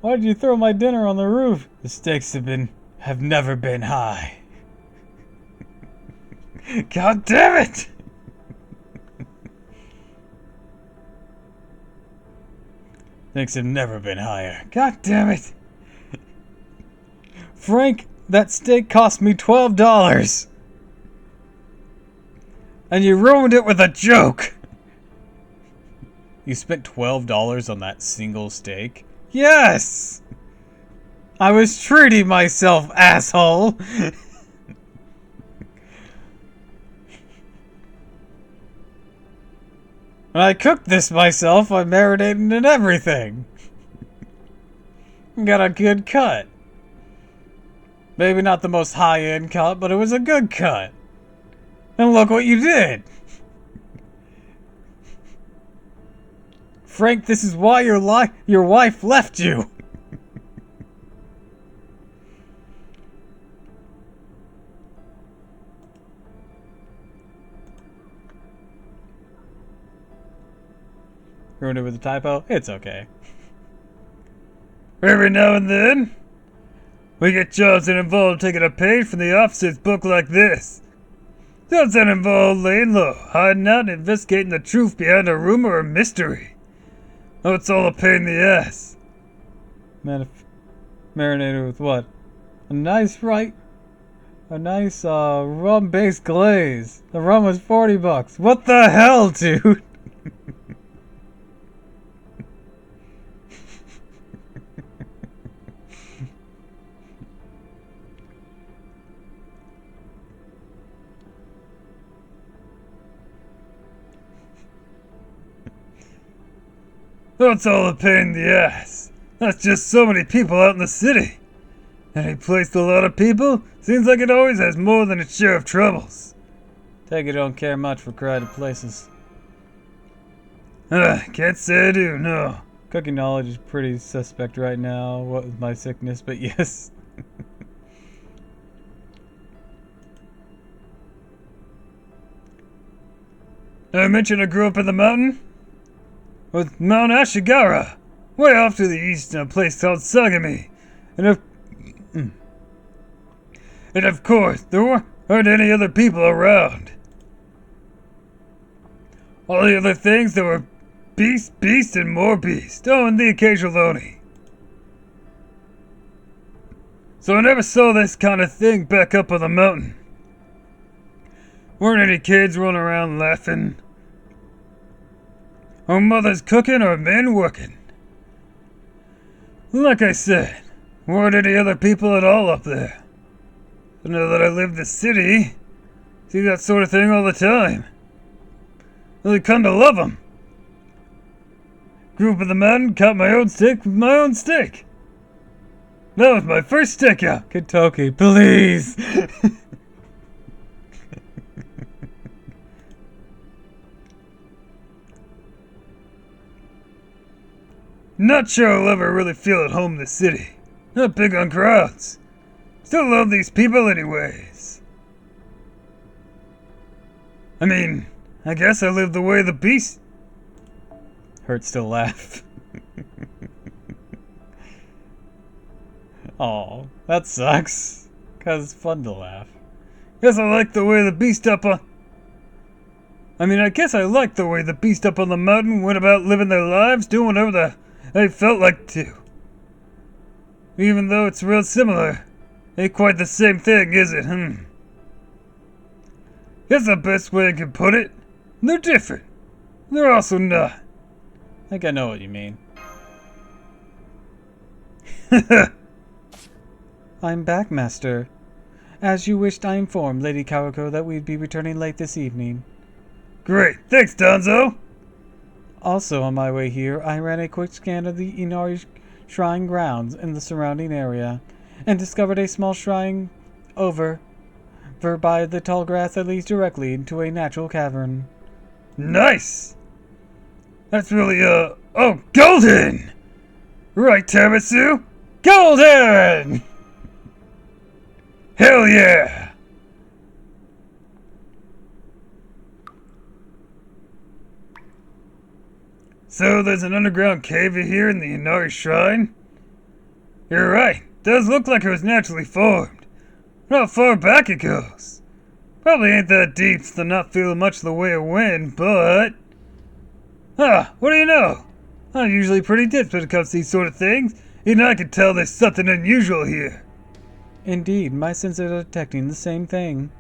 Why did you throw my dinner on the roof? The stakes have never been high. God damn it! Stakes have never been higher. God damn it! Frank, that steak cost me $12. And you ruined it with a joke. You spent $12 on that single steak? Yes! I was treating myself, asshole! And I cooked this myself. I marinated and everything. Got a good cut. Maybe not the most high-end cut, but it was a good cut. And look what you did. Frank, this is why your wife left you. Ruined it with a typo? It's okay.
Every now and then, we get jobs that involve taking a page from the officer's book like this. Jobs that involve laying low, hiding out, and investigating the truth behind a rumor or mystery. Oh, it's all a pain in the ass.
Marinated with what? A nice rum-based glaze. The rum was $40. What the hell, dude?
Oh, it's all a pain in the ass. That's just so many people out in the city. Any place with a lot of people seems like it always has more than its share of troubles.
Take it don't care much for crowded places.
Can't say I do, no.
Cooking knowledge is pretty suspect right now, what with my sickness, but yes.
I mentioned I grew up in the mountain? With Mount Ashigara, way off to the east in a place called Sagami. And of course, there weren't any other people around. All the other things, there were beast, and more beast. Oh, and the occasional Oni. So I never saw this kind of thing back up on the mountain. Weren't any kids running around laughing, or mothers cooking, or men working. Like I said, weren't any other people at all up there. But now that I live in the city, see that sort of thing all the time. Really come to love them. Grew up in the mountain, caught my own stick with my own stick. That was my first stick out.
Kentucky, please!
Not sure I'll ever really feel at home in the city. Not big on crowds. Still love these people anyways. I mean, I guess I live the way of the beast.
Hurts to laugh. Aw, that sucks. 'Cause it's fun to laugh.
Guess I like the way the beast up on... I guess I like the way the beast up on the mountain went about living their lives, doing whatever they felt like to. Even though it's real similar, ain't quite the same thing, is it, Guess the best way I can put it, they're different. They're also not.
I think I know what you mean. I'm back, Master. As you wished, I informed Lady Kawako that we'd be returning late this evening.
Great, thanks, Donzo.
Also, on my way here, I ran a quick scan of the Inari Shrine grounds in the surrounding area, and discovered a small shrine over by the tall grass that leads directly into a natural cavern.
Nice! That's really, golden! Right, Tabitsu? Golden! Hell yeah! So there's an underground cave here in the Inari Shrine? You're right, does look like it was naturally formed. How far back it goes. Probably ain't that deep, so I'm not feeling much of the way of wind, but... what do you know? I'm usually pretty dipped when it comes to these sort of things. Even I can tell there's something unusual here.
Indeed, my senses are detecting the same thing.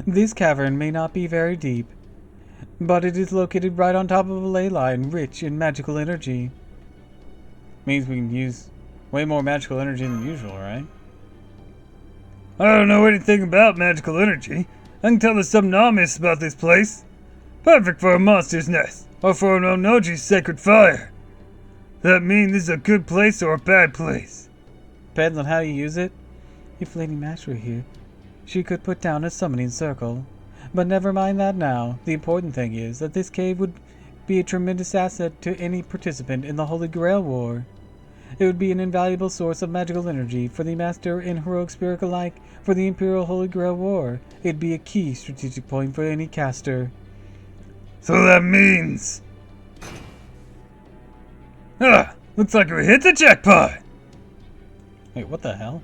This cavern may not be very deep, but it is located right on top of a ley line rich in magical energy. Means we can use Way more magical energy than usual, right?
I don't know anything about magical energy. I can tell there's something ominous about this place. Perfect for a monster's nest, or for an Onoji's sacred fire. Does that mean this is a good place or a bad place?
Depends on how you use it. If Lady Mash were here, she could put down a summoning circle. But never mind that now. The important thing is that this cave would be a tremendous asset to any participant in the Holy Grail War. It would be an invaluable source of magical energy for the Master and Heroic Spirit alike for the Imperial Holy Grail War. It'd be a key strategic point for any caster.
So that means... looks like we hit the jackpot!
Wait, what the hell?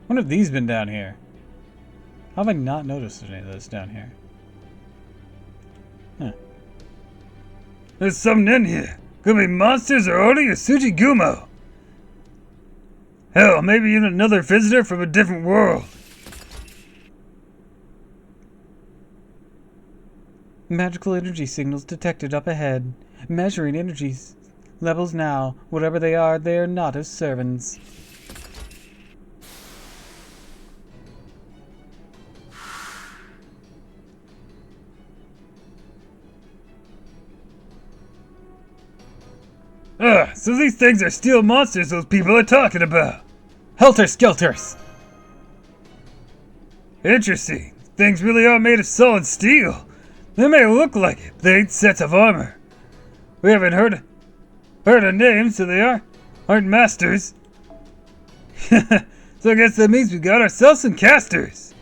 When have these been down here? How have I not noticed any of this down here? Huh.
There's something in here. Could be monsters or Ori or Tsuchigumo. Hell, maybe even another visitor from a different world.
Magical energy signals detected up ahead. Measuring energy levels now. Whatever they are not as servants.
So these things are steel monsters those people are talking about.
Helter-skelters!
Interesting. Things really are made of solid steel. They may look like it, but they ain't sets of armor. We haven't heard of names, so they aren't masters. So I guess that means we got ourselves some casters.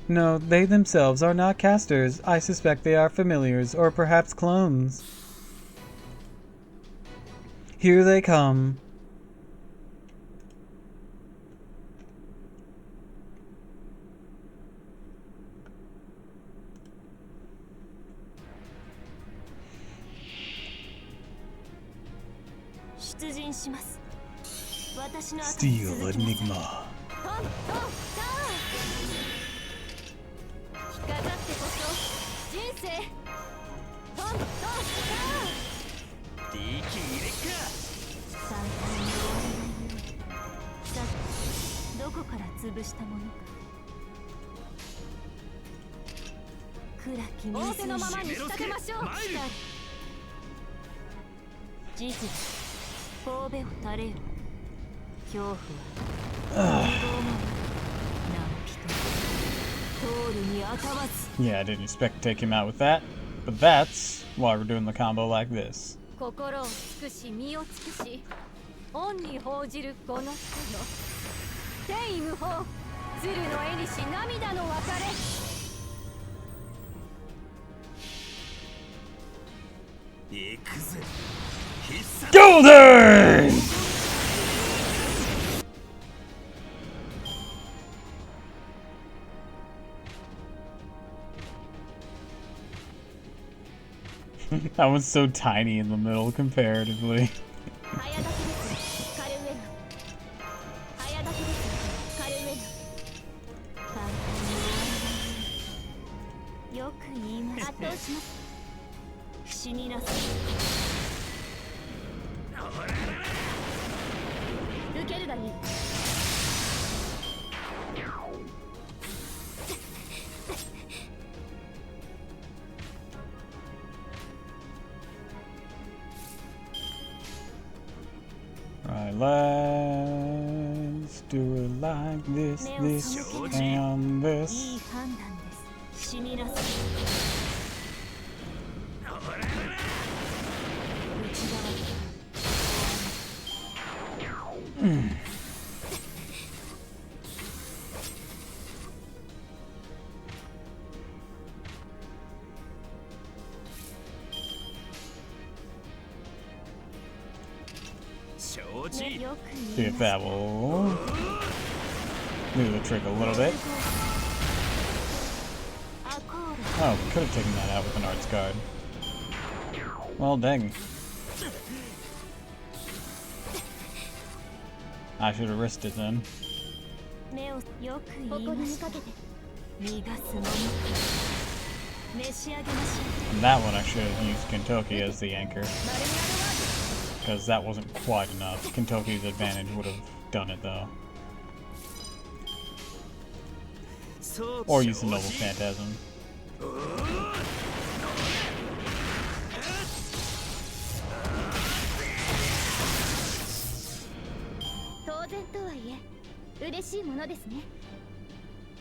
No, they themselves are not casters. I suspect they are familiars, or perhaps clones. Here they come.
Steel Enigma. Yeah, I didn't expect to take him out with that, but that's why we're doing the combo like this.
Golden!
That one's so tiny in the middle comparatively. Right, let's do it like this, and this. See if that will do the trick a little bit. Oh, we could have taken that out with an arts card. Well, dang. I should have risked it then. And that one I should have used Kentucky as the anchor. because that wasn't quite enough. Kentucky's advantage would have done it, though. Or use the Noble Phantasm.
当然とはいえ嬉しいものですね。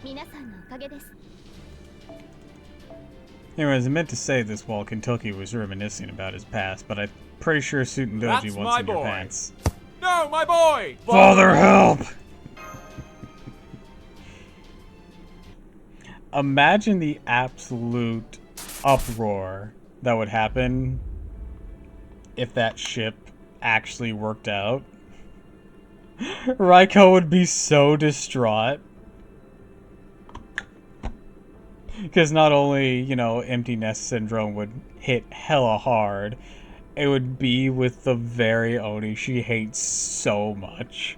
皆さんのおかげです。
Anyways, I meant to say this while Kentucky was reminiscing about his past, but I'm pretty sure Suit and Doji
That's
wants
my
in your
boy.
pants.
No, my boy!
Father, help!
Imagine the absolute uproar that would happen if that ship actually worked out. Raiko would be so distraught. Because not only, you know, empty nest syndrome would hit hella hard, it would be with the very Oni she hates so much.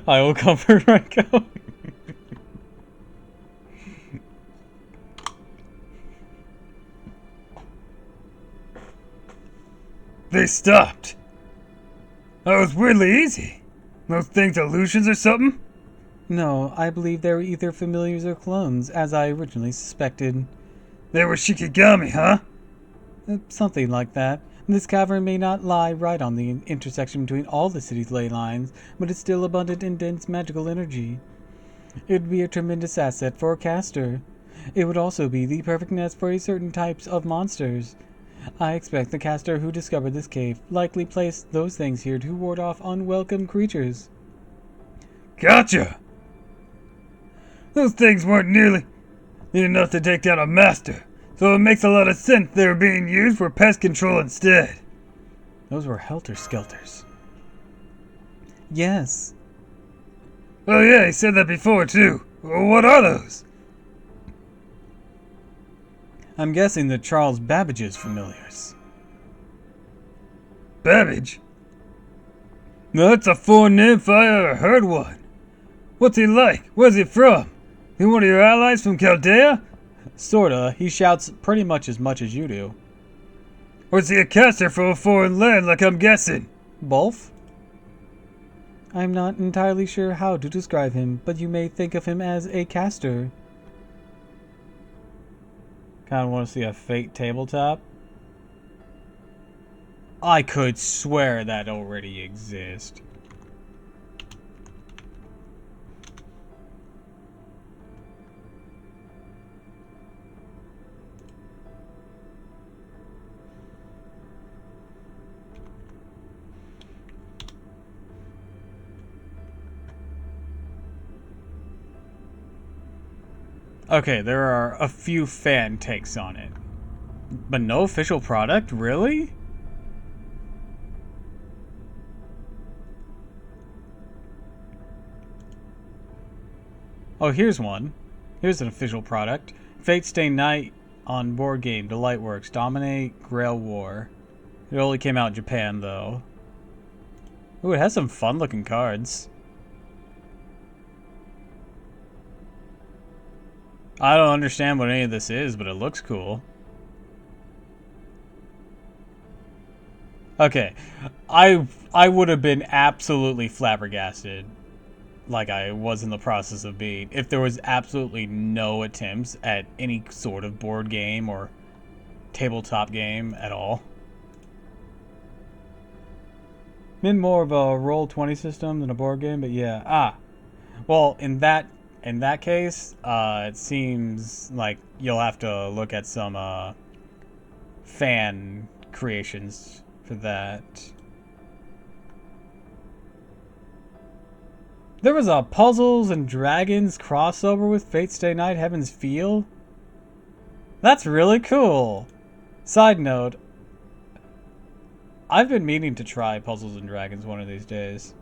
I will comfort Raiko.
They stopped. That was weirdly easy. Those things illusions or something?
No, I believe they were either familiars or clones, as I originally suspected.
They were Shikigami, huh?
Something like that. This cavern may not lie right on the intersection between all the city's ley lines, but it's still abundant in dense magical energy. It would be a tremendous asset for a caster. It would also be the perfect nest for a certain types of monsters. I expect the caster who discovered this cave likely placed those things here to ward off unwelcome creatures.
Gotcha! Those things weren't nearly enough to take down a master, so it makes a lot of sense they were being used for pest control instead.
Those were helter-skelters. Yes.
Oh yeah, he said that before too. What are those?
I'm guessing that Charles Babbage's familiars.
Babbage? No, that's a foreign name if I ever heard one. What's he like? Where's he from? He one of your allies from Chaldea?
Sorta. He shouts pretty much as you do.
Or is he a caster from a foreign land like I'm guessing?
Both? I'm not entirely sure how to describe him, but you may think of him as a caster.
Kinda want to see a Fate tabletop. I could swear that already exists. Okay, there are a few fan takes on it. But no official product? Really? Oh, here's one. Here's an official product. Fate Stay Night on board game, Delightworks, Dominate, Grail War. It only came out in Japan, though. Ooh, it has some fun-looking cards. I don't understand what any of this is, but it looks cool. Okay, I would have been absolutely flabbergasted, like I was in the process of being, if there was absolutely no attempts at any sort of board game or tabletop game at all.
Been more of a Roll20 system than a board game, but yeah.
Well, in that case, it seems like you'll have to look at some fan creations for that. There was a Puzzles and Dragons crossover with Fate Stay Night Heaven's Feel? That's really cool. Side note, I've been meaning to try Puzzles and Dragons one of these days.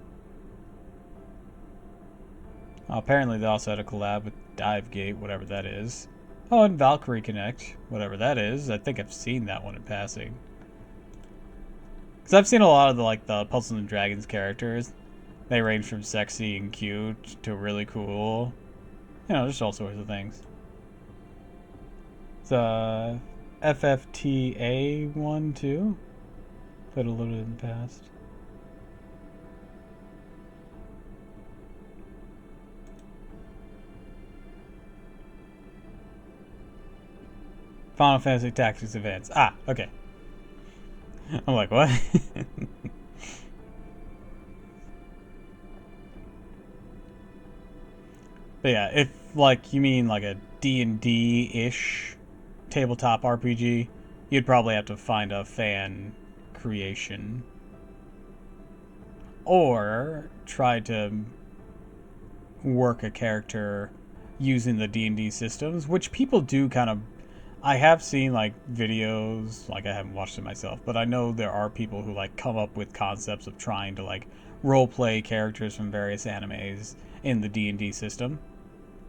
Apparently they also had a collab with Divegate, whatever that is. Oh, and Valkyrie Connect, whatever that is. I think I've seen that one in passing. Because I've seen a lot of the Puzzles and Dragons characters. They range from sexy and cute to really cool. You know, just all sorts of things. It's FFTA 1 too. Played a little bit in the past. Final Fantasy Tactics Advance. Ah, okay. I'm like, what? But yeah, if like you mean like a D&D-ish tabletop RPG, you'd probably have to find a fan creation. Or try to work a character using the D&D systems, which people do kind of. I have seen like videos, like I haven't watched it myself, but I know there are people who like come up with concepts of trying to like role play characters from various animes in the D&D system.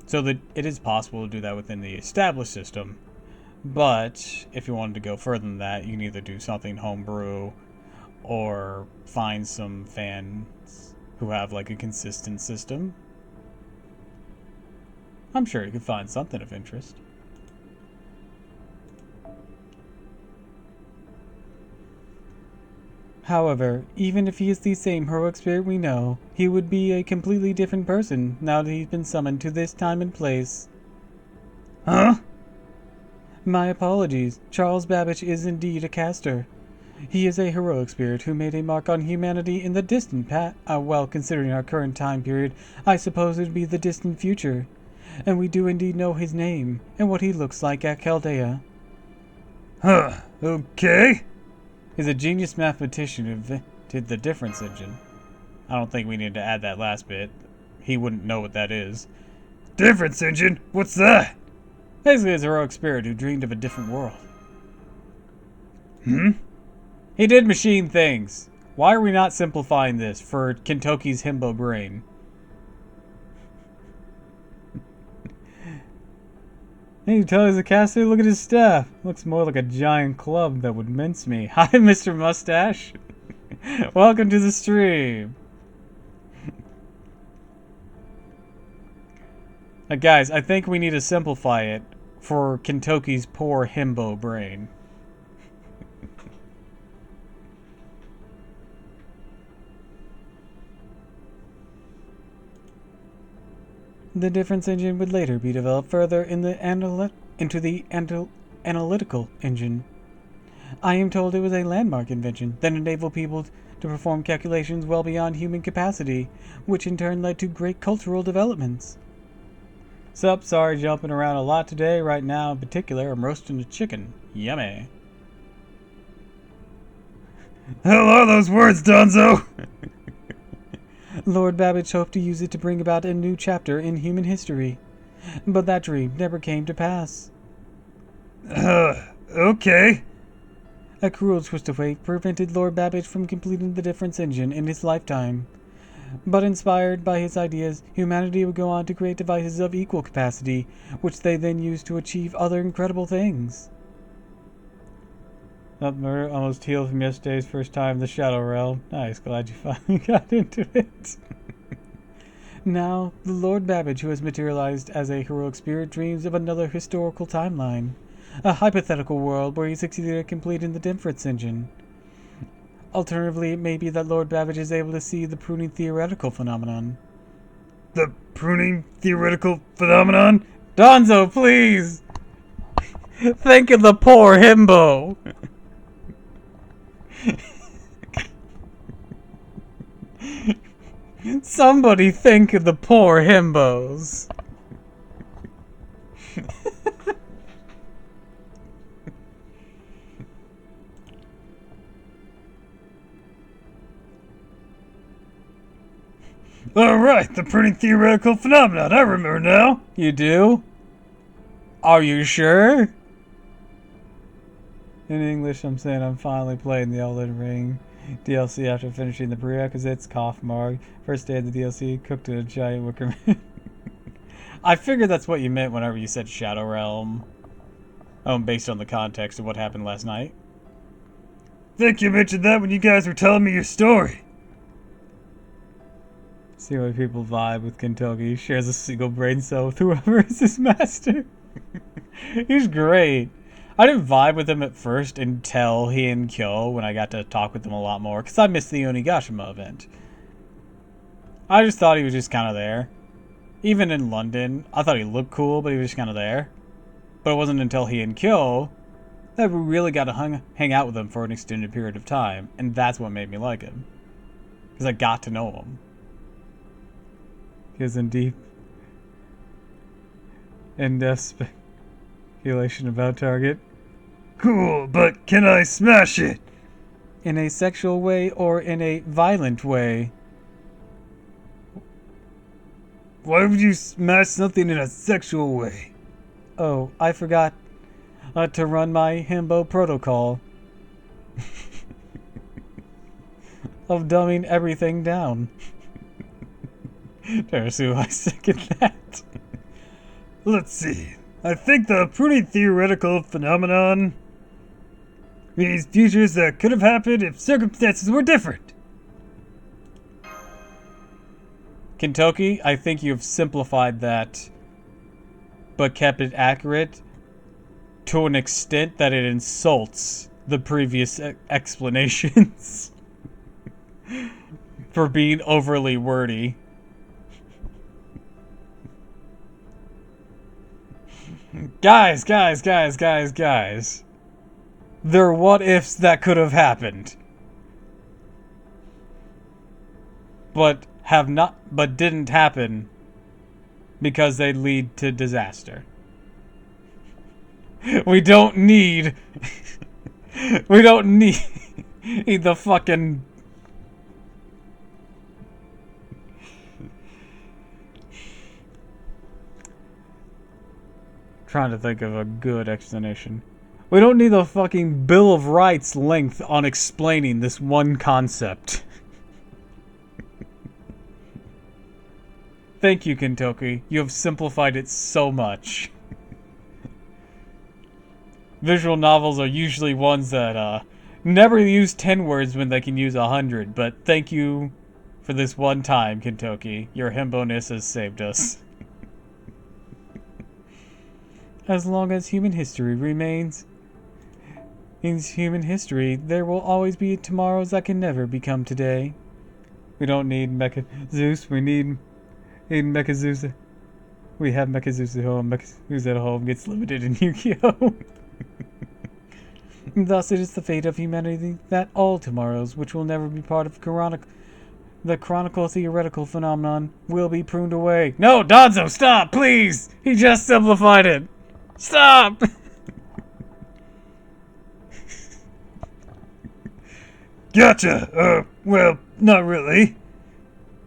So that it is possible to do that within the established system. But if you wanted to go further than that, you can either do something homebrew or find some fans who have like a consistent system. I'm sure you could find something of interest. However, even if he is the same heroic spirit we know, he would be a completely different person now that he's been summoned to this time and place.
Huh?
My apologies. Charles Babbage is indeed a caster. He is a heroic spirit who made a mark on humanity in the distant past. Well, considering our current time period, I suppose it would be the distant future. And we do indeed know his name, and what he looks like at Chaldea.
Huh. Okay.
He's a genius mathematician who invented the difference engine. I don't think we need to add that last bit. He wouldn't know what that is.
Difference engine? What's that?
Basically, it's a heroic spirit who dreamed of a different world.
Hmm?
He did machine things. Why are we not simplifying this for Kentucky's himbo brain? Hey, you tell he's a caster? Look at his staff. Looks more like a giant club that would mince me. Hi, Mr. Mustache. Welcome to the stream. Guys, I think we need to simplify it for Kentucky's poor himbo brain. The difference engine would later be developed further in the analytical engine. I am told it was a landmark invention that enabled people to perform calculations well beyond human capacity, which in turn led to great cultural developments. Sup, sorry jumping around a lot today. Right now in particular, I'm roasting a chicken. Yummy.
Hell are those words, Donzo?
Lord Babbage hoped to use it to bring about a new chapter in human history, but that dream never came to pass.
Okay.
A cruel twist of fate prevented Lord Babbage from completing the difference engine in his lifetime. But inspired by his ideas, humanity would go on to create devices of equal capacity, which they then used to achieve other incredible things. That murder almost healed from yesterday's first time in the Shadow Realm. Nice, glad you finally got into it. Now, the Lord Babbage, who has materialized as a heroic spirit, dreams of another historical timeline. A hypothetical world where he succeeded at completing the difference engine. Alternatively, it may be that Lord Babbage is able to see the pruning theoretical phenomenon.
The pruning theoretical phenomenon?
Donzo, please! Think of the poor himbo! Somebody think of the poor himbos.
Alright, the pruning theoretical phenomenon, I remember now.
You do? Are you sure? In English, I'm saying I'm finally playing the Elden Ring DLC after finishing the prerequisites. Cough mark. First day of the DLC, cooked in a giant wicker man. I figured that's what you meant whenever you said Shadow Realm. Based on the context of what happened last night.
Think you mentioned that when you guys were telling me your story.
See why people vibe with Kentucky. He shares a single brain cell with whoever is his master. He's great. I didn't vibe with him at first until he and Kyo, when I got to talk with him a lot more, because I missed the Onigashima event. I just thought he was just kind of there. Even in London, I thought he looked cool, but he was just kind of there. But it wasn't until he and Kyo that we really got to hang out with him for an extended period of time, and that's what made me like him. Because I got to know him. He is in deep speculation about Target.
Cool, but can I smash it?
In a sexual way or in a violent way?
Why would you smash something in a sexual way?
Oh, I forgot to run my himbo protocol of dumbing everything down. Tarasu, I second that.
Let's see. I think the pretty theoretical phenomenon means futures that could have happened if circumstances were different.
Kentucky, I think you've simplified that, but kept it accurate to an extent that it insults the previous explanations for being overly wordy. Guys. There are what ifs that could have happened. But didn't happen because they lead to disaster. We don't need the fucking trying to think of a good explanation. We don't need the fucking Bill of Rights length on explaining this one concept. Thank you, Kentucky. You have simplified it so much. Visual novels are usually ones that never use 10 words when they can use 100, but thank you for this one time, Kentucky. Your himbo-ness has saved us. As long as human history remains in human history, there will always be tomorrows that can never become today. We don't need Mecha Zeus, we need Mecha Zeus. We have Mecha Zeus at home. Mecha Zeus at home gets limited in Yu-Gi-Oh! Thus, it is the fate of humanity that all tomorrows, which will never be part of the chronicle theoretical phenomenon, will be pruned away. No, Donzo, stop, please! He just simplified it! Stop!
Gotcha! Well, not really.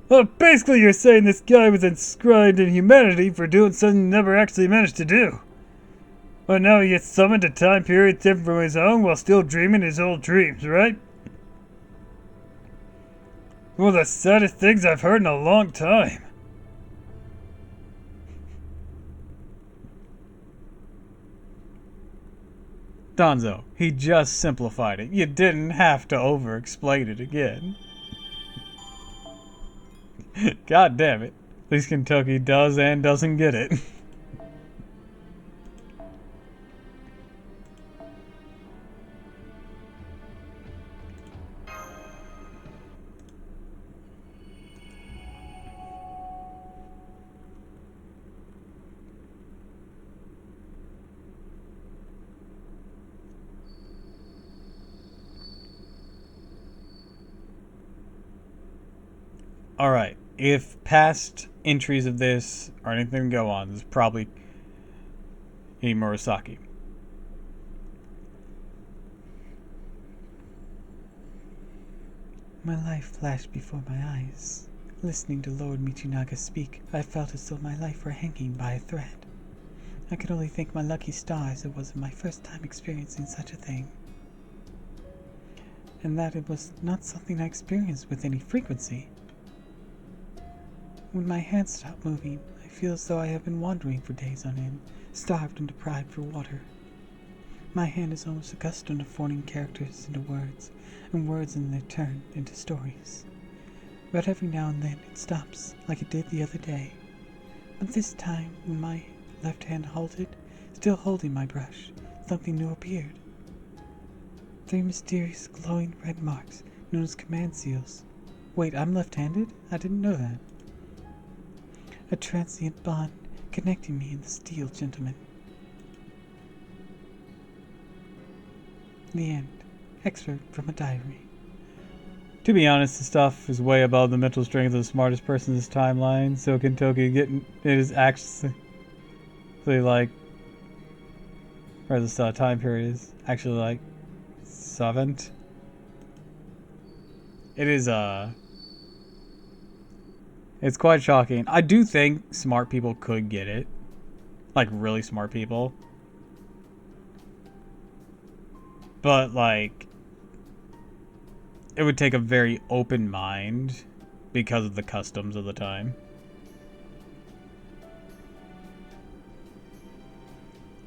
Well, basically you're saying this guy was inscribed in humanity for doing something he never actually managed to do. But now he gets summoned to time periods different from his own while still dreaming his old dreams, right? One of the saddest things I've heard in a long time.
Donzo, he just simplified it. You didn't have to over-explain it again. God damn it. At least Kentucky does and doesn't get it. Alright, if past entries of this or anything go on, this is probably Murasaki. My life flashed before my eyes. Listening to Lord Michinaga speak, I felt as though my life were hanging by a thread. I could only thank my lucky stars it wasn't my first time experiencing such a thing. And that it was not something I experienced with any frequency. When my hands stop moving, I feel as though I have been wandering for days on end, starved and deprived for water. My hand is almost accustomed to forming characters into words, and words in their turn into stories. but every now and then it stops, like it did the other day. But this time, when my left hand halted, still holding my brush, something new appeared. 3 mysterious glowing red marks, known as command seals. Wait, I'm left-handed? I didn't know that. A transient bond connecting me and the steel gentleman. The end. Excerpt from a diary.
To be honest, the stuff is way above the mental strength of the smartest person in this timeline, so Kentucky getting it is actually like, or this time period is actually like savant. It is it's quite shocking. I do think smart people could get it, like really smart people, but like it would take a very open mind because of the customs of the time.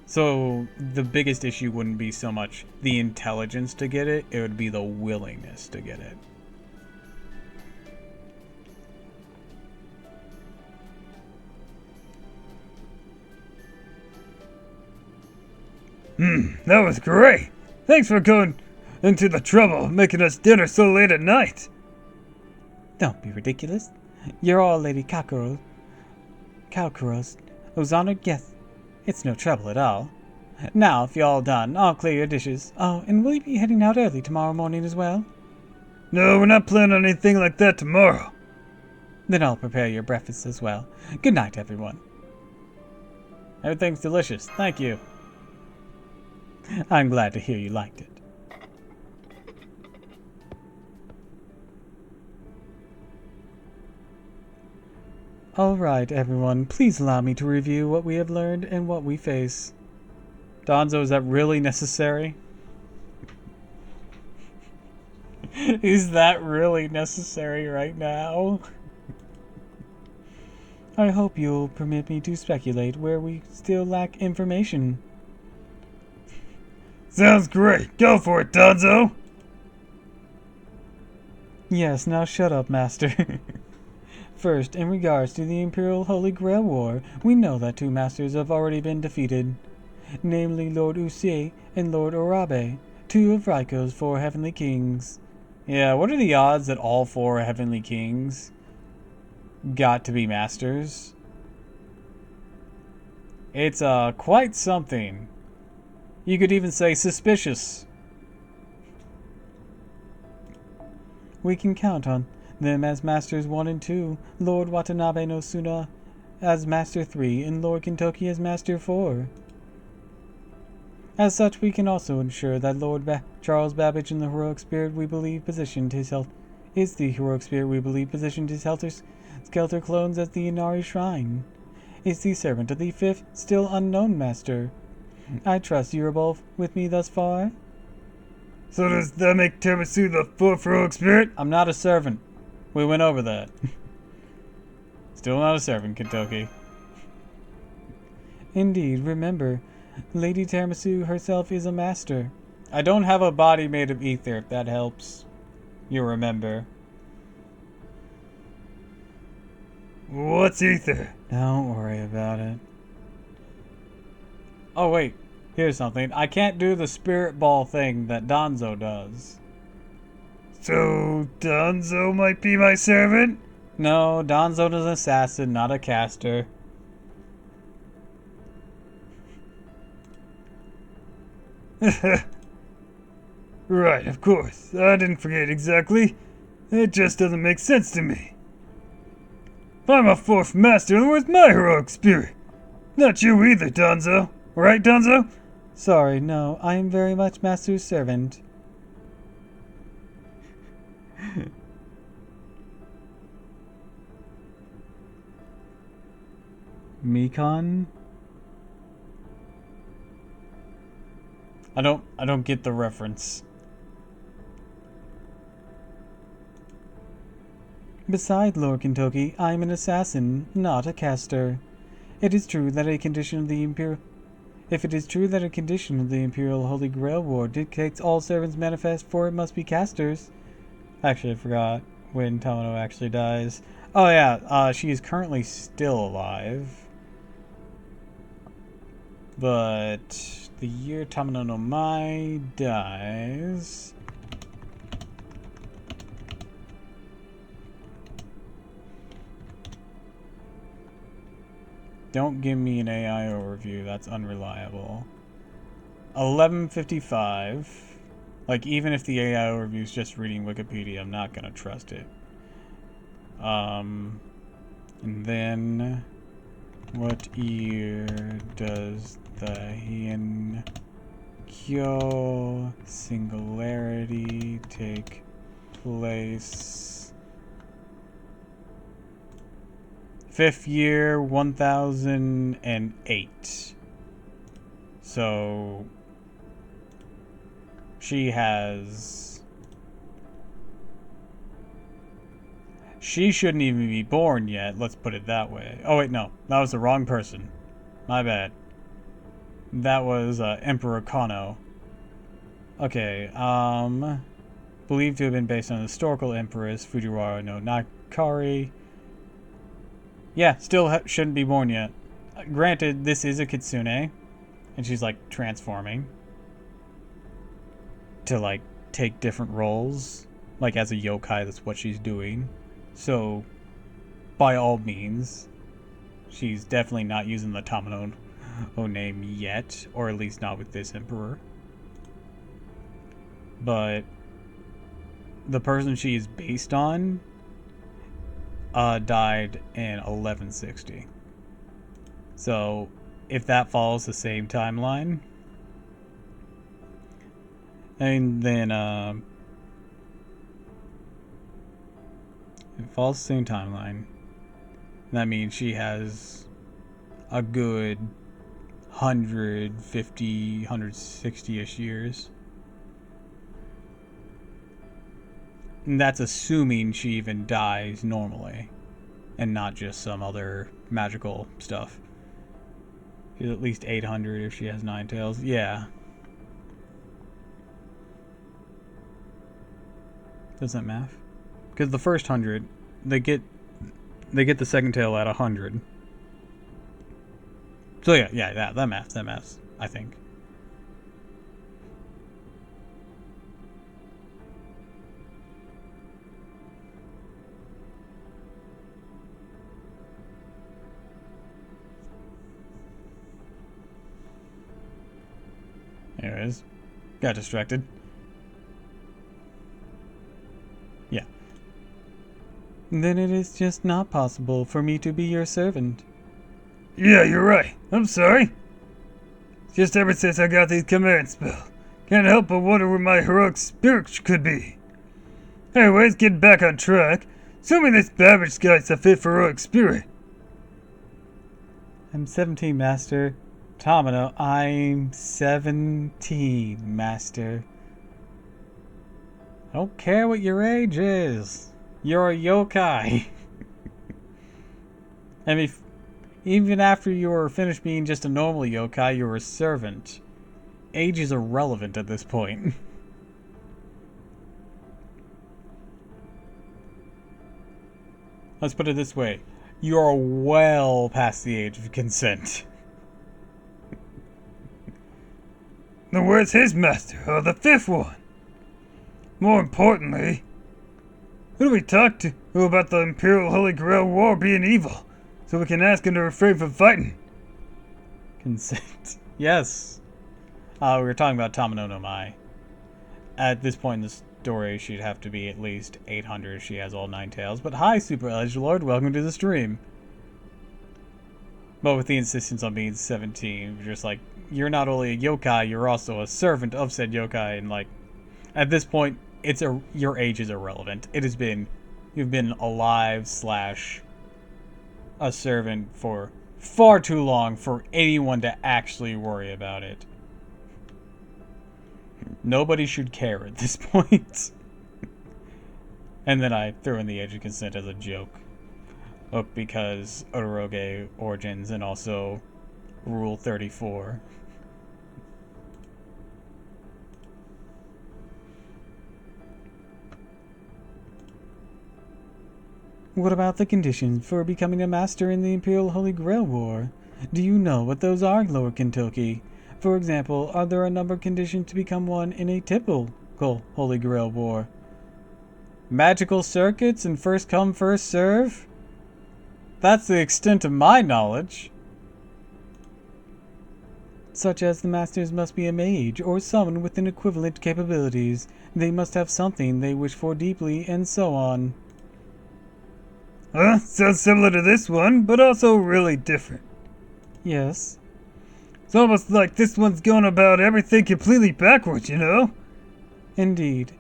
So the biggest issue wouldn't be so much the intelligence to get it, it would be the willingness to get it.
That was great. Thanks for going into the trouble of making us dinner so late at night.
Don't be ridiculous. You're all Lady Kakuro's honored guest. It's no trouble at all. Now, if you're all done, I'll clear your dishes. Oh, and will you be heading out early tomorrow morning as well?
No, we're not planning on anything like that tomorrow.
Then I'll prepare your breakfast as well. Good night, everyone.
Everything's delicious. Thank you.
I'm glad to hear you liked it. Alright, everyone, please allow me to review what we have learned and what we face.
Donzo, is that really necessary? Is that really necessary right now?
I hope you'll permit me to speculate where we still lack information.
Sounds great. Go for it, Donzo.
Yes, now shut up, Master. First, in regards to the Imperial Holy Grail War, we know that 2 masters have already been defeated, namely Lord Usei and Lord Orabe, 2 of Raiko's 4 Heavenly Kings.
Yeah, what are the odds that all 4 Heavenly Kings got to be masters? It's quite something. You could even say suspicious.
We can count on them as Masters 1 and 2, Lord Watanabe no Suna as Master 3, and Lord Kintoki as Master 4. As such, we can also ensure that Charles Babbage in the heroic spirit we believe positioned his helter-skelter clones at the Inari Shrine. Is the servant of the 5th still unknown, Master? I trust you are both with me thus far?
So does that make Tiramisu the 4th heroic spirit?
I'm not a servant. We went over that. Still not a servant, Kentucky.
Indeed, remember, Lady Tiramisu herself is a master.
I don't have a body made of ether, if that helps. You remember.
What's ether?
Don't worry about it.
Oh wait, here's something. I can't do the spirit ball thing that Donzo does.
So Donzo might be my servant?
No, Donzo is an assassin, not a caster.
Right, of course. I didn't forget exactly. It just doesn't make sense to me. If I'm a 4th master, then where's my heroic spirit? Not you either, Donzo. Right, Donzo?
Sorry, no, I am very much Master's servant.
Mikon? I don't get the reference.
Besides, Lord Kintoki, I am an assassin, not a caster. It is true that a condition of the Imperial Holy Grail War dictates all servants manifest, for it must be casters. Actually, I forgot. when Tomino actually dies. Oh yeah, she is currently still alive. But the year Tomino no Mai dies... Don't give me an AI overview, that's unreliable. 1155. Like, even if the AI overview is just reading Wikipedia, I'm not gonna trust it. And then... What year does the Heian-kyo singularity take place? 5th year, 1008. So she has... She shouldn't even be born yet, let's put it that way. Oh wait, no. That was the wrong person. My bad. That was Emperor Kano. Okay, believed to have been based on the historical empress Fujiwara no Nakari. Yeah, still shouldn't be born yet. Granted, this is a kitsune, and she's like transforming to like take different roles. Like as a yokai, that's what she's doing. So, by all means, she's definitely not using the Tomino name yet, or at least not with this emperor. But the person she is based on died in 1160. So, if that follows the same timeline, and then if it follows the same timeline, that means she has a good 150, 160-ish years. And that's assuming she even dies normally, and not just some other magical stuff. She's at least 800 if she has 9 tails. Yeah. Does that math? Because the first 100, they get the second tail at 100. So yeah, that maths, I think. Anyways, got distracted. Yeah. Then it is just not possible for me to be your servant.
Yeah, you're right. I'm sorry. Just ever since I got these command spells, can't help but wonder where my heroic spirit could be. Anyways, getting back on track. Assuming this Babbage guy's a fit for heroic spirit.
I'm 17, Master. Tomino, I'm 17, Master. I don't care what your age is. You're a yokai. I mean, even after you were finished being just a normal yokai, you're a servant. Age is irrelevant at this point. Let's put it this way. You're well past the age of consent.
Then where's his master, or the 5th one? More importantly, who do we talk to about the Imperial Holy Grail War being evil, so we can ask him to refrain from fighting?
Consent. Yes. We were talking about Tomino no Mai. At this point in the story, she'd have to be at least 800 if she has all 9 tails. But hi, Super Edgelord, welcome to the stream. But with the insistence on being 17, just like, you're not only a yokai, you're also a servant of said yokai, and like, at this point, your age is irrelevant. It has been, you've been alive / a servant for far too long for anyone to actually worry about it. Nobody should care at this point. And then I threw in the age of consent as a joke. Because Odoroge origins and also Rule 34. What about the conditions for becoming a master in the Imperial Holy Grail War? Do you know what those are, Lord Kentucky? For example, are there a number of conditions to become one in a typical Holy Grail War?
Magical circuits and first come, first serve? That's the extent of my knowledge.
Such as the masters must be a mage or someone with an equivalent capabilities. They must have something they wish for deeply, and so on.
Sounds similar to this one, but also really different.
Yes.
It's almost like this one's going about everything completely backwards, you know?
Indeed.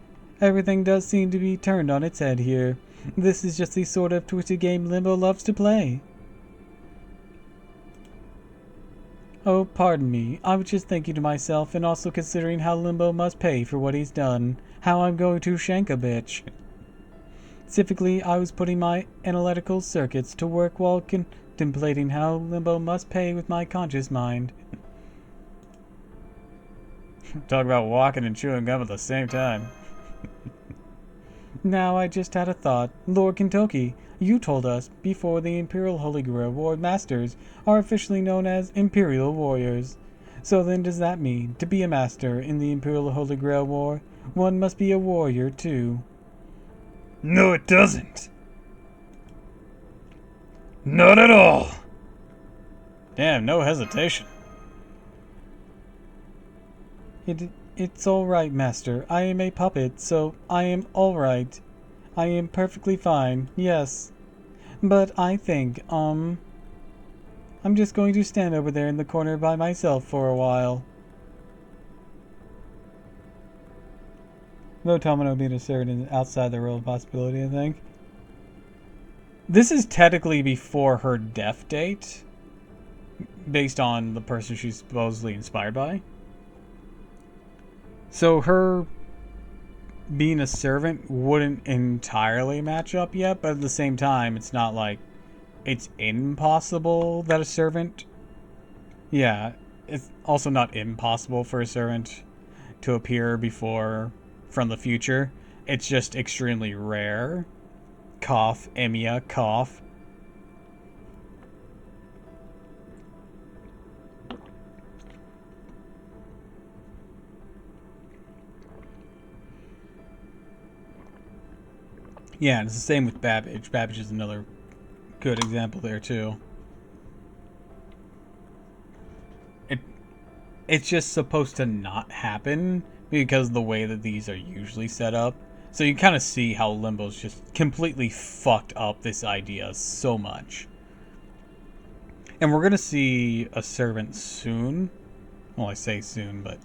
Everything does seem to be turned on its head here. This is just the sort of twisted game Limbo loves to play. Oh, pardon me. I was just thinking to myself and also considering how Limbo must pay for what he's done. How I'm going to shank a bitch. Specifically, I was putting my analytical circuits to work while contemplating how Limbo must pay with my conscious mind.
Talk about walking and chewing gum at the same time.
Now I just had a thought. Lord Kentucky, you told us before the Imperial Holy Grail War Masters are officially known as Imperial Warriors. So then does that mean, to be a master in the Imperial Holy Grail War, one must be a warrior too?
No, it doesn't. Not at all.
Damn, no hesitation.
It's all right, Master. I am a puppet, so I am all right. I am perfectly fine, yes. But I think, I'm just going to stand over there in the corner by myself for a while. Though Tomino being a servant is outside the realm of possibility, I think.
This is technically before her death date, based on the person she's supposedly inspired by. So her being a servant wouldn't entirely match up yet, but at the same time, it's not like it's impossible that a servant... Yeah, it's also not impossible for a servant to appear before from the future. It's just extremely rare. Cough, Emiya, cough. Yeah, and it's the same with Babbage. Babbage is another good example there, too. It's just supposed to not happen because of the way that these are usually set up. So you kind of see how Limbo's just completely fucked up this idea so much. And we're going to see a servant soon. Well, I say soon, but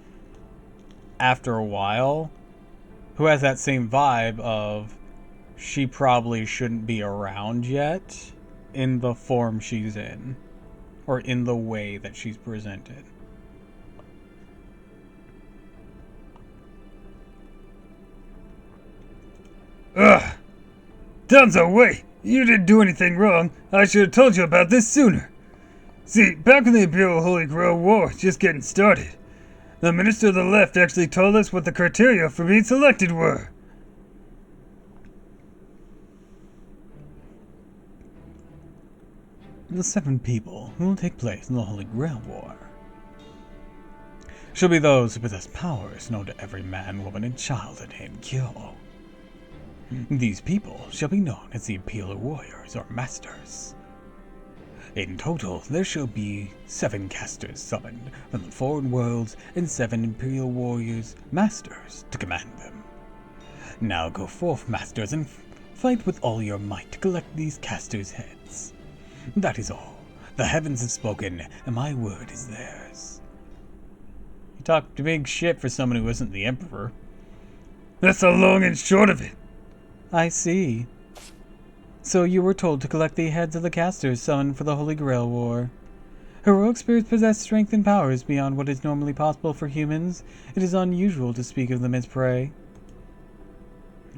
after a while, who has that same vibe of she probably shouldn't be around yet in the form she's in, or in the way that she's presented.
Ugh! Dunzo, wait! You didn't do anything wrong. I should have told you about this sooner. See, back when the Imperial Holy Grail War was just getting started, the Minister of the Left actually told us what the criteria for being selected were.
The 7 people who will take place in the Holy Grail War shall be those who possess powers known to every man, woman, and child in Henkyo. These people shall be known as the Imperial Warriors or Masters. In total, there shall be 7 casters summoned from the foreign worlds and 7 Imperial Warriors Masters to command them. Now go forth, Masters, and fight with all your might to collect these casters' heads. That is all. The heavens have spoken, and my word is theirs. You talk big shit for someone who isn't the Emperor.
That's the long and short of it.
I see. So you were told to collect the heads of the casters summoned for the Holy Grail War. Heroic spirits possess strength and powers beyond what is normally possible for humans. It is unusual to speak of them as prey.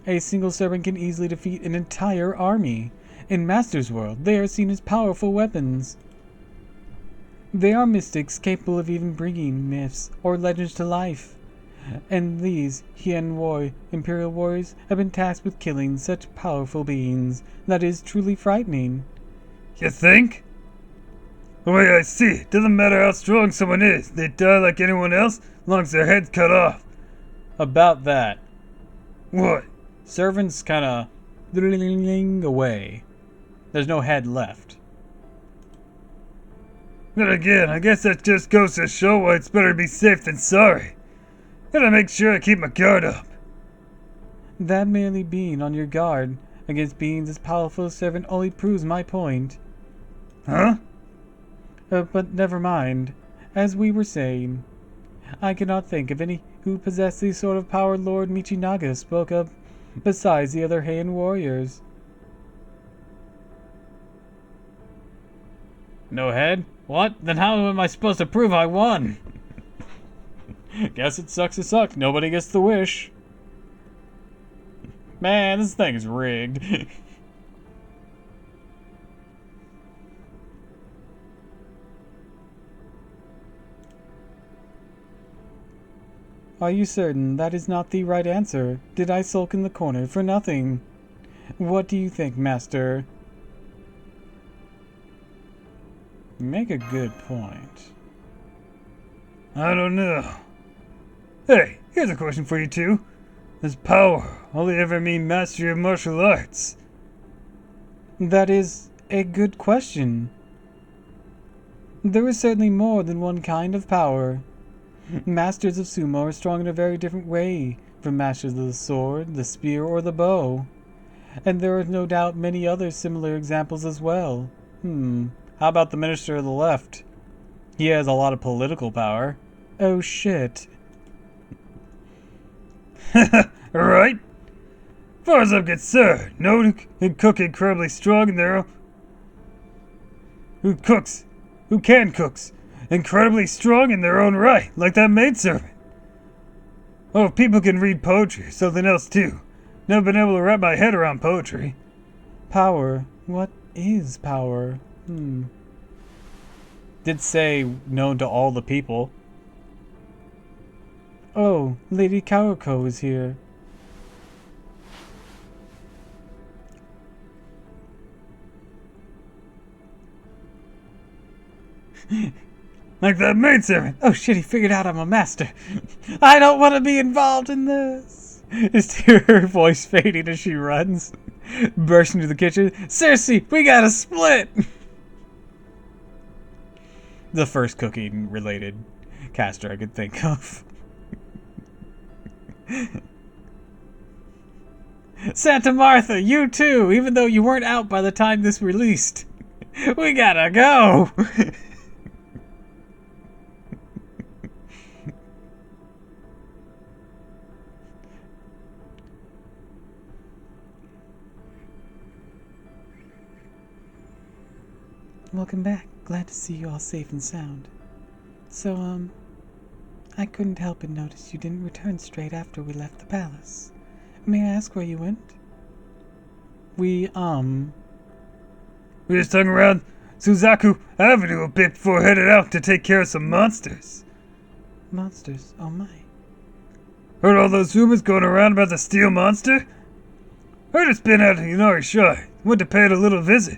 A single servant can easily defeat an entire army. In Master's world, they are seen as powerful weapons. They are mystics capable of even bringing myths or legends to life. And these Imperial warriors have been tasked with killing such powerful beings. That is truly frightening.
You think? The way I see it, doesn't matter how strong someone is. They die like anyone else, as long as their head's cut off.
About that,
What?
servants kind of away. There's no head left.
Then again, I guess that just goes to show why it's better to be safe than sorry. Gotta make sure I keep my guard up.
That merely being on your guard against beings as powerful as servant only proves my point.
Huh?
But never mind. As we were saying, I cannot think of any who possess the sort of power Lord Michinaga spoke of, besides the other Heian warriors.
No head? What? Then how am I supposed to prove I won? Guess it sucks to suck. Nobody gets the wish. Man, this thing's rigged.
Are you certain that is not the right answer? Did I sulk in the corner for nothing? What do you think, Master?
You make a good point.
I don't know. Hey, here's a question for you two. Does power only ever mean mastery of martial arts?
That is a good question. There is certainly more than one kind of power. Masters of sumo are strong in a very different way from masters of the sword, the spear, or the bow. And there are no doubt many other similar examples as well.
How about the Minister of the Left? He has a lot of political power.
Oh shit.
Right? As far as I'm concerned, no one can cook incredibly strong in their own... Who can cooks incredibly strong in their own right, like that maidservant. Oh, if people can read poetry, something else too. Never been able to wrap my head around poetry.
Power. What is power?
Did say known to all the people.
Oh, Lady Karuko is here.
Like that maidservant.
Oh shit, he figured out I'm a master. I don't want to be involved in this.
Just hear her voice fading as she runs. Burst into the kitchen. Cersei, we gotta split! The first cooking related caster I could think of. Santa Martha, you too, even though you weren't out by the time this released. We gotta go!
Welcome back. Glad to see you all safe and sound. So, I couldn't help but notice you didn't return straight after we left the palace. May I ask where you went?
We just hung around Suzaku Avenue a bit before headed out to take care of some monsters.
Monsters? Oh my.
Heard all those rumors going around about the steel monster? Heard it's been at Inari Shrine. Went to pay it a little visit.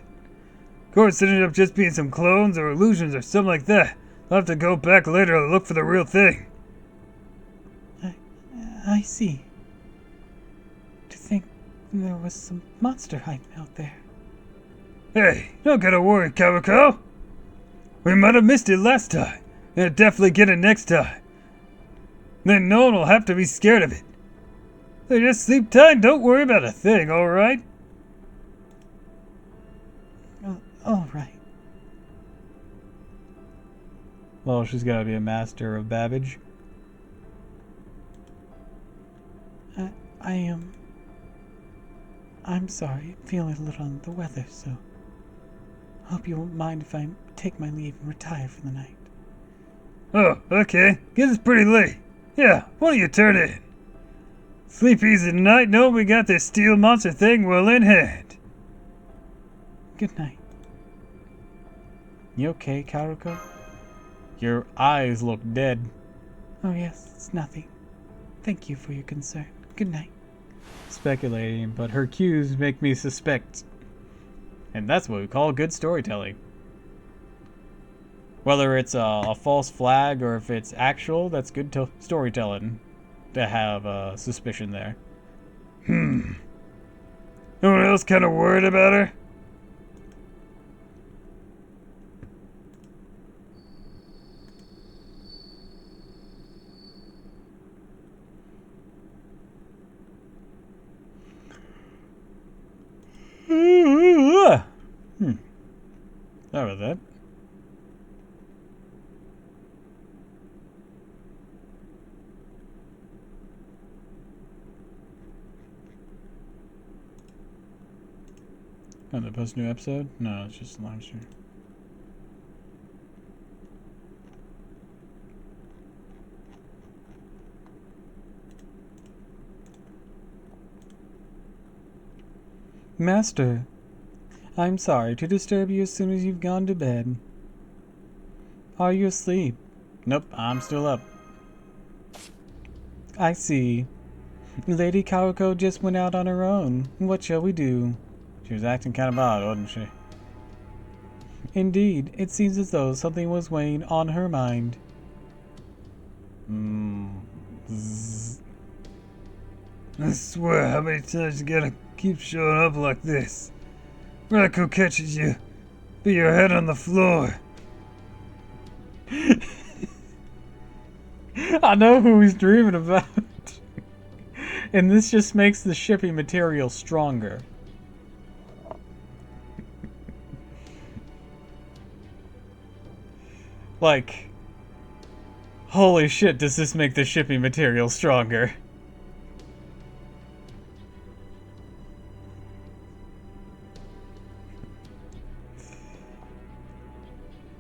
Of course, it ended up just being some clones or illusions or something like that. I'll have to go back later to look for the real thing.
I see. To think there was some monster hiding out there.
Hey, don't gotta worry, Karuko. We might have missed it last time. We'll definitely get it next time. Then no one will have to be scared of it. So just sleep tight, don't worry about a thing, alright?
All right.
Well, she's gotta be a master of babbage.
I'm sorry. Feeling a little under the weather, so hope you won't mind if I take my leave and retire for the night.
Oh, okay. Guess it's pretty late. Yeah, why don't you turn in? Sleep easy tonight. Know we got this steel monster thing well in hand.
Good night.
You okay, Karuko? Your eyes look dead.
Oh yes, it's nothing. Thank you for your concern. Good night.
Speculating, but her cues make me suspect. And that's what we call good storytelling. Whether it's a false flag or if it's actual, that's good storytelling to have a suspicion there.
No one else kind of worried about her?
Sorry about that. Oh, they post a new episode? No, it's just a live stream.
Master, I'm sorry to disturb you as soon as you've gone to bed. Are you asleep?
Nope, I'm still up.
I see. Lady Karuko just went out on her own. What shall we do?
She was acting kind of odd, wasn't she?
Indeed, it seems as though something was weighing on her mind.
I swear, how many times you gotta keep showing up like this? Raccoon catches you, be your head on the floor.
I know who he's dreaming about. And this just makes the shipping material stronger. Like, holy shit, does this make the shipping material stronger?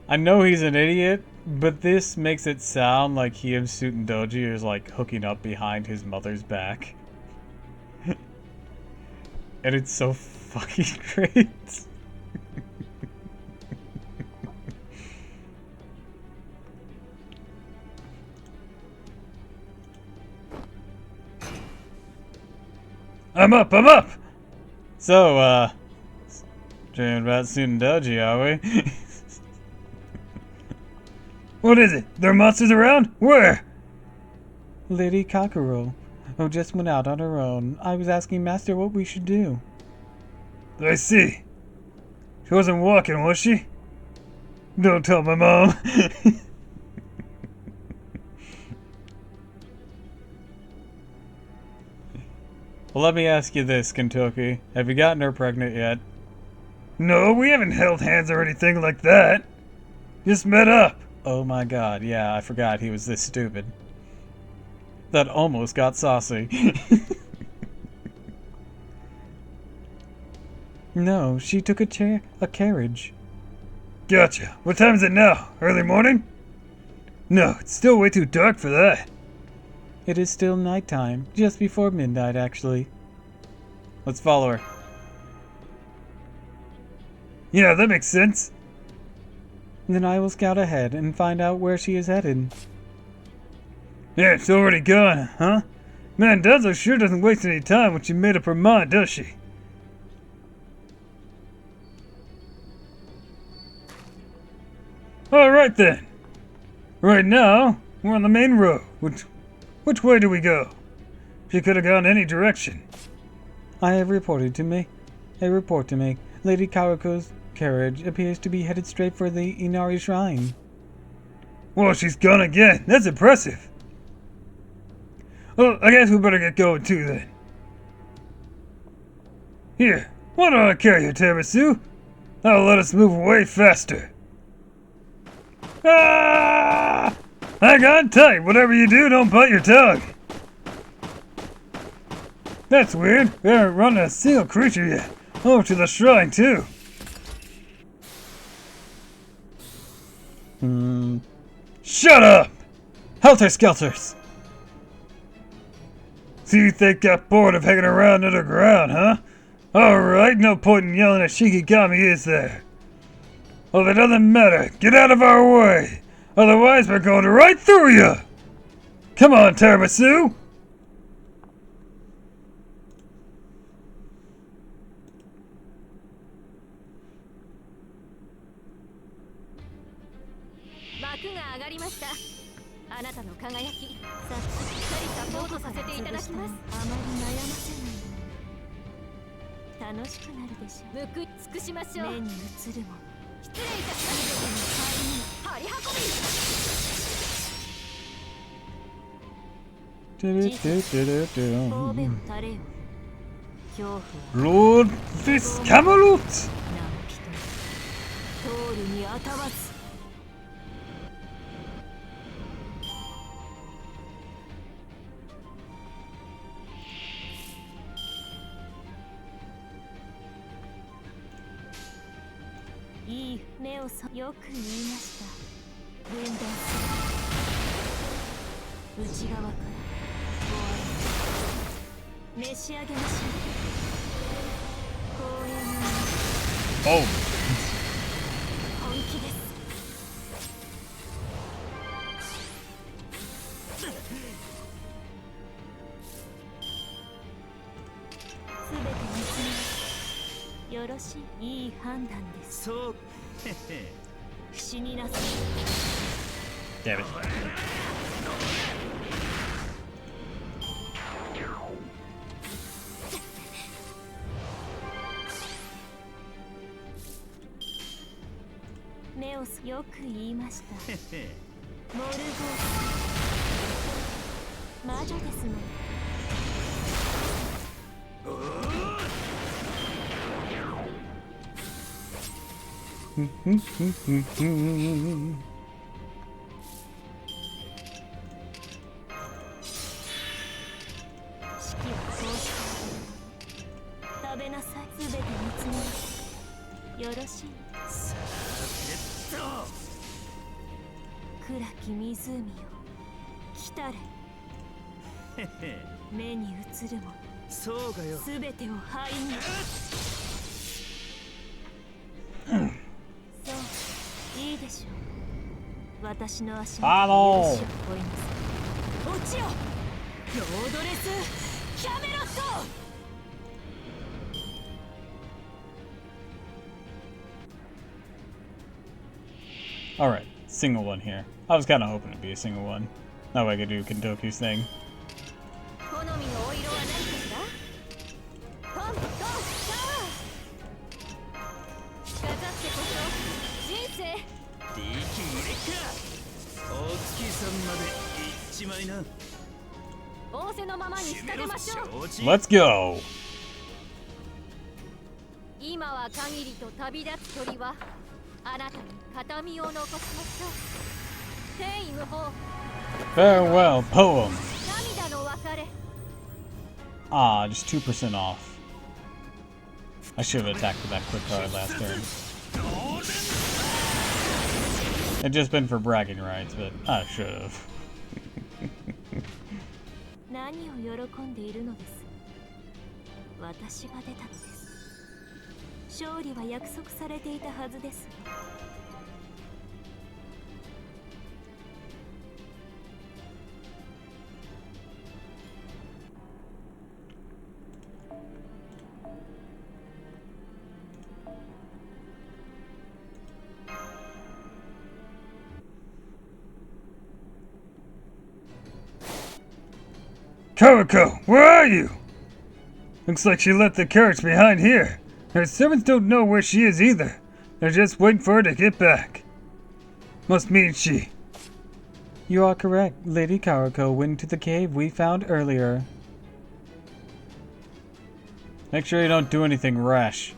I know he's an idiot, but this makes it sound like he and Sutendoji is like hooking up behind his mother's back. And it's so fucking great.
I'm up!
So, dreaming about Sutendoji, are we?
What is it? There are monsters around? Where?
Lady Kakuro, who just went out on her own. I was asking Master what we should do.
I see. She wasn't walking, was she? Don't tell my mom.
Well, let me ask you this, Kentucky. Have you gotten her pregnant yet?
No, we haven't held hands or anything like that. Just met up.
Oh my god, yeah, I forgot he was this stupid. That almost got saucy.
No, she took a carriage.
Gotcha. What time is it now? Early morning? No, it's still way too dark for that.
It is still nighttime, just before midnight, actually.
Let's follow her.
Yeah, that makes sense.
Then I will scout ahead and find out where she is headed.
Yeah, it's already gone, huh? Man, Dazzler sure doesn't waste any time when she made up her mind, does she? Alright then. Right now, we're on the main road. Which way do we go? She could have gone any direction.
I have a report to make. Lady Karuko's carriage appears to be headed straight for the Inari Shrine.
Well, she's gone again. That's impressive. Well, I guess we better get going too then. Here, why don't I carry you, Tiramisu? That'll let us move way faster. Ah! Hang on tight. Whatever you do, don't bite your tongue. That's weird. We haven't run a single creature yet. Over to the shrine, too. Shut up!
Helter Skelters!
So you think got bored of hanging around underground, huh? Alright, no point in yelling at Shikigami, is there? Well, that doesn't matter. Get out of our way. Otherwise, we're going right through you. Come on, Tiramisu.
幕が上がりました。あなたの輝き、しっかりサポートさせていただきます。あまり悩ませない。楽しくなるでしょう。報い尽くしましょう。目に映るも失礼いたします。張り運び。神戸を垂れよ。恐怖は
Lord Viscamelot!
何人通るにあたわず。いい目をよく言いました。分断する。内側からご愛召し上げましょう。光栄な
Oh.
本気です。すべて見つめよろしい。いい判断です。
そう。
不死になさい。
Damn it.
目をよく言いました。モルゴー魔女ですので。式はそうした食べなさい。すべて見つめます。よろしい。暗き湖よ来たれ。目に映るもの
そうかよ。
すべてを灰に。そういいでしょう。私の足元に許しを追います。落ちよロードレスキャメロット。
Alright, single one here. I was kind of hoping it'd be a single one. That way I could do Kentoku's thing.
好みのお色は何かしら。トントンター飾ってこそ人生。
力入れっか。お月さんまで行っちまいな。
仰せのままに仕立てましょう。
Let's go!
今は限りと旅立つ鳥はあなたに形見を残しましょう。天意無法
Farewell poem.
涙の別れ。
Ah, just 2% off. I should have attacked with that quick card last turn. It'd just been for bragging rights, but I should have.
何を喜んでいるのです。私が出たのです。勝利は約束されていたはずです。
Karako, where are you? Looks like she left the carriage behind here. Her servants don't know where she is either. They're just waiting for her to get back. Must mean she.
You are correct. Lady Karako went to the cave we found earlier.
Make sure you don't do anything rash.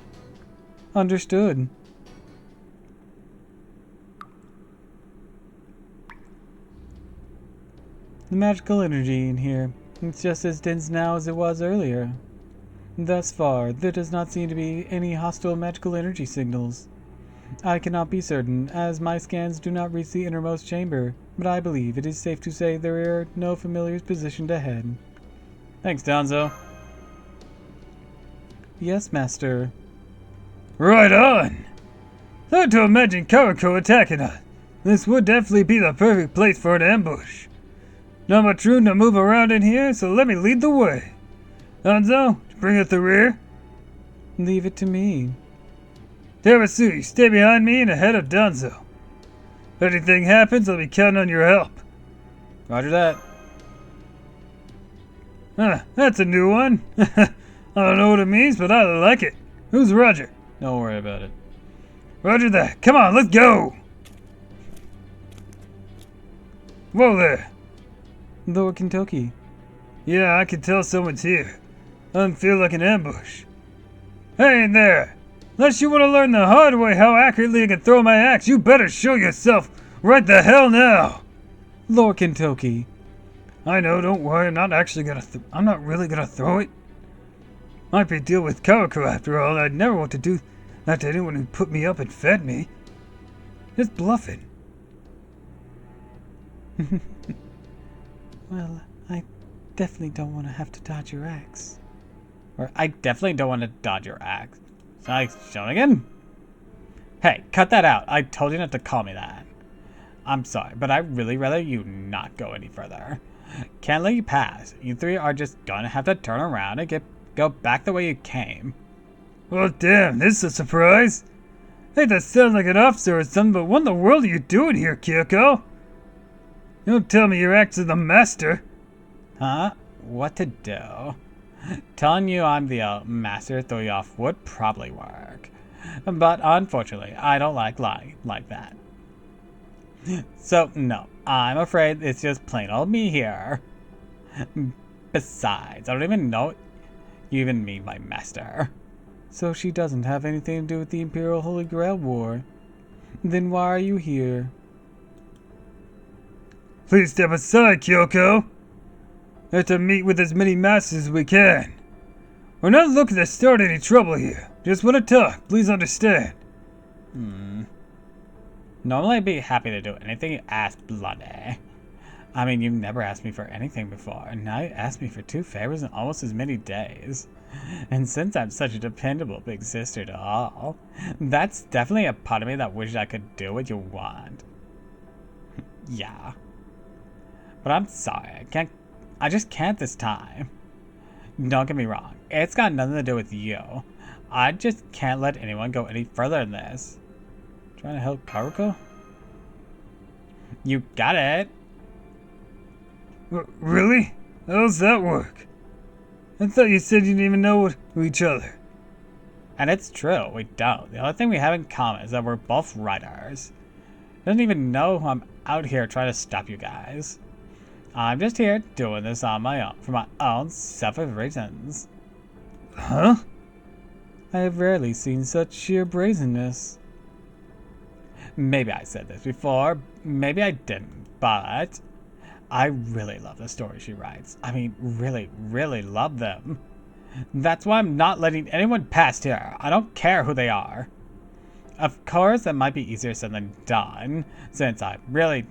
Understood. The magical energy in here, it's just as dense now as it was earlier. Thus far, there does not seem to be any hostile magical energy signals. I cannot be certain, as my scans do not reach the innermost chamber, but I believe it is safe to say there are no familiars positioned ahead.
Thanks, Donzo.
Yes, Master.
Right on! Hard to imagine Karako attacking us. This would definitely be the perfect place for an ambush. Not much room to move around in here, so let me lead the way. Danzo, bring up the rear.
Leave it to me.
Terasu, stay behind me and ahead of Danzo. If anything happens, I'll be counting on your help.
Roger that.
That's a new one. I don't know what it means, but I like it. Who's Roger?
Don't worry about it.
Roger that. Come on, let's go. Whoa there.
Lord Kentucky.
Yeah, I can tell someone's here. Doesn't feel like an ambush. Hey in there! Unless you want to learn the hard way how accurately I can throw my axe, you better show yourself right the hell now!
Lord Kentucky.
I know, don't worry, I'm not really gonna throw it. Might be a deal with Karako after all. I'd never want to do that to anyone who put me up and fed me. Just bluffing.
Well, I definitely don't want to have to dodge your axe. Or I definitely don't want to dodge your axe. Shown again? Hey, cut that out. I told you not to call me that. I'm sorry, but I'd really rather you not go any further. Can't let you pass. You three are just gonna have to turn around and go back the way you came.
Well, damn, this is a surprise. Hate that sounds like an officer or something, but what in the world are you doing here, Kyoko? Don't tell me your axe is the master.
Huh? What to do? Telling you I'm the master throw you off would probably work. But unfortunately, I don't like lying like that. So, no, I'm afraid it's just plain old me here. Besides, I don't even know what you even mean by master. So she doesn't have anything to do with the Imperial Holy Grail War. Then why are you here?
Please step aside, Kyoko. We have to meet with as many masters as we can. We're not looking to start any trouble here. Just want to talk. Please understand.
Normally I'd be happy to do anything you ask, Bloody. I mean, you've never asked me for anything before, and now you asked me for 2 favors in almost as many days. And since I'm such a dependable big sister to all, that's definitely a part of me that wishes I could do what you want. Yeah. But I'm sorry, I just can't this time. Don't get me wrong, it's got nothing to do with you. I just can't let anyone go any further in this. Trying to help Karako? You got it.
Really? How's that work? I thought you said you didn't even know each other.
And it's true, we don't. The only thing we have in common is that we're both writers. Doesn't even know I'm out here trying to stop you guys. I'm just here doing this on my own, for my own selfish reasons.
Huh?
I have rarely seen such sheer brazenness. Maybe I said this before, maybe I didn't, but I really love the stories she writes. I mean, really, really love them. That's why I'm not letting anyone past here. I don't care who they are. Of course, that might be easier said than done, since I'm really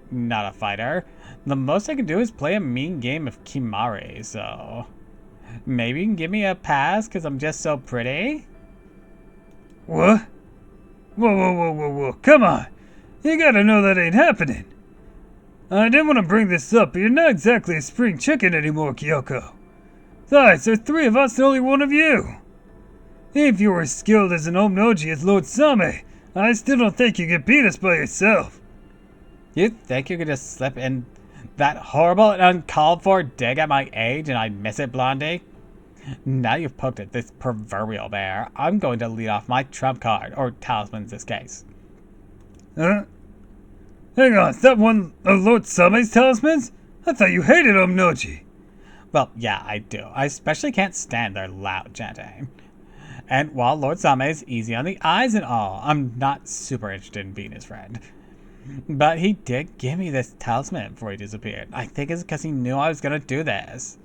not a fighter. The most I can do is play a mean game of Kimari, so maybe you can give me a pass because I'm just so pretty?
What? Whoa, come on. You gotta know that ain't happening. I didn't want to bring this up, but you're not exactly a spring chicken anymore, Kyoko. Besides, there are 3 of us and only 1 of you. If you were as skilled as an Omnoji as Lord Same, I still don't think you could beat us by yourself.
You think you could just slip in that horrible and uncalled for dig at my age and I'd miss it, Blondie? Now you've poked at this proverbial bear, I'm going to lead off my trump card, or talisman in this case.
Huh? Hang on, is that one of Lord Same's talismans? I thought you hated Omnoji.
Well, yeah, I do. I especially can't stand their loud chanting. And while Lord Same is easy on the eyes and all, I'm not super interested in being his friend. But he did give me this talisman before he disappeared. I think it's because he knew I was going to do this.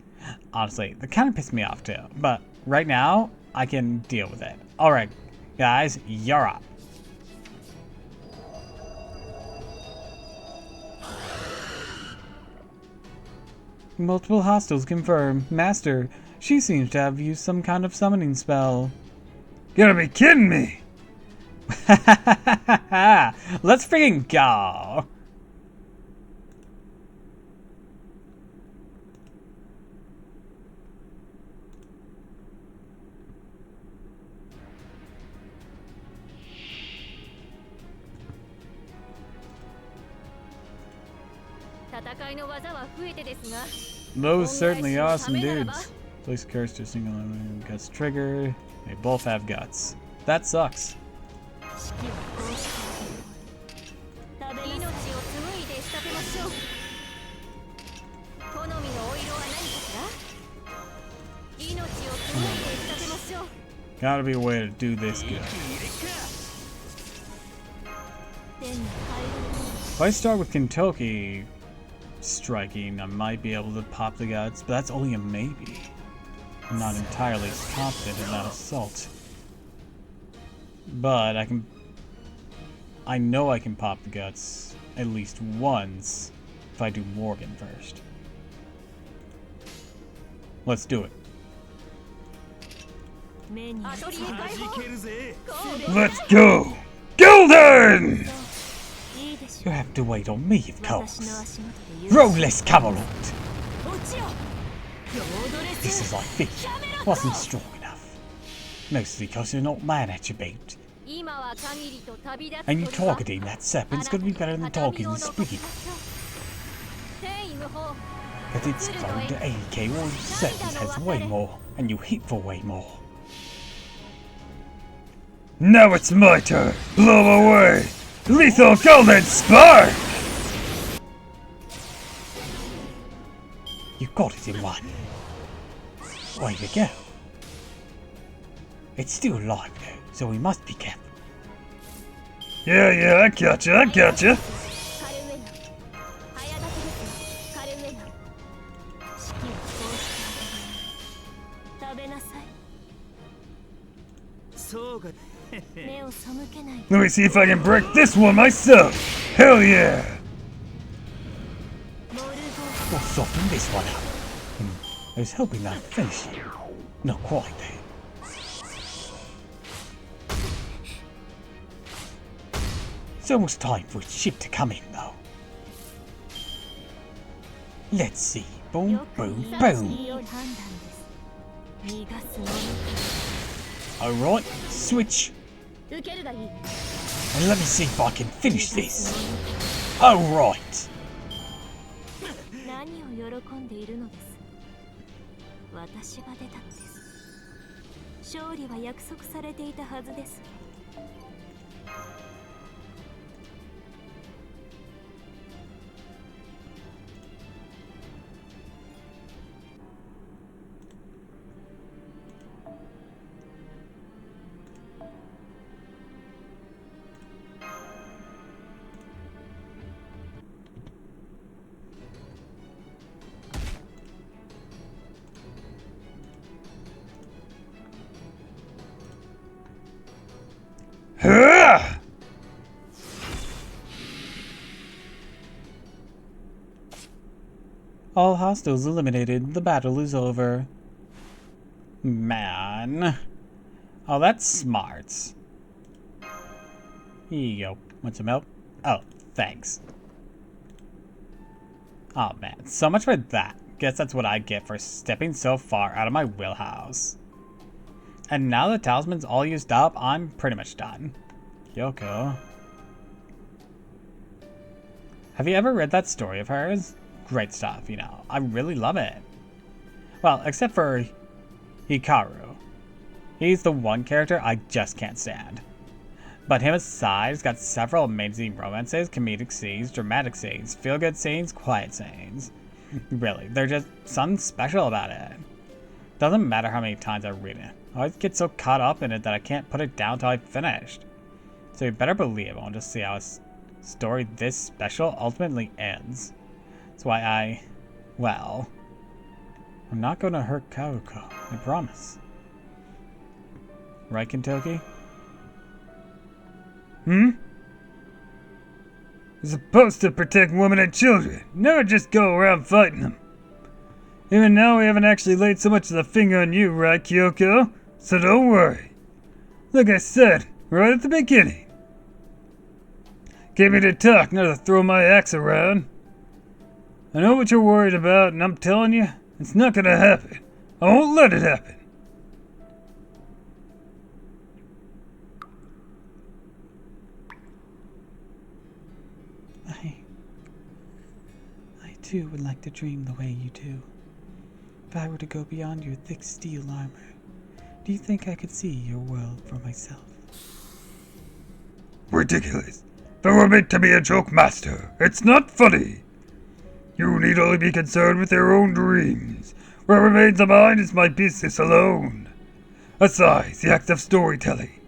Honestly, that kind of pissed me off too. But right now, I can deal with it. Alright, guys, you're up. Multiple hostiles confirmed. Master, she seems to have used some kind of summoning spell.
Gotta be kidding me.
Let's freaking go.
戦いの技は増えてですが、
Those certainly are some dudes. Place curse to a single enemy with guts triggered. They both have guts. That sucks.
命を紡いで仕立てましょう。好みのお色は何かしら。命を紡いで仕立てましょう。
Gotta be a way to do this good. If I start with Kentucky striking, I might be able to pop the guts, but that's only a maybe. I'm not entirely confident in that assault. But I know I can pop the guts at least once if I do Morgan first. Let's do it.
Let's go! Golden!
You have to wait on me, of course. Roleless Camelot! This is like feet. Wasn't strong enough. Mostly because you're not man attribute. And you targeting that serpent's gonna be better than targeting the speed. But it's prone to ADK or serpent has way more, and you hit for way more.
Now it's my turn! Blow away! Lethal Golden Spark!
You got it in one. Way to go. It's still alive though, so we must be careful.
Yeah, I gotcha. Let me see if I can break this one myself. Hell yeah!
We'll soften this one up. I was hoping I'd finish it. Not quite though. It's almost time for its ship to come in though. Let's see. Boom, boom, boom. Alright, switch. And let me see if I can finish this. Alright.
何を喜んでいるのです。私が出たのです。勝利は約束されていたはずです。
Huh!
All hostiles eliminated. The battle is over. Man. Oh, that's smart. Here you go. Want some help? Oh, thanks. Oh man, so much for that. Guess that's what I get for stepping so far out of my wheelhouse. And now the talisman's all used up, I'm pretty much done. Yoko. Have you ever read that story of hers? Great stuff, you know. I really love it. Well, except for Hikaru. He's the one character I just can't stand. But him aside, he's got several amazing romances, comedic scenes, dramatic scenes, feel-good scenes, quiet scenes. Really, there's just something special about it. Doesn't matter how many times I read it. I always get so caught up in it that I can't put it down till I've finished. So you better believe I'll just see how a story this special ultimately ends. That's why well, I'm not gonna hurt Karuko, I promise. Right, Kentucky?
Hmm? You're supposed to protect women and children, never just go around fighting them. Even now we haven't actually laid so much as a finger on you, right, Kyoko? So don't worry. Like I said, right at the beginning. Get me to talk, not to throw my axe around. I know what you're worried about, and I'm telling you, it's not gonna happen. I won't let it happen.
I
too would like to dream the way you do. If I were to go beyond your thick steel armor, do you think I could see your world for myself?
Ridiculous. If it were meant to be a joke, Master, it's not funny. You need only be concerned with your own dreams. What remains of mine is my business alone. Besides, the act of storytelling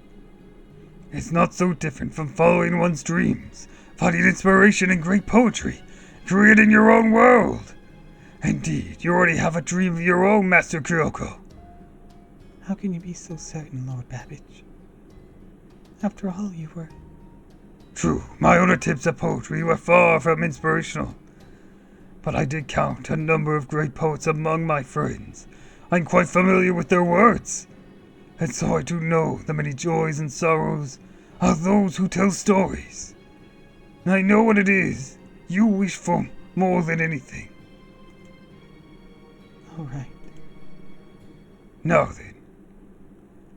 is not so different from following one's dreams, finding inspiration in great poetry, creating your own world. Indeed, you already have a dream of your own, Master Kyoko.
How can you be so certain, Lord Babbage? After all, you were...
True, my own attempts at poetry were far from inspirational. But I did count a number of great poets among my friends. I'm quite familiar with their words. And so I do know the many joys and sorrows of those who tell stories. And I know what it is you wish for more than anything.
All right.
Now then,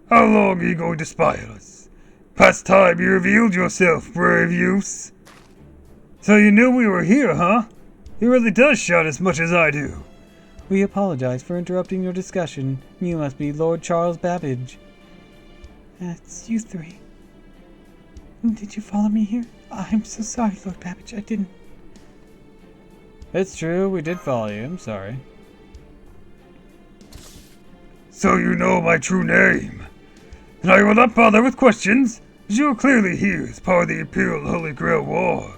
how long are you going to spy on us? Past time you revealed yourself, brave youths. So you knew we were here, huh? He really does shout as much as I do.
We apologize for interrupting your discussion. You must be Lord Charles Babbage. It's you three. Did you follow me here? I'm so sorry, Lord Babbage. I didn't...
It's true, we did follow you. I'm sorry.
So you know my true name. And I will not bother with questions, as you are clearly here as part of the Imperial Holy Grail War.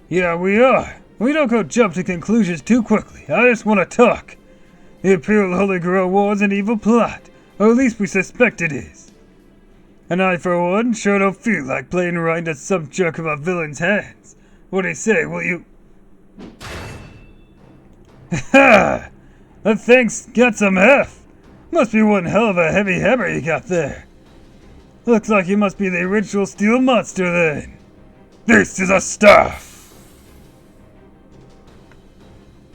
Yeah, we are. We don't go jump to conclusions too quickly. I just want to talk. The Imperial Holy Grail War is an evil plot, or at least we suspect it is. And I, for one, sure don't feel like playing right into some jerk of a villain's hands. What do you say, will you... Ha! That thing's got some heft. Must be one hell of a heavy hammer you got there. Looks like you must be the original steel monster then. This is a staff.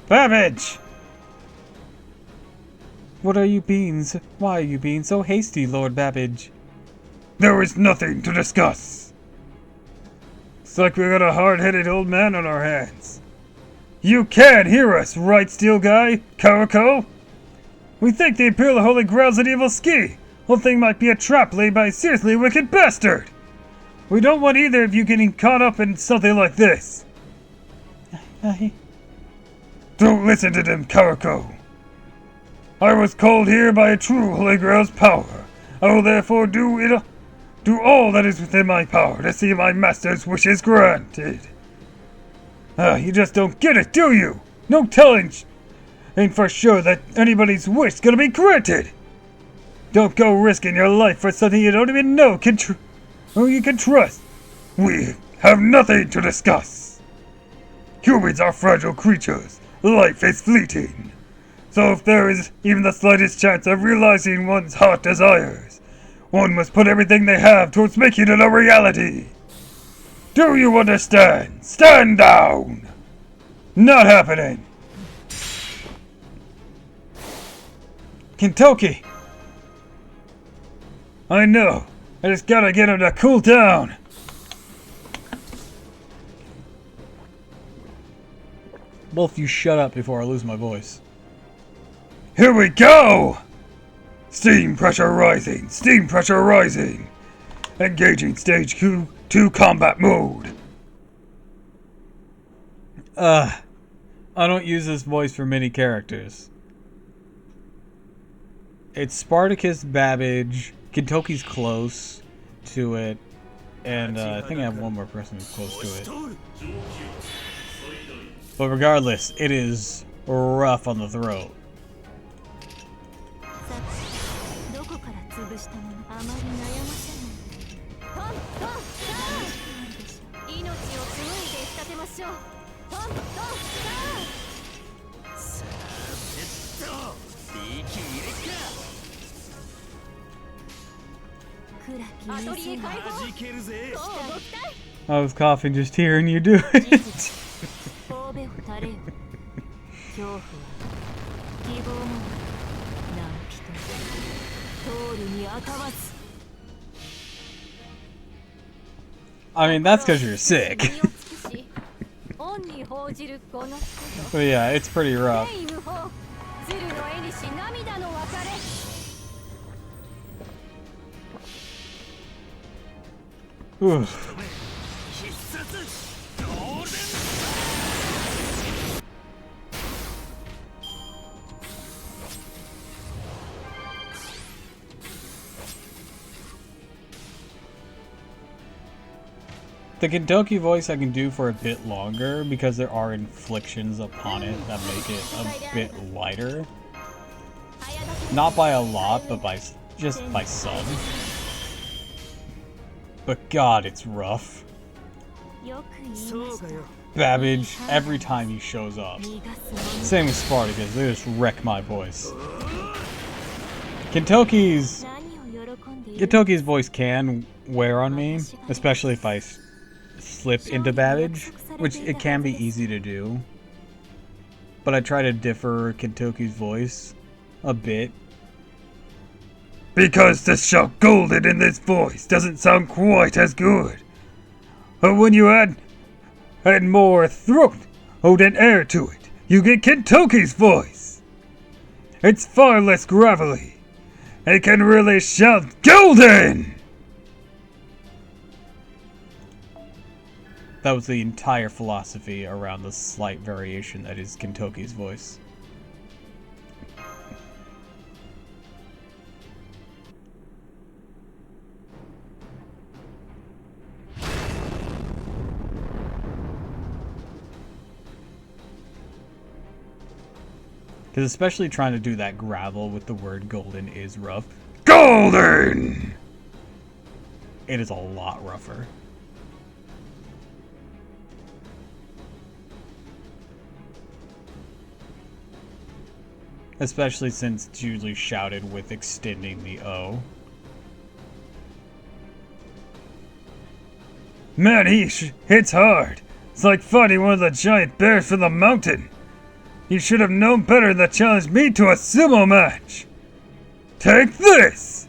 Babbage!
Why are you being so hasty, Lord Babbage?
There is nothing to discuss. Looks like we got a hard-headed old man on our hands. You can hear us, right, Steel Guy? Karako? We think the Imperial Holy Grail's an evil ski. Whole thing might be a trap laid by a seriously wicked bastard. We don't want either of you getting caught up in something like this. Don't listen to them, Karako. I was called here by a true Holy Grail's power. I will therefore do all that is within my power to see my master's wishes granted. You just don't get it, do you? No telling ain't for sure that anybody's wish gonna be granted. Don't go risking your life for something you don't even know who you can trust. We have nothing to discuss. Humans are fragile creatures. Life is fleeting. So if there is even the slightest chance of realizing one's heart desires, one must put everything they have towards making it a reality. Do you understand? Stand down! Not happening! Kentucky! I know. I just gotta get him to cool down.
Both of you shut up before I lose my voice.
Here we go! Steam pressure rising. Steam pressure rising. Engaging stage 2 combat mode.
I don't use this voice for many characters. It's Spartacus Babbage. Kentucky's close to it. And I think I have one more person who's close to it. But regardless, it is rough on the throat. I was coughing just hearing you do it. I mean, that's because you're sick.
報じるこの人ぞ
But yeah, it's pretty rough.
天意無法鶴の絵にし涙の別れ
Ooh.
必殺ゴールデン
The Kentucky voice I can do for a bit longer because there are inflictions upon it that make it a bit lighter. Not by a lot, but just by some. But God, it's rough.
よく言いま
そう
した
かよ
Babbage, every time he shows up.
逃がすもの
Same with Spartacus, they just wreck my voice. Kentucky's
何を喜んでいる
Kentucky's voice can wear on me, especially if I slip into Babbage, which it can be easy to do. But I try to differ Kentucky's voice a bit.
Because to shout golden in this voice doesn't sound quite as good. But when you add more throat, and air to it, you get Kentucky's voice. It's far less gravelly. It can really shout golden!
That was the entire philosophy around the slight variation that is Kentucky's voice. Because especially trying to do that gravel with the word golden is rough.
Golden!
It is a lot rougher. Especially since it's usually shouted with extending the O.
Man, he hits hard. It's like fighting one of the giant bears from the mountain. You should have known better than to challenge me to a sumo match. Take this!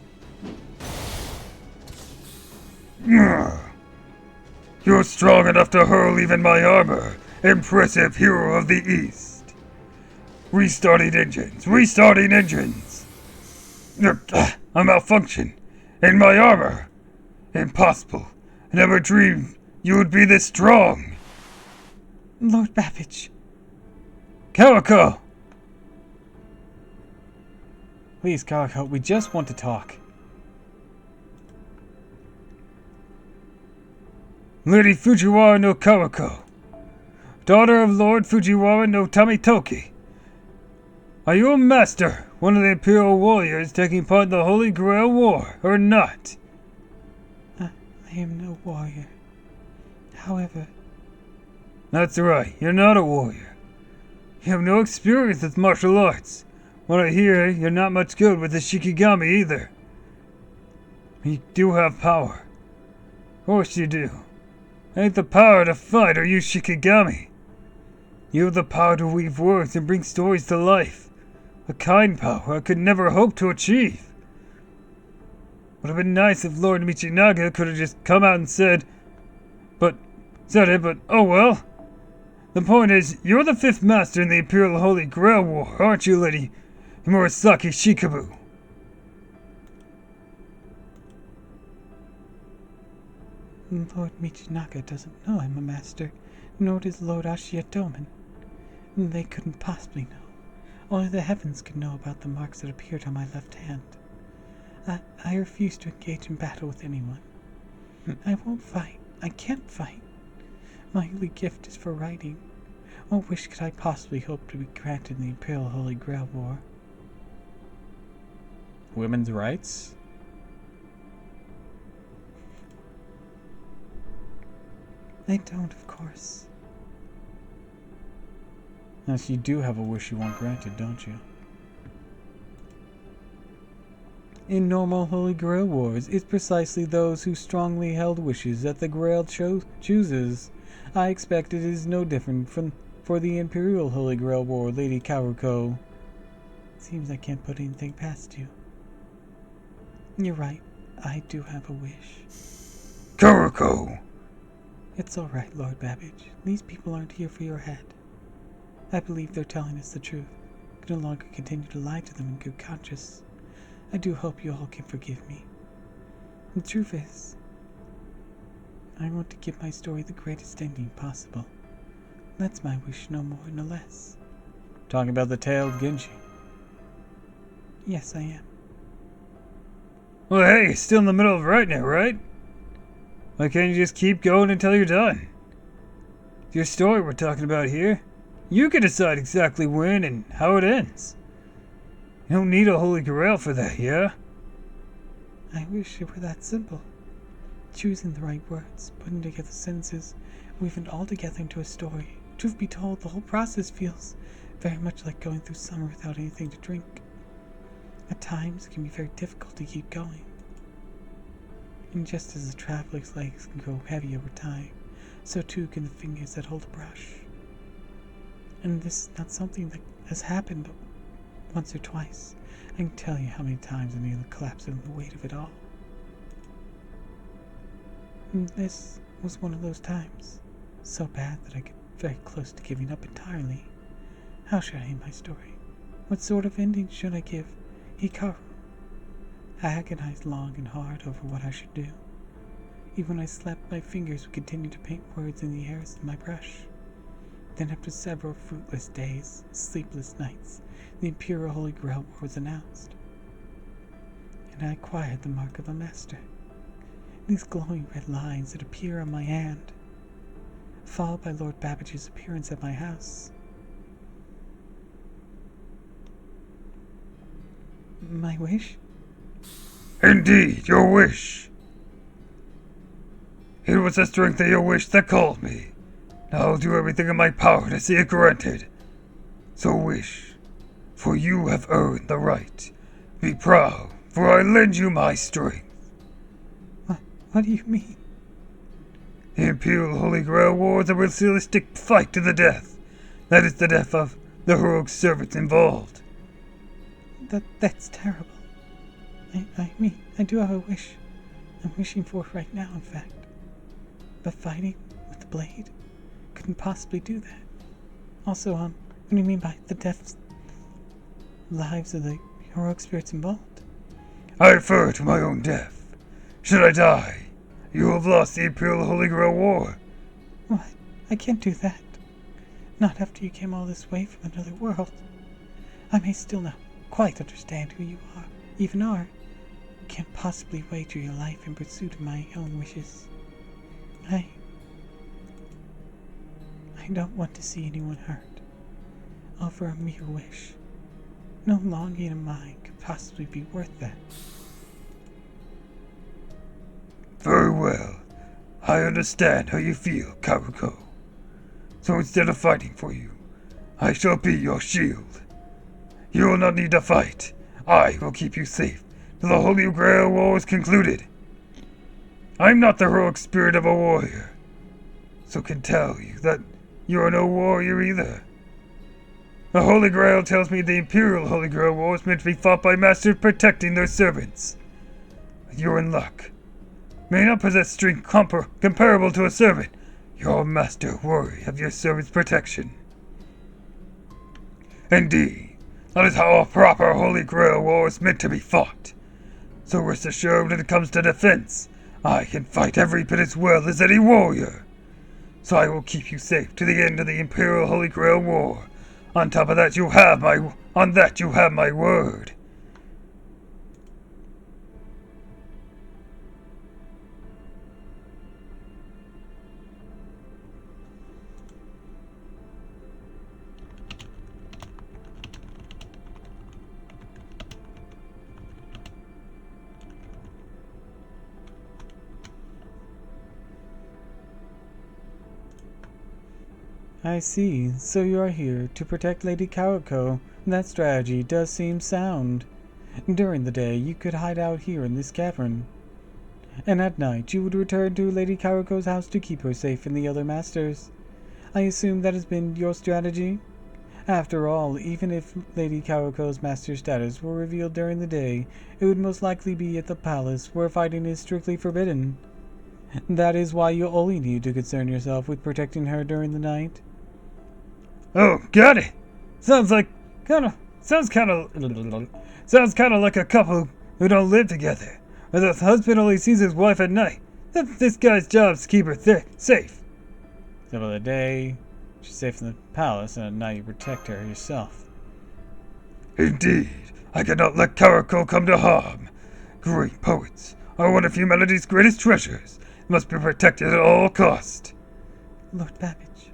Ugh. You're strong enough to hurl even my armor. Impressive hero of the East. Restarting engines. Restarting engines. A malfunction. In my armor. Impossible. I never dreamed you would be this strong.
Lord Babbage,
Calico!
please, Calico, we just want to talk.
Lady Fujiwara no Kawako, daughter of Lord Fujiwara no Tamitoki. Are you a master, one of the Imperial warriors taking part in the Holy Grail War, or not?
I am no warrior. However,
That's right, you're not a warrior. You have no experience with martial arts. What I hear, you're not much good with the Shikigami either. You do have power. Of course you do. Ain't the power to fight or use Shikigami. You have the power to weave words and bring stories to life. A kind power I could never hope to achieve. Would have been nice if Lord Michinaga could have just come out and said but oh well. The point is, you're the fifth master in the Imperial Holy Grail War, aren't you, Lady Murasaki Shikabu?
Lord Michinaga doesn't know I'm a master, nor does Lord Ashiatomen. They couldn't possibly know. Only the heavens could know about the marks that appeared on my left hand. I refuse to engage in battle with anyone. I won't fight. I can't fight. My only gift is for writing. What wish could I possibly hope to be granted in the Imperial Holy Grail War?
Women's rights?
I don't, of course.
Yes, you do have a wish you want granted, don't you?
In normal Holy Grail Wars, it's precisely those who strongly held wishes that the Grail chooses. I expect it is no different for the Imperial Holy Grail War, Lady Karuko. Seems I can't put anything past you. You're right, I do have a wish.
Karuko!
It's all right, Lord Babbage. These people aren't here for your head. I believe they're telling us the truth. I can no longer continue to lie to them in good conscience. I do hope you all can forgive me. The truth is, I want to give my story the greatest ending possible. That's my wish, no more, no less.
Talking about the tailed Genji.
Yes, I am.
Well, hey, you're still in the middle of writing it, right? Why can't you just keep going until you're done? It's your story we're talking about here. You can decide exactly when and how it ends. You don't need a holy grail for that, yeah?
I wish it were that simple. Choosing the right words, putting together sentences, weaving it all together into a story. Truth be told, the whole process feels very much like going through summer without anything to drink. At times, it can be very difficult to keep going. And just as the traveler's legs can grow heavy over time, so too can the fingers that hold the brush. And this is not something that has happened but once or twice. I can tell you how many times I nearly collapsed under the weight of it all. And this was one of those times. So bad that I get very close to giving up entirely. How should I end my story? What sort of ending should I give Hikaru? I agonized long and hard over what I should do. Even when I slept, my fingers would continue to paint words in the air with my brush. Then after several fruitless days, sleepless nights, the Imperial Holy Grail War was announced. And I acquired the mark of a master. These glowing red lines that appear on my hand, followed by Lord Babbage's appearance at my house. My wish?
Indeed, your wish. It was the strength of your wish that called me. Now I'll do everything in my power to see it granted. So wish, for you have earned the right. Be proud, for I lend you my strength.
What do you mean?
The Imperial Holy Grail War is a realistic fight to the death. That is the death of the heroic servants involved.
That's terrible. I mean, I do have a wish. I'm wishing for it right now, in fact. But fighting with the blade couldn't possibly do that. Also, what do you mean by the deaths, lives of the heroic spirits involved?
I refer to my own death. Should I die, you have lost the Imperial Holy Grail War.
What? I can't do that. Not after you came all this way from another world. I may still not quite understand who you are, even are. Can't possibly wager your life in pursuit of my own wishes. I don't want to see anyone hurt. All for a mere wish. No longing of mine could possibly be worth that.
Very well. I understand how you feel, Karuko. So instead of fighting for you, I shall be your shield. You will not need to fight. I will keep you safe till the Holy Grail War is concluded. I'm not the heroic spirit of a warrior, so can tell you that you are no warrior either. The Holy Grail tells me the Imperial Holy Grail War is meant to be fought by masters protecting their servants. But you're in luck. May not possess strength comparable to a servant, your master worthy of your servant's protection. Indeed, that is how a proper Holy Grail War is meant to be fought. So rest assured when it comes to defense, I can fight every bit as well as any warrior. So I will keep you safe to the end of the Imperial Holy Grail War. On top of that, you have my word.
I see. So you are here to protect Lady Karuko. That strategy does seem sound. During the day, you could hide out here in this cavern. And at night, you would return to Lady Karuko's house to keep her safe from the other masters. I assume that has been your strategy? After all, even if Lady Karuko's master status were revealed during the day, it would most likely be at the palace, where fighting is strictly forbidden. That is why you only need to concern yourself with protecting her during the night.
Oh, got it. Sounds kind of like a couple who don't live together, where the husband only sees his wife at night. That's this guy's job to keep her safe.
So for the day, she's safe in the palace, and at night you protect her yourself.
Indeed, I cannot let Karako come to harm. Great poets are one of humanity's greatest treasures. Must be protected at all cost.
Lord Babbage.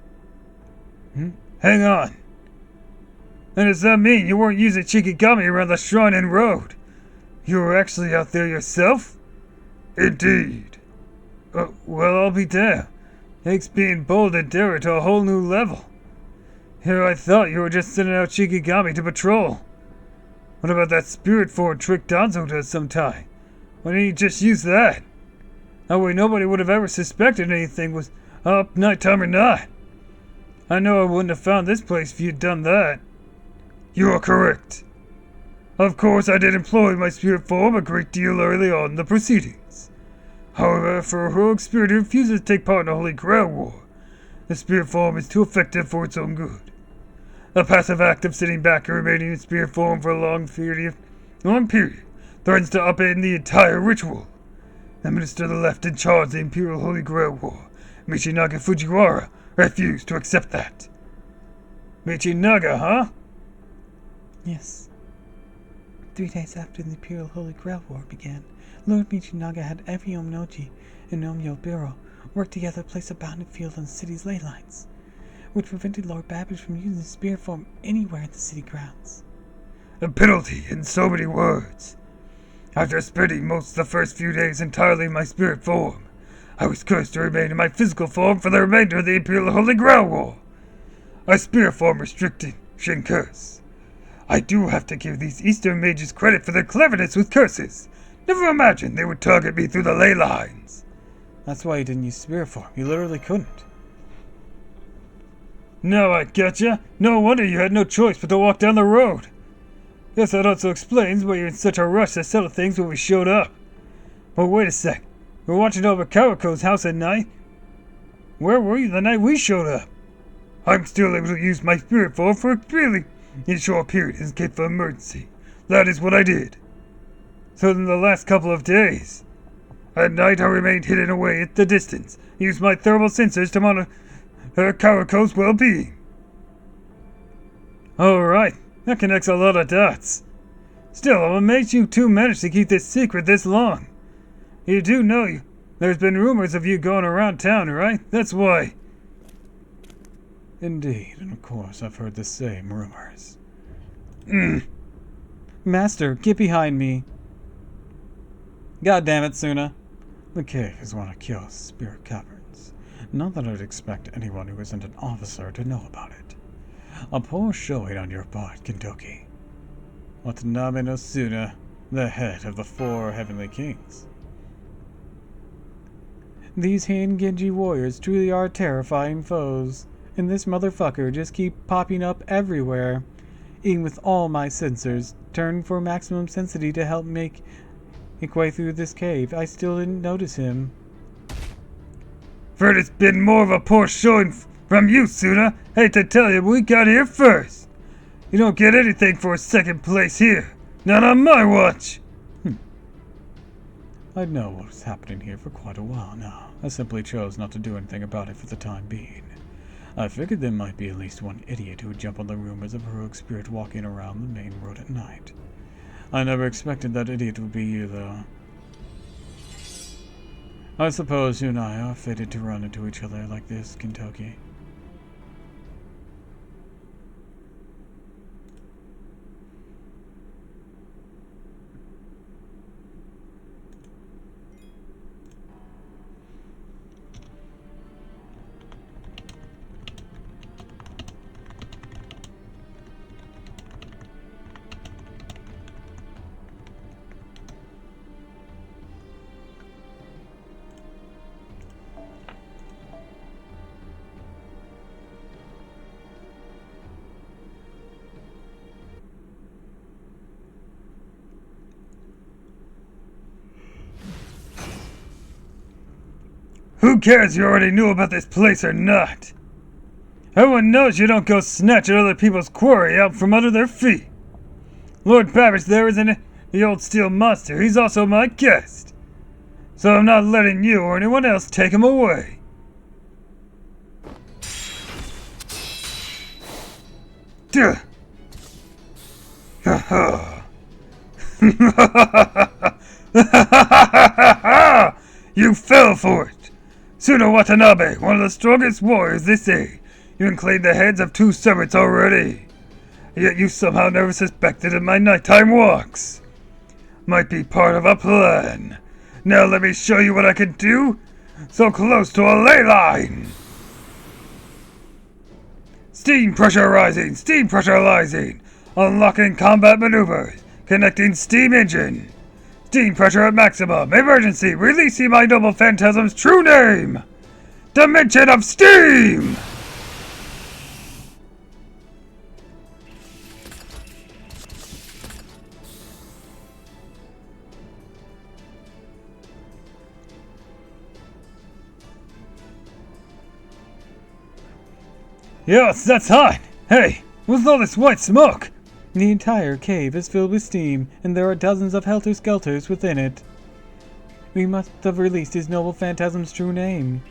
Hang on. And does that mean you weren't using Shikigami around the shrine and road? You were actually out there yourself? Indeed. Well, I'll be damned. Takes being bold and daring to a whole new level. Here I thought you were just sending out Shikigami to patrol. What about that spirit form trick Danzo does sometime? Why didn't you just use that? That way nobody would have ever suspected anything was up, nighttime or not. I know I wouldn't have found this place if you'd done that. You are correct. Of course, I did employ my spirit form a great deal early on in the proceedings. However, for a heroic spirit who refuses to take part in a Holy Grail War, the spirit form is too effective for its own good. The passive act of sitting back and remaining in spirit form for a long period threatens to upend the entire ritual. The minister left in charge of the Imperial Holy Grail War, Michinaga Fujiwara, refused to accept that. Michinaga, huh?
Yes. 3 days after the Imperial Holy Grail War began, Lord Michinaga had every Omnoji and Omyo Bureau work together to place a bounded field on the city's ley lines, which prevented Lord Babbage from using his spirit form anywhere in the city grounds.
A penalty in so many words. After spending most of the first few days entirely in my spirit form, I was cursed to remain in my physical form for the remainder of the Imperial Holy Grail War. A spirit form restricted, Shin curse. I do have to give these Eastern mages credit for their cleverness with curses. Never imagined they would target me through the ley lines.
That's why you didn't use spirit form. You literally couldn't.
Now I getcha. No wonder you had no choice but to walk down the road. Guess that also explains why you're in such a rush to settle things when we showed up. But wait a sec. We're watching over Karako's house at night. Where were you the night we showed up? I'm still able to use my spirit form for a really short period in case of emergency. That is what I did. So in the last couple of days, at night I remained hidden away at the distance, used my thermal sensors to monitor Karako's well-being. Alright, that connects a lot of dots. Still, I'm amazed you two managed to keep this secret this long. You do know there's been rumors of you going around town, right? That's why.
Indeed, and of course I've heard the same rumors. Master, get behind me. God damn it, Suna. The cave is one of Kyo's spirit caverns. Not that I'd expect anyone who isn't an officer to know about it. A poor showing on your part, Kintoki. Watanabe no Suna, the head of the 4 heavenly kings. These Han-Genji warriors truly are terrifying foes, and this motherfucker just keep popping up everywhere. Even with all my sensors turned for maximum sensitivity to help make way through this cave, I still didn't notice him.
Fred, it's been more of a poor showing from you, Suna. Hate to tell you, we got here first. You don't get anything for a second place here. Not on my watch.
I know what was happening here for quite a while now. I simply chose not to do anything about it for the time being. I figured there might be at least one idiot who would jump on the rumors of a rogue spirit walking around the main road at night. I never expected that idiot would be you, though. I suppose you and I are fated to run into each other like this, Kintoki.
Who cares if you already knew about this place or not? Everyone knows you don't go snatching other people's quarry out from under their feet. Lord Babbage there isn't it? The old steel monster. He's also my guest. So I'm not letting you or anyone else take him away. Duh. You fell for it! Tsuno Watanabe, one of the strongest warriors this age. You claimed the heads of 2 servants already. Yet you somehow never suspected of my nighttime walks. Might be part of a plan. Now let me show you what I can do. So close to a ley line! Steam pressurizing! Steam pressurizing! Unlocking combat maneuvers! Connecting steam engine! Steam pressure at maximum! Emergency! Releasing my noble phantasm's true name! Dimension of Steam! Yes, that's hot! Hey, what's all this white smoke?
The entire cave is filled with steam, and there are dozens of helter-skelters within it. We must have released his noble phantasm's true name.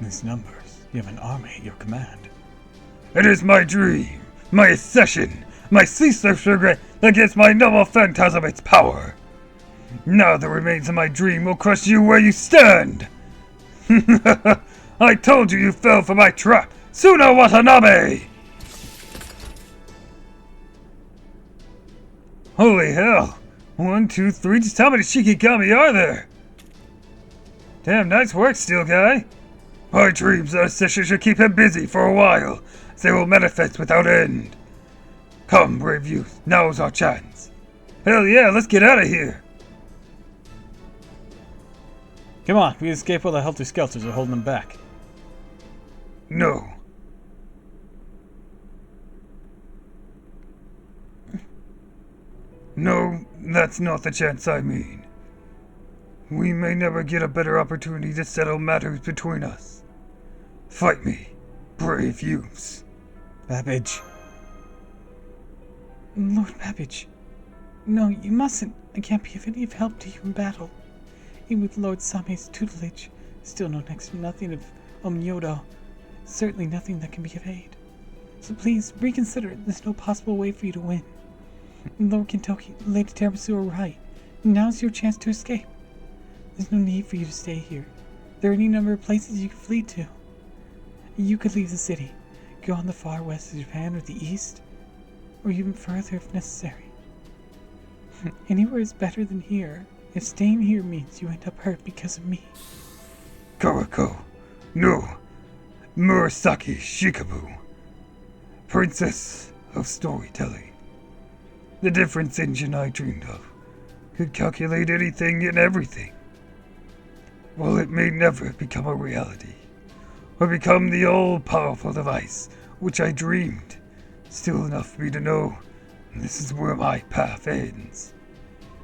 These numbers. You have an army at your command.
It is my dream, my accession, my ceaseless regret that gives my noble phantasm its power. Now the remains of my dream will crush you where you stand. I told you fell for my trap, Tsuno Watanabe! Holy hell! 1, 2, 3, just how many Shikigami are there? Damn, nice work, Steel Guy. My dreams are session should keep him busy for a while, as they will manifest without end. Come, brave youth, now's our chance. Hell yeah, let's get out of here!
Come on, we escape while the helter-skelters are holding them back.
No. No, that's not the chance I mean. We may never get a better opportunity to settle matters between us. Fight me, brave youths.
Babbage.
Lord Babbage. No, you mustn't. I can't be of any help to you in battle. Even with Lord Same's tutelage, still know next to nothing of Omnyodo. Certainly nothing that can be of aid. So please, reconsider it. There's no possible way for you to win. Lord Kentucky, Lady Tiramisu are right. Now's your chance to escape. There's no need for you to stay here. There are any number of places you could flee to. You could leave the city, go on the far west of Japan or the east, or even further if necessary. Anywhere is better than here, if staying here means you end up hurt because of me.
Karako, no. Murasaki Shikabu, Princess of Storytelling. The difference engine I dreamed of could calculate anything and everything. While it may never become a reality, or become the all-powerful device which I dreamed, still enough for me to know this is where my path ends.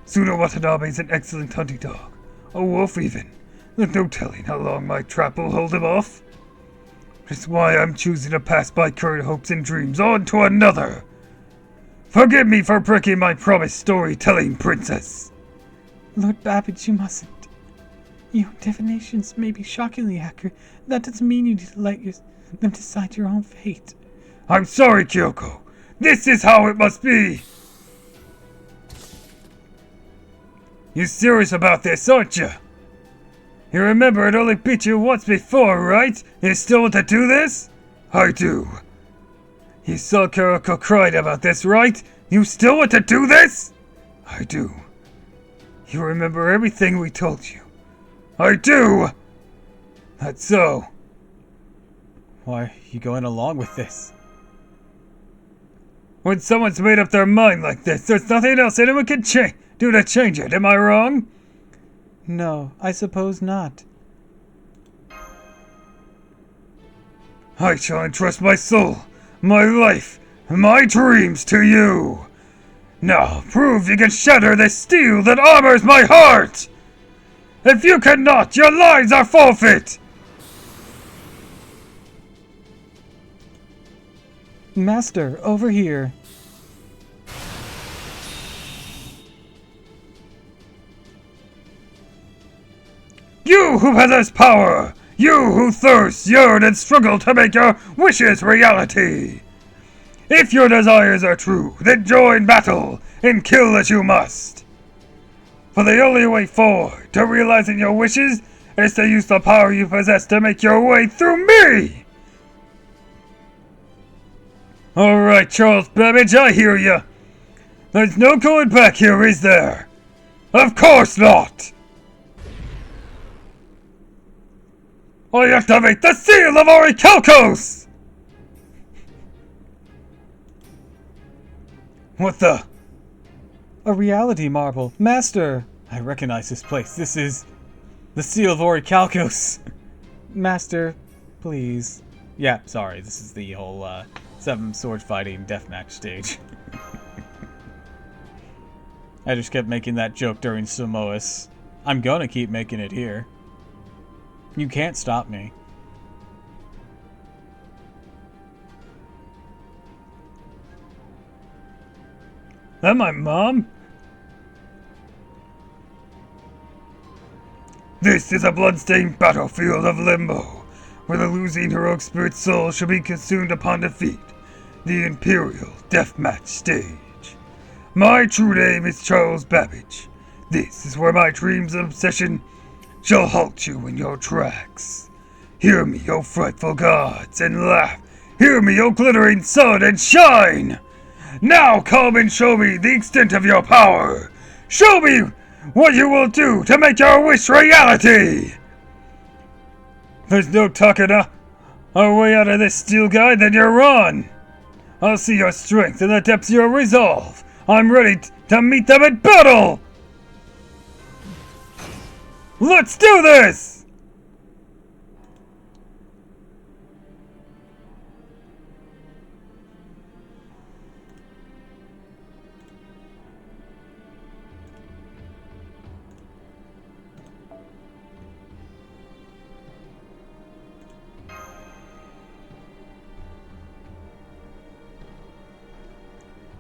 Tsuno Watanabe is an excellent hunting dog, a wolf even. There's no telling how long my trap will hold him off. That's why I'm choosing to pass my current hopes and dreams on to another. Forgive me for breaking my promised storytelling, princess.
Lord Babbage, you mustn't. Your divinations may be shockingly accurate. That doesn't mean you need to let them decide your own fate.
I'm sorry, Kyoko. This is how it must be. You serious about this, aren't you? You remember it only beat you once before, right? You still want to do this? I do. You saw Kyoko cried about this, right? You still want to do this? I do. You remember everything we told you. I do! That's so.
Why are you going along with this?
When someone's made up their mind like this, there's nothing else anyone can do to change it, am I wrong?
No, I suppose not.
I shall entrust my soul, my life, and my dreams to you. Now prove you can shatter the steel that armors my heart! If you cannot, your lives are forfeit!
Master, over here.
You who possess power! You who thirst, yearn, and struggle to make your wishes reality! If your desires are true, then join battle and kill as you must! For the only way forward to realizing your wishes is to use the power you possess to make your way through me! Alright, Charles Babbage, I hear ya! There's no going back here, is there? Of course not! I activate the seal of Orichalcos! What the?
A reality marble. Master!
I recognize this place. This is the seal of Orichalcos.
Master, please.
Yeah, sorry. This is the whole 7 sword fighting deathmatch stage. I just kept making that joke during Samoas. I'm gonna keep making it here. You can't stop me.
That my mom? This is a bloodstained battlefield of limbo, where the losing heroic spirit soul shall be consumed upon defeat. The Imperial Deathmatch stage. My true name is Charles Babbage. This is where my dreams and obsession shall halt you in your tracks. Hear me, O frightful gods, and laugh. Hear me, O glittering sun, and shine! Now come and show me the extent of your power. Show me what you will do to make your wish reality. There's no talking our way out of this steel guide, then you're on. I'll see your strength and the depths of your resolve. I'm ready to meet them in battle. Let's do this!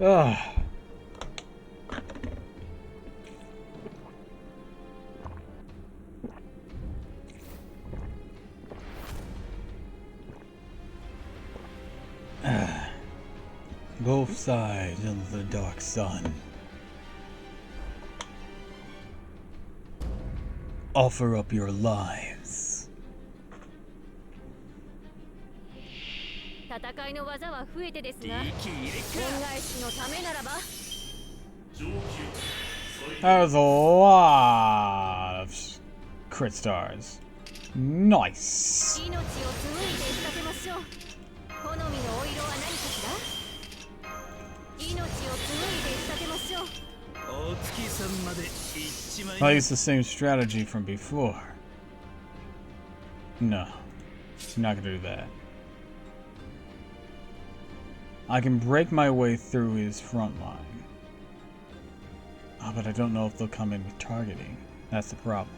Ugh. Both sides of the dark sun. Offer up your lives.
戦いの技は増えてですが、恩返しのためならば。
That was a lot of crit stars. Nice.
命を紡いで仕立てましょう。好みのお色は何かしら？命を紡いで仕立てましょう。
お月さんまで一枚。
I used the same strategy from before. No, I'm not gonna do that. I can break my way through his front line. Oh, but I don't know if they'll come in with targeting. That's the problem.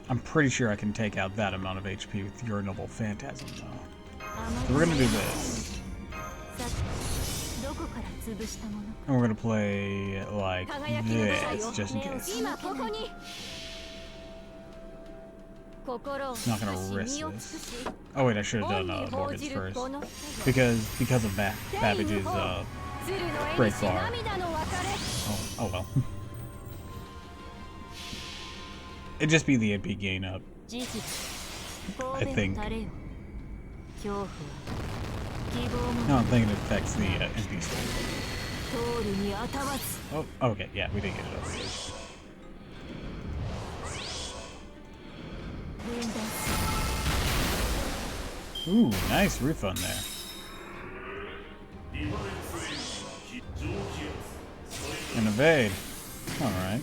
I'm pretty sure I can take out that amount of HP with your noble phantasm, though. So we're gonna do this. And we're gonna play like this, just in case. Not gonna risk this. Oh wait, I should have done Morgan's first. Because of Babbage's break bar. Oh well. It'd just be the MP gain up. I think. No, I'm thinking it affects the MP state. Oh, okay, yeah, we did get it over here. Ooh, nice refund there. And evade. Alright.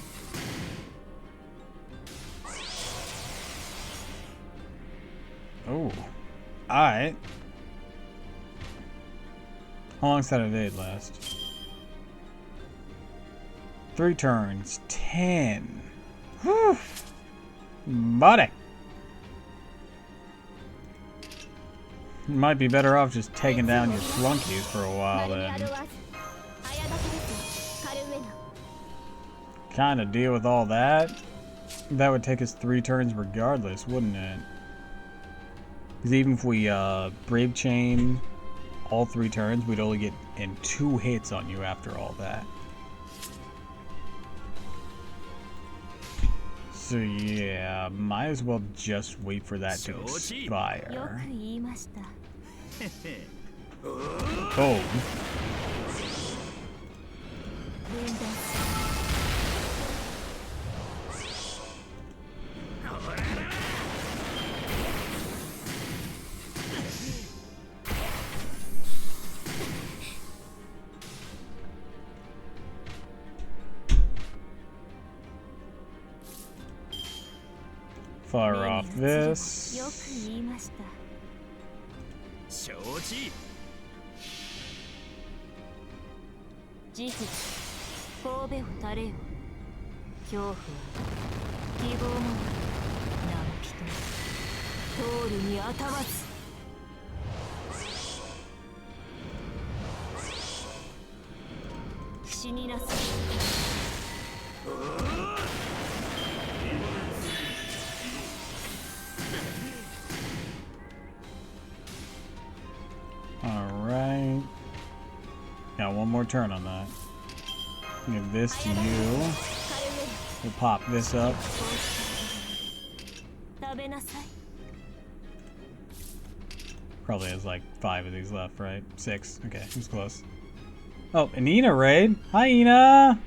Oh. Alright. How long's that evade last? 3 turns. 10. Whew. Buddy! You might be better off just taking down your flunkies for a while then. Kinda deal with all that? That would take us 3 turns regardless, wouldn't it? Because even if we Brave Chain all 3 turns, we'd only get in 2 hits on you after all that. So yeah, might as well just wait for that to expire. Oh. Fire off this.
承知。
慈悲神戸を垂れよ。恐怖は希望もな何人通るにあたわず。死になさい。
Alright. Got one more turn on that. Give this to you. We'll pop this up. Probably has like 5 of these left, right? 6. Okay, he's close. Oh, an Ina raid. Hi, Ina!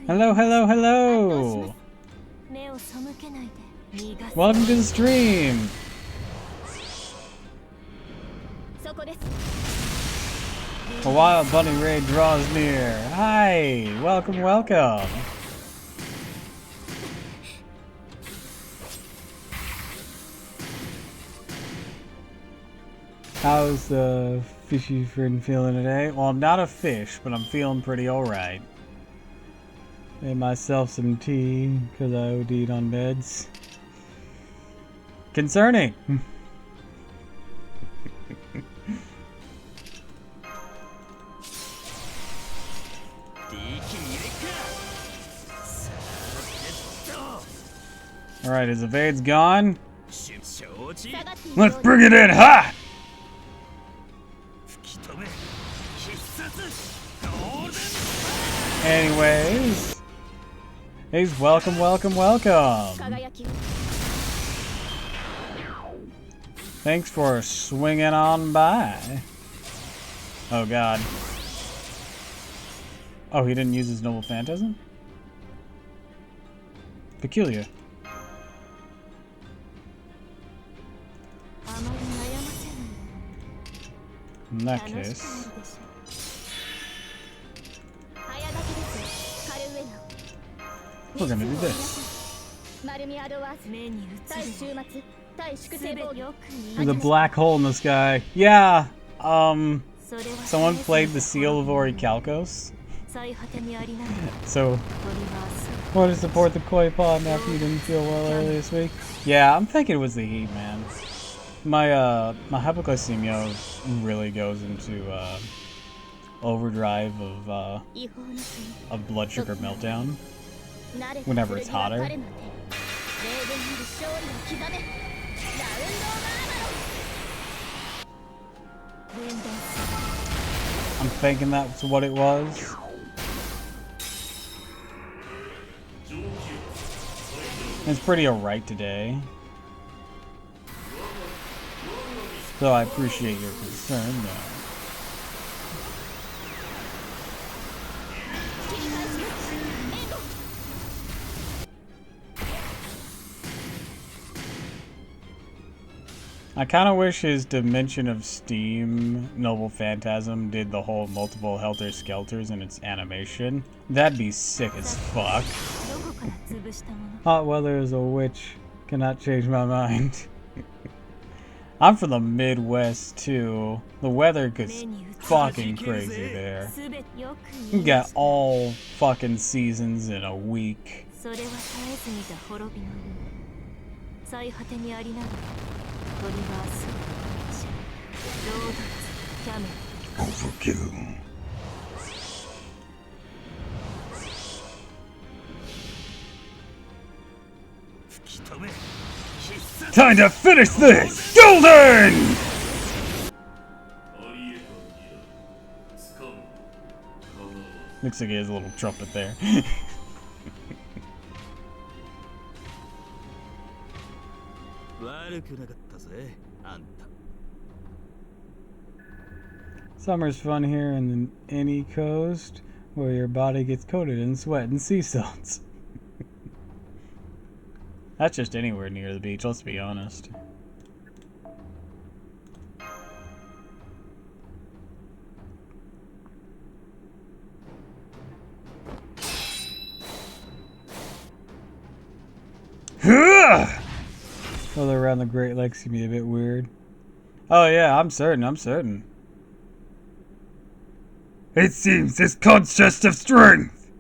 Hello, hello, hello! Welcome to the stream! A wild bunny raid draws near. Hi! Welcome, welcome! How's the fishy friend feeling today? Well, I'm not a fish, but I'm feeling pretty alright. Made myself some tea because I OD'd on beds. Concerning! Alright, his evade's gone.
Let's bring it in hot!
Anyways, he's welcome, welcome, welcome. Thanks for swinging on by. Oh god. Oh, he didn't use his noble phantasm? Peculiar. In that case, we're gonna do this. There's a black hole in the sky. Yeah, someone played the Seal of Orichalcos. So, want to support the koi pond after you didn't feel well earlier this week? Yeah, I'm thinking it was the heat, man. My my hypoglycemia really goes into overdrive of blood sugar meltdown whenever it's hotter. I'm thinking that's what it was. It's pretty alright today. So I appreciate your concern, though. I kind of wish his Dimension of Steam Noble Phantasm did the whole multiple Helter Skelters in its animation. That'd be sick as fuck. Hot weather is a witch. Cannot change my mind. I'm from the Midwest too. The weather gets fucking crazy there. You got all fucking seasons in a week.
それは絶えず見た滅びの運最果てにありながらトリバースロードツキャメル
Overkill. Time to finish this! Golden!
Looks like he has a little trumpet there.
Summer's fun here in the any coast where your body gets coated in sweat and sea salts.
That's just anywhere near the beach, let's be honest.
Although around the Great Lakes can be a bit weird.
Oh yeah, I'm certain.
It seems this contest of strength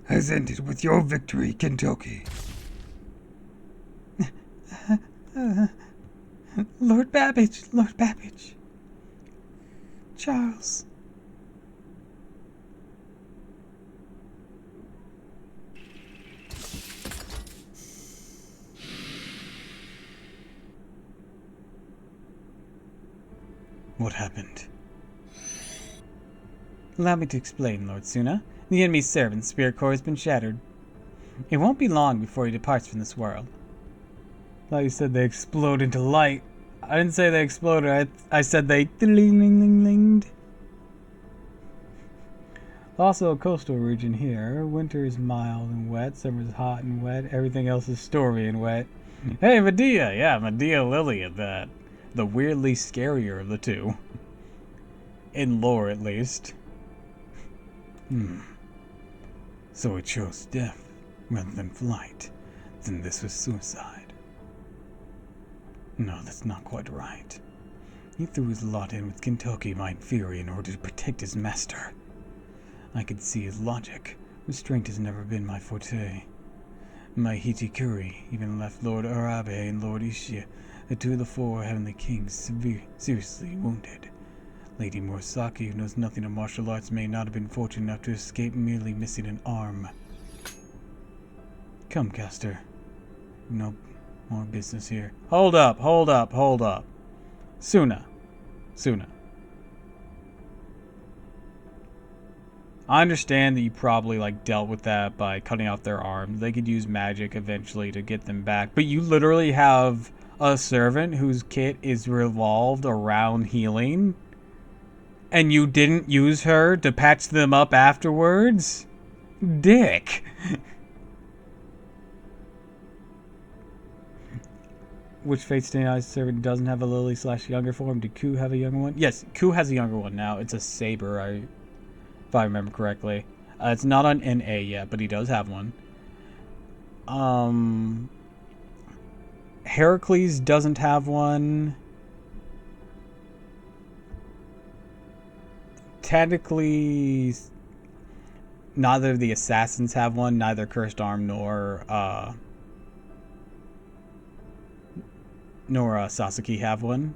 has ended with your victory, Kentucky.
Lord Babbage, Lord Babbage. Charles.
What happened?
Allow me to explain, Lord Suna. The enemy's servant's spirit core has been shattered. It won't be long before he departs from this world. I thought you said they explode into light. I didn't say they exploded. I said they ding-ling-ling-linged. Also a coastal region here. Winter is mild and wet. Summer is hot and wet. Everything else is stormy and wet.
Hey, Medea! Yeah, Medea Lily at that. The weirdly scarier of the two. In lore, at least.
So he chose death rather than flight. Then this was suicide. No, that's not quite right. He threw his lot in with Kentucky, my inferior, in order to protect his master. I could see his logic. Restraint has never been my forte. My Hichikuri even left Lord Arabe and Lord Ishia, the two of the four heavenly kings, seriously wounded. Lady Morisaki, who knows nothing of martial arts, may not have been fortunate enough to escape, merely missing an arm. Come, Caster. No more business here.
Hold up. Suna. I understand that you probably dealt with that by cutting off their arms. They could use magic eventually to get them back. But you literally have a servant whose kit is revolved around healing. And you didn't use her to patch them up afterwards? Dick.
Which Fate Stay Eyes servant doesn't have a Lily / younger form? Did Ku have a younger one?
Yes, Ku has a younger one now. It's a saber, if I remember correctly. It's not on NA yet, but he does have one. Heracles doesn't have one. Technically, neither of the assassins have one. Neither Cursed Arm nor Sasaki have one.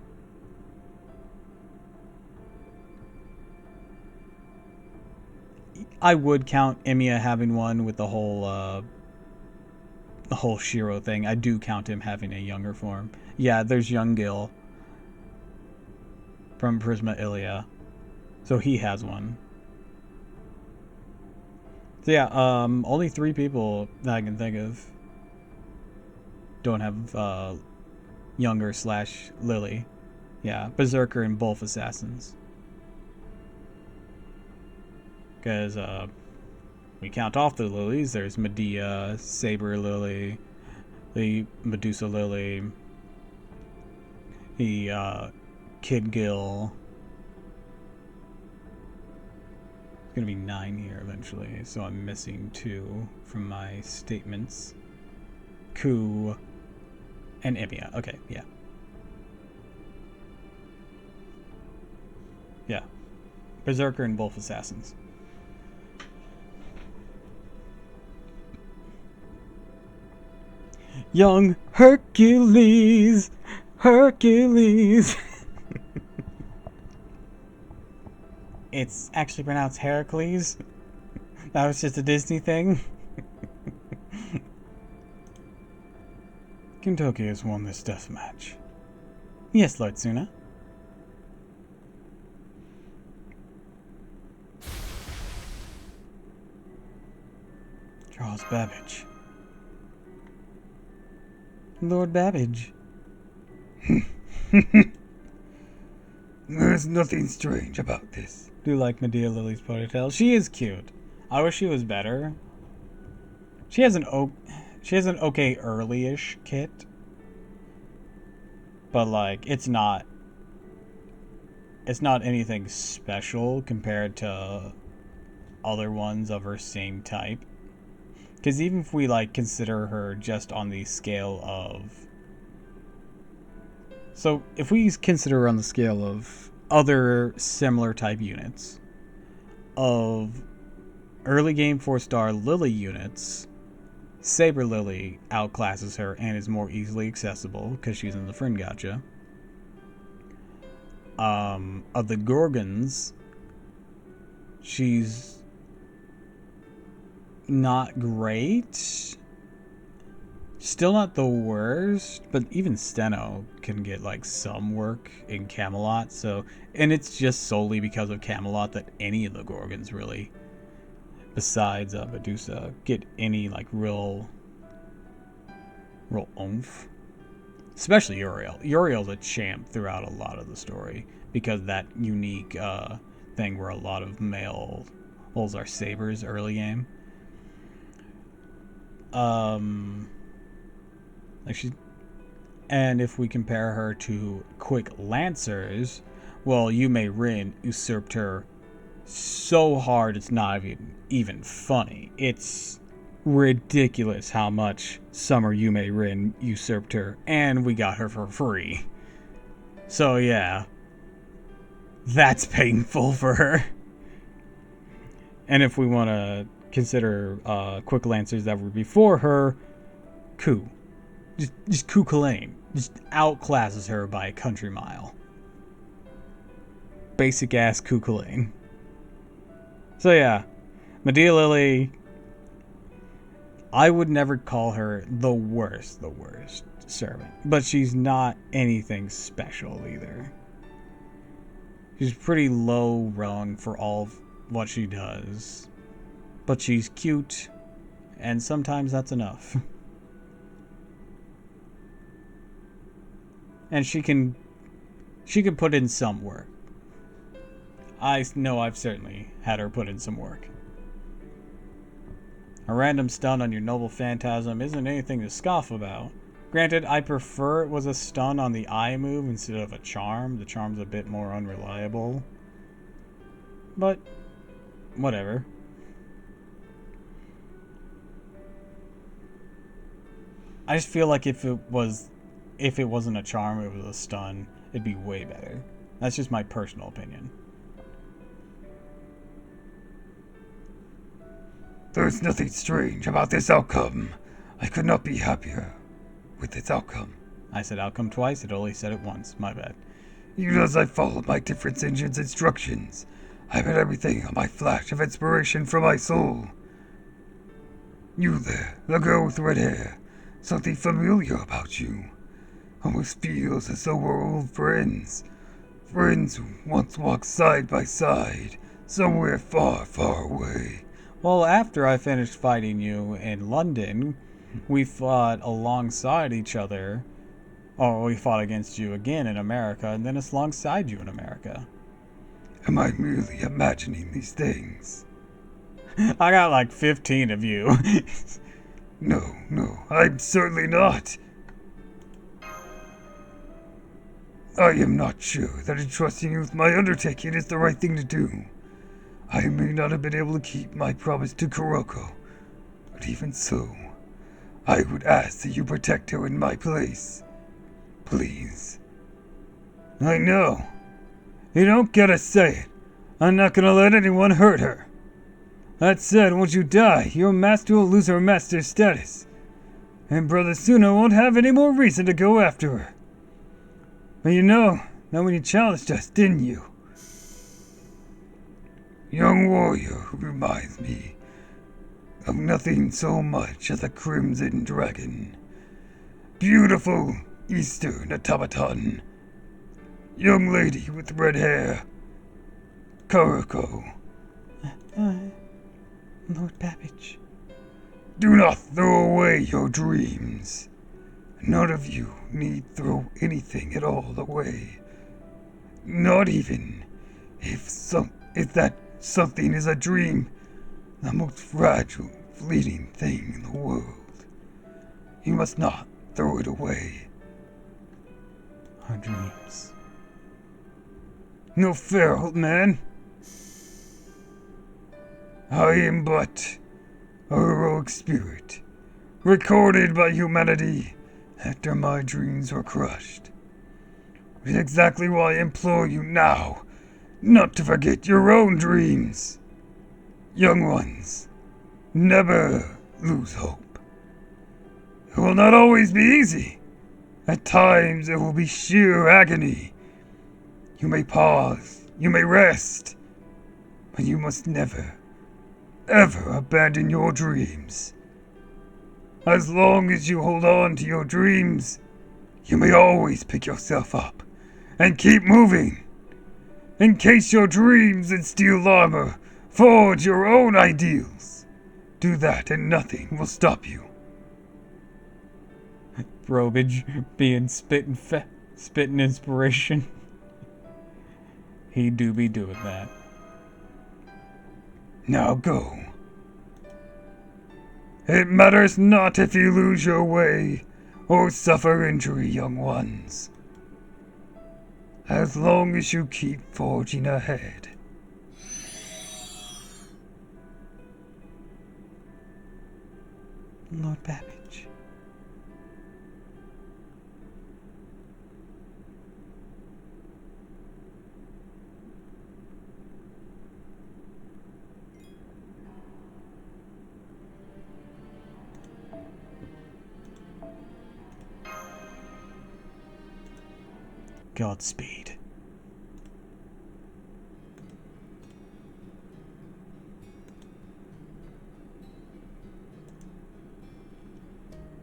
I would count Emiya having one with the whole Shiro thing. I do count him having a younger form. Yeah, there's Young Gil from Prisma Ilia. So he has one. So yeah, only 3 people that I can think of don't have younger / Lily. Yeah, Berserker and both assassins. Because we count off the lilies. There's Medea, Saber Lily, the Medusa Lily, the Kid Gil. It's gonna be 9 here eventually, so I'm missing 2 from my statements. Ku and Emiya. Okay, yeah. Yeah. Berserker and both assassins.
Young Hercules! Hercules! It's actually pronounced Heracles. That was just a Disney thing.
Kentucky has won this death match.
Yes, Lord Suna.
Charles Babbage.
Lord Babbage.
There's nothing strange about this.
Do you like Medea Lily's ponytail? She is cute. I wish she was better. She has an okay early-ish kit. But like it's not anything special compared to other ones of her same type. Because even if we like consider her just on the scale of, so if we consider her on the scale of other similar type units of early game 4-star Lily units, Saber Lily outclasses her and is more easily accessible because she's in the Friend Gacha. Of the Gorgons, she's not great. Still not the worst, but even Steno can get like some work in Camelot. So, and it's just solely because of Camelot that any of the Gorgons really, besides Medusa, get any like real oomph. Especially Uriel. Uriel's a champ throughout a lot of the story because that unique thing where a lot of male holes are sabers early game. And if we compare her to quick lancers, well, Yume Rin usurped her so hard it's not even funny. It's ridiculous how much Summer Yume Rin usurped her, and we got her for free. So yeah, that's painful for her. And if we want to consider quick lancers that were before her, Ku. Just Ku Kalane. Just outclasses her by a country mile. Basic ass Ku Kalane. So yeah, Medea Lily, I would never call her the worst servant. But she's not anything special either. She's pretty low rung for all of what she does. But she's cute, and sometimes that's enough. And she can put in some work. I know I've certainly had her put in some work. A random stun on your noble phantasm isn't anything to scoff about. Granted, I prefer it was a stun on the eye move instead of a charm. The charm's a bit more unreliable. But, whatever. I just feel like if it wasn't a charm, it was a stun, it'd be way better. That's just my personal opinion.
There's nothing strange about this outcome. I could not be happier with this outcome.
I said outcome twice, it only said it once. My bad.
Even as I followed my different engine's instructions, I bet everything on my flash of inspiration from my soul. You there, the girl with red hair. Something familiar about you. Almost feels as though we're old friends. Friends who once walked side by side, somewhere far, far away.
Well, after I finished fighting you in London, we fought alongside each other. Or we fought against you again in America, and then it's alongside you in America.
Am I merely imagining these things?
I got like 15 of you.
No, I'm certainly not. I am not sure that entrusting you with my undertaking is the right thing to do. I may not have been able to keep my promise to Kuroko, but even so, I would ask that you protect her in my place. Please. I know. You don't gotta say it. I'm not gonna let anyone hurt her. That said, once you die, your master will lose her master status. and Brother Suna won't have any more reason to go after her. But you know, not when you challenged us, didn't you? Young warrior who reminds me of nothing so much as a crimson dragon. Beautiful eastern automaton. Young lady with red hair. Karako.
Lord Babbage.
Do not throw away your dreams. None of you need throw anything at all away. Not even if that something is a dream, the most fragile, fleeting thing in the world. You must not throw it away.
Our dreams.
No fair, old man. I am but a heroic spirit, recorded by humanity after my dreams were crushed. Which is exactly why I implore you now not to forget your own dreams. Young ones, never lose hope. It will not always be easy. At times it will be sheer agony. You may pause, you may rest, but you must never, ever abandon your dreams. As long as you hold on to your dreams, you may always pick yourself up and keep moving. Encase your dreams in steel armor, forge your own ideals. Do that and nothing will stop you.
Brobage being spitting inspiration. He do be doing that.
Now go. It matters not if you lose your way or suffer injury, young ones. As long as you keep forging ahead.
Lord Babbage.
Godspeed.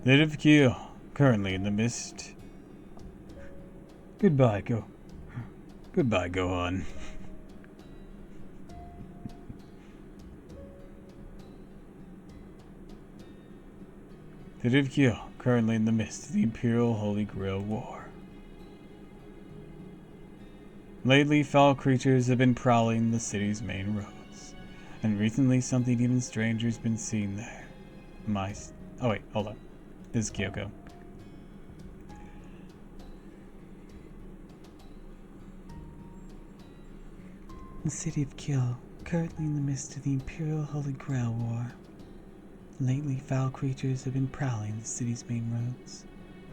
Native Keel, currently in the mist. Goodbye, Gohan. Native Keel, currently in the midst of the Imperial Holy Grail War. Lately, foul creatures have been prowling the city's main roads, and recently something even stranger has been seen there. Oh wait, hold on. This is Kyoko.
The city of Kyo, currently in the midst of the Imperial Holy Grail War. Lately, foul creatures have been prowling the city's main roads,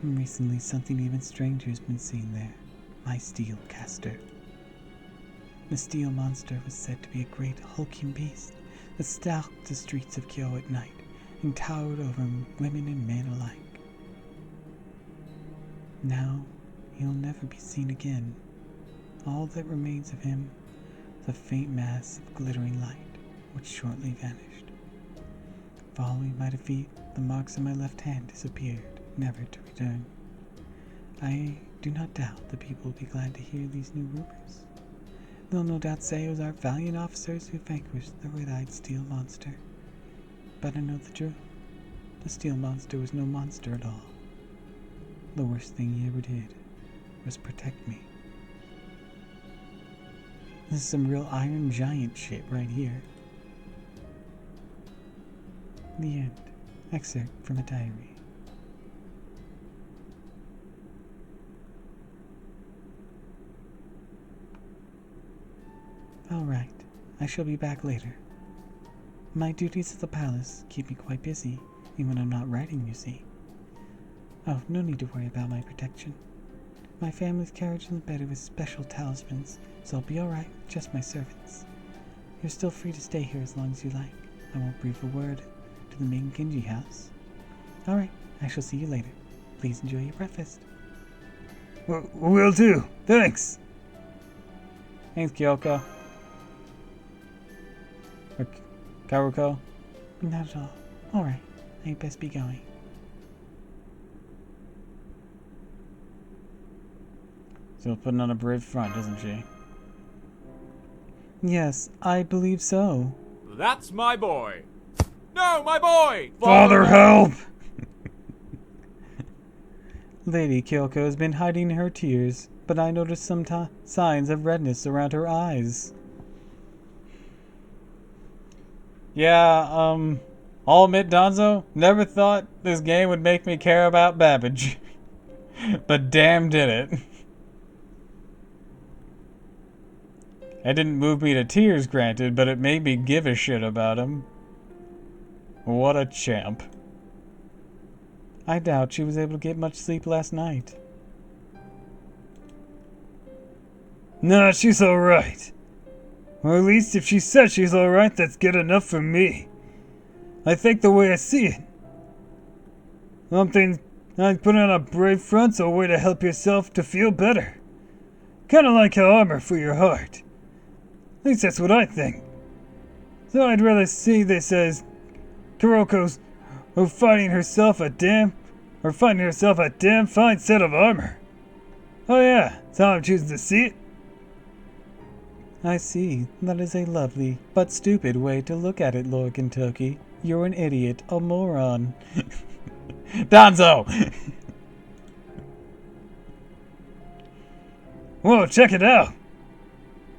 and recently something even stranger has been seen there. My steel caster. The steel monster was said to be a great hulking beast that stalked the streets of Kyo at night and towered over women and men alike. Now, he'll never be seen again. All that remains of him is a faint mass of glittering light, which shortly vanished. Following my defeat, the marks on my left hand disappeared, never to return. I do not doubt the people will be glad to hear these new rumors. They'll no doubt say it was our valiant officers who vanquished the red-eyed steel monster. But I know the truth. The steel monster was no monster at all. The worst thing he ever did was protect me. This is some real Iron Giant shit right here. The end. Excerpt from a diary. Alright, I shall be back later. My duties at the palace keep me quite busy, even when I'm not writing, you see. Oh, no need to worry about my protection. My family's carriage in the bed with special talismans, so I'll be alright with just my servants. You're still free to stay here as long as you like. I won't breathe a word to the main Genji house. Alright, I shall see you later. Please enjoy your breakfast.
Will do. Thanks.
Thanks, Kyoko. Or Karuko.
Not at all. Alright, I best be going.
Still putting on a brave front, isn't she?
Yes, I believe so.
That's my boy. No, my boy!
Father, help!
Lady Kyoko has been hiding her tears, but I noticed some signs of redness around her eyes.
Yeah, I'll admit, Donzo, never thought this game would make me care about Babbage. But damn did it. It didn't move me to tears, granted, but it made me give a shit about him. What a champ.
I doubt she was able to get much sleep last night.
Nah, she's alright. Or at least if she says she's alright, that's good enough for me. I think the way I see it. Something like putting on a brave front's a way to help yourself to feel better. Kinda like how armor for your heart. At least that's what I think. So I'd rather see this as Kuroko's finding herself a damn fine set of armor. Oh yeah, that's how I'm choosing to see it.
I see. That is a lovely, but stupid way to look at it, Lord Kentucky. You're an idiot, a moron.
Donzo!
Whoa, check it out.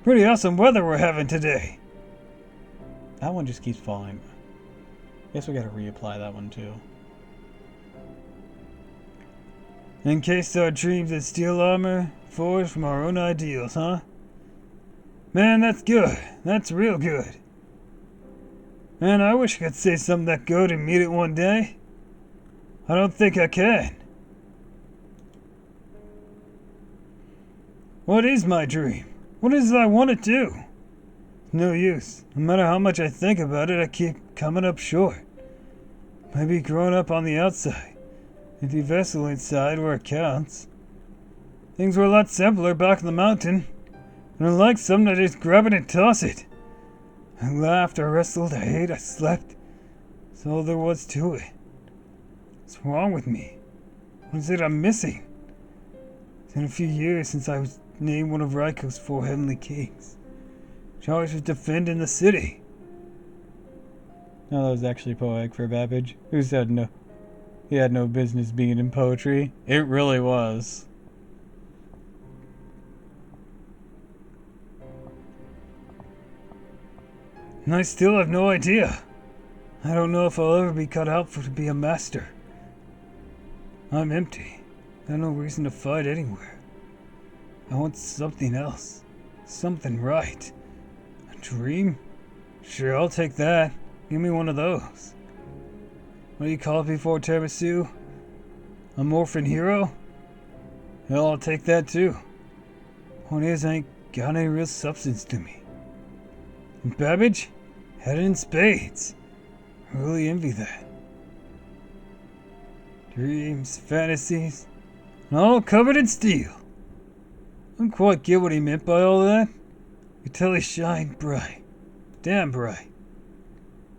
Pretty awesome weather we're having today.
That one just keeps falling. Guess we gotta reapply that one too.
Encased our dreams in steel armor, forged from our own ideals, huh? Man, that's good. That's real good. Man, I wish I could say something that good and meet it one day. I don't think I can. What is my dream? What is it I want to do? No use. No matter how much I think about it, I keep coming up short. Maybe growing up on the outside, and the vessel inside where it counts. Things were a lot simpler back in the mountain, and I like something I just grab it and toss it. I laughed, I wrestled, I ate, I slept. That's all there was to it. What's wrong with me? What is it I'm missing? It's been a few years since I was named one of Raiko's 4 heavenly kings, charged with defending the city.
No, that was actually poetic for Babbage, who said no. He had no business being in poetry. It really was.
And I still have no idea. I don't know if I'll ever be cut out for to be a master. I'm empty. I have no reason to fight anywhere. I want something else. Something right. A dream? Sure, I'll take that. Give me one of those. What do you call it before Tiramisu? A morphin hero? Hell, I'll take that too. Point is, I ain't got any real substance to me. And Babbage? Had it in spades. I really envy that. Dreams, fantasies, and all covered in steel. I don't quite get what he meant by all that. You tell he shined bright. Damn bright.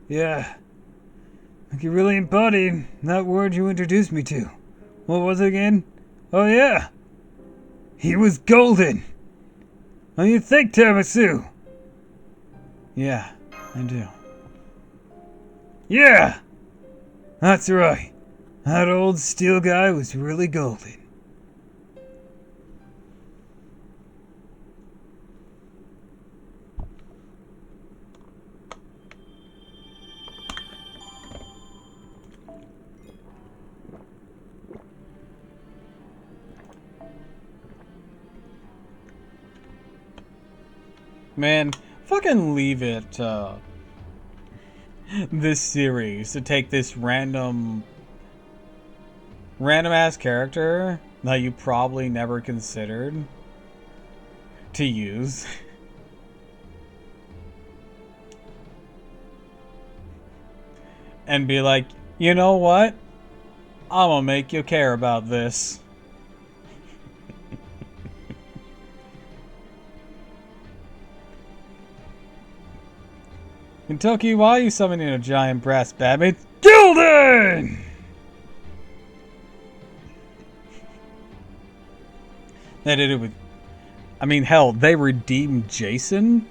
Yeah. Like he really embodied that word you introduced me to. What was it again? Oh yeah. He was golden. What do you think, Tiramisu?
Yeah, I do.
Yeah! That's right. That old steel guy was really golden.
Man, fucking leave it, this series to take this random ass character that you probably never considered to use. And be like, you know what? I'm gonna make you care about this. Kentucky, why are you summoning a giant brass babbage?
Gildan!
They did it with... I mean, hell, they redeemed Jason?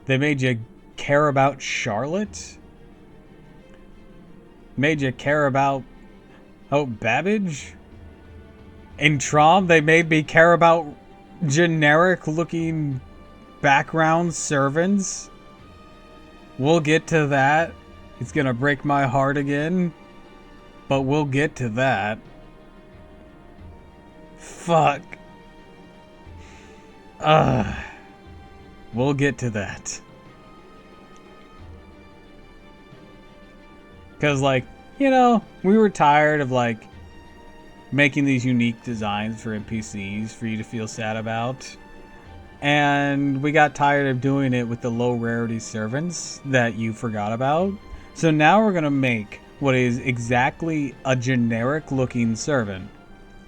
They made you care about Charlotte? Made you care about... Oh, Babbage? In Trom, they made me care about generic-looking background servants? We'll get to that. It's gonna break my heart again. But we'll get to that. Fuck. We'll get to that. Because, like, you know, we were tired of, like, making these unique designs for NPCs for you to feel sad about. And we got tired of doing it with the low rarity servants that you forgot about. So now we're going to make what is exactly a generic looking servant.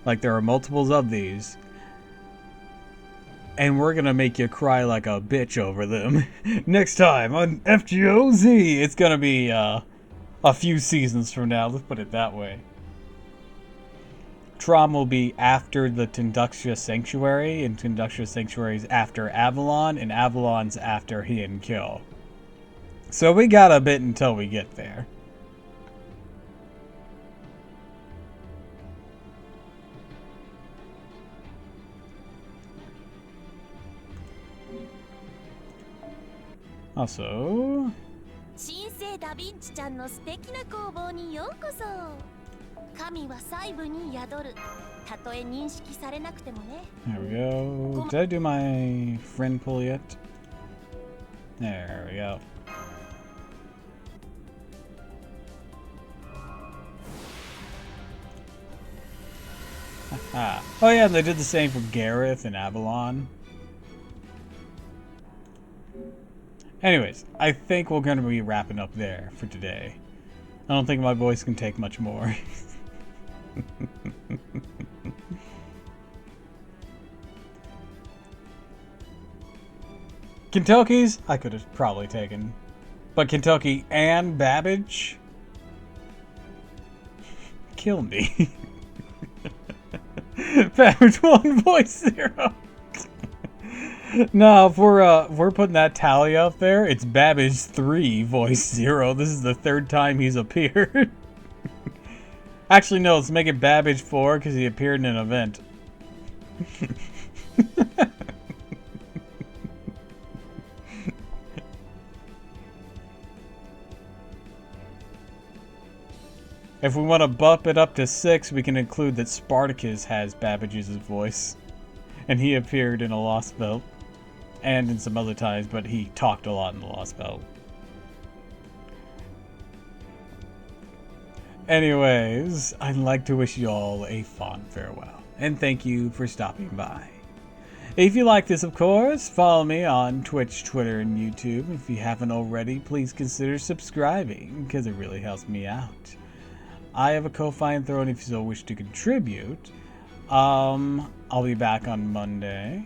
Like, there are multiples of these. And we're going to make you cry like a bitch over them. Next time on FGOZ. It's going to be a few seasons from now. Let's put it that way. Trom will be after the Tunduxia Sanctuary, and Tunduxia Sanctuary is after Avalon, and Avalon's after Hidden Kill. So we got a bit until we get there. Also...
神聖ダヴィンチちゃんの素敵な工房にようこそ。神は細部に宿る。たとえ認識されなくてもね。
There we go. Did I do my friend pull yet? There we go. Oh yeah, they did the same for Gareth and Avalon. Anyways, I think we're going to be wrapping up there for today. I don't think my voice can take much more. Kentucky's, I could have probably taken. But Kentucky and Babbage? Kill me. Babbage 1, voice 0. No, if we're putting that tally up there, it's Babbage 3, voice 0. This is the third time he's appeared. Actually, no, let's make it Babbage 4 because he appeared in an event. If we want to bump it up to 6, we can include that Spartacus has Babbage's voice. And he appeared in a Lost Belt. And in some other times, but he talked a lot in the Lost Belt. Anyways, I'd like to wish you all a fond farewell. And thank you for stopping by. If you like this, of course, follow me on Twitch, Twitter, and YouTube. If you haven't already, please consider subscribing, because it really helps me out. I have a Ko-Fi and Throne if you so wish to contribute. I'll be back on Monday,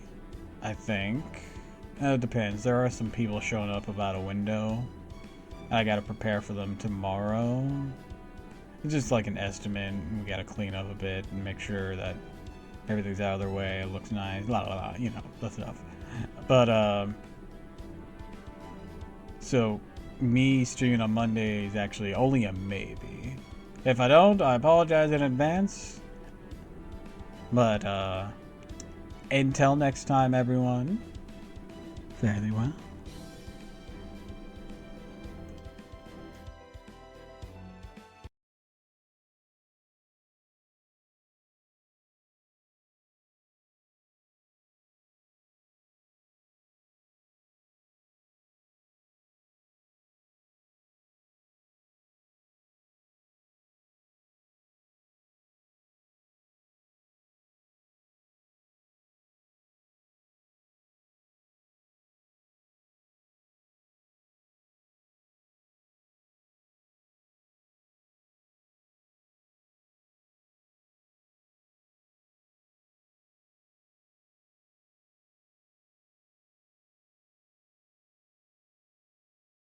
I think. It depends. There are some people showing up about a window. I gotta prepare for them tomorrow. It's just like an estimate. We gotta clean up a bit and make sure that everything's out of their way. It looks nice. La la la. You know, that stuff. But, so, me streaming on Monday is actually only a maybe. If I don't, I apologize in advance. But, until next time, everyone, fare thee well.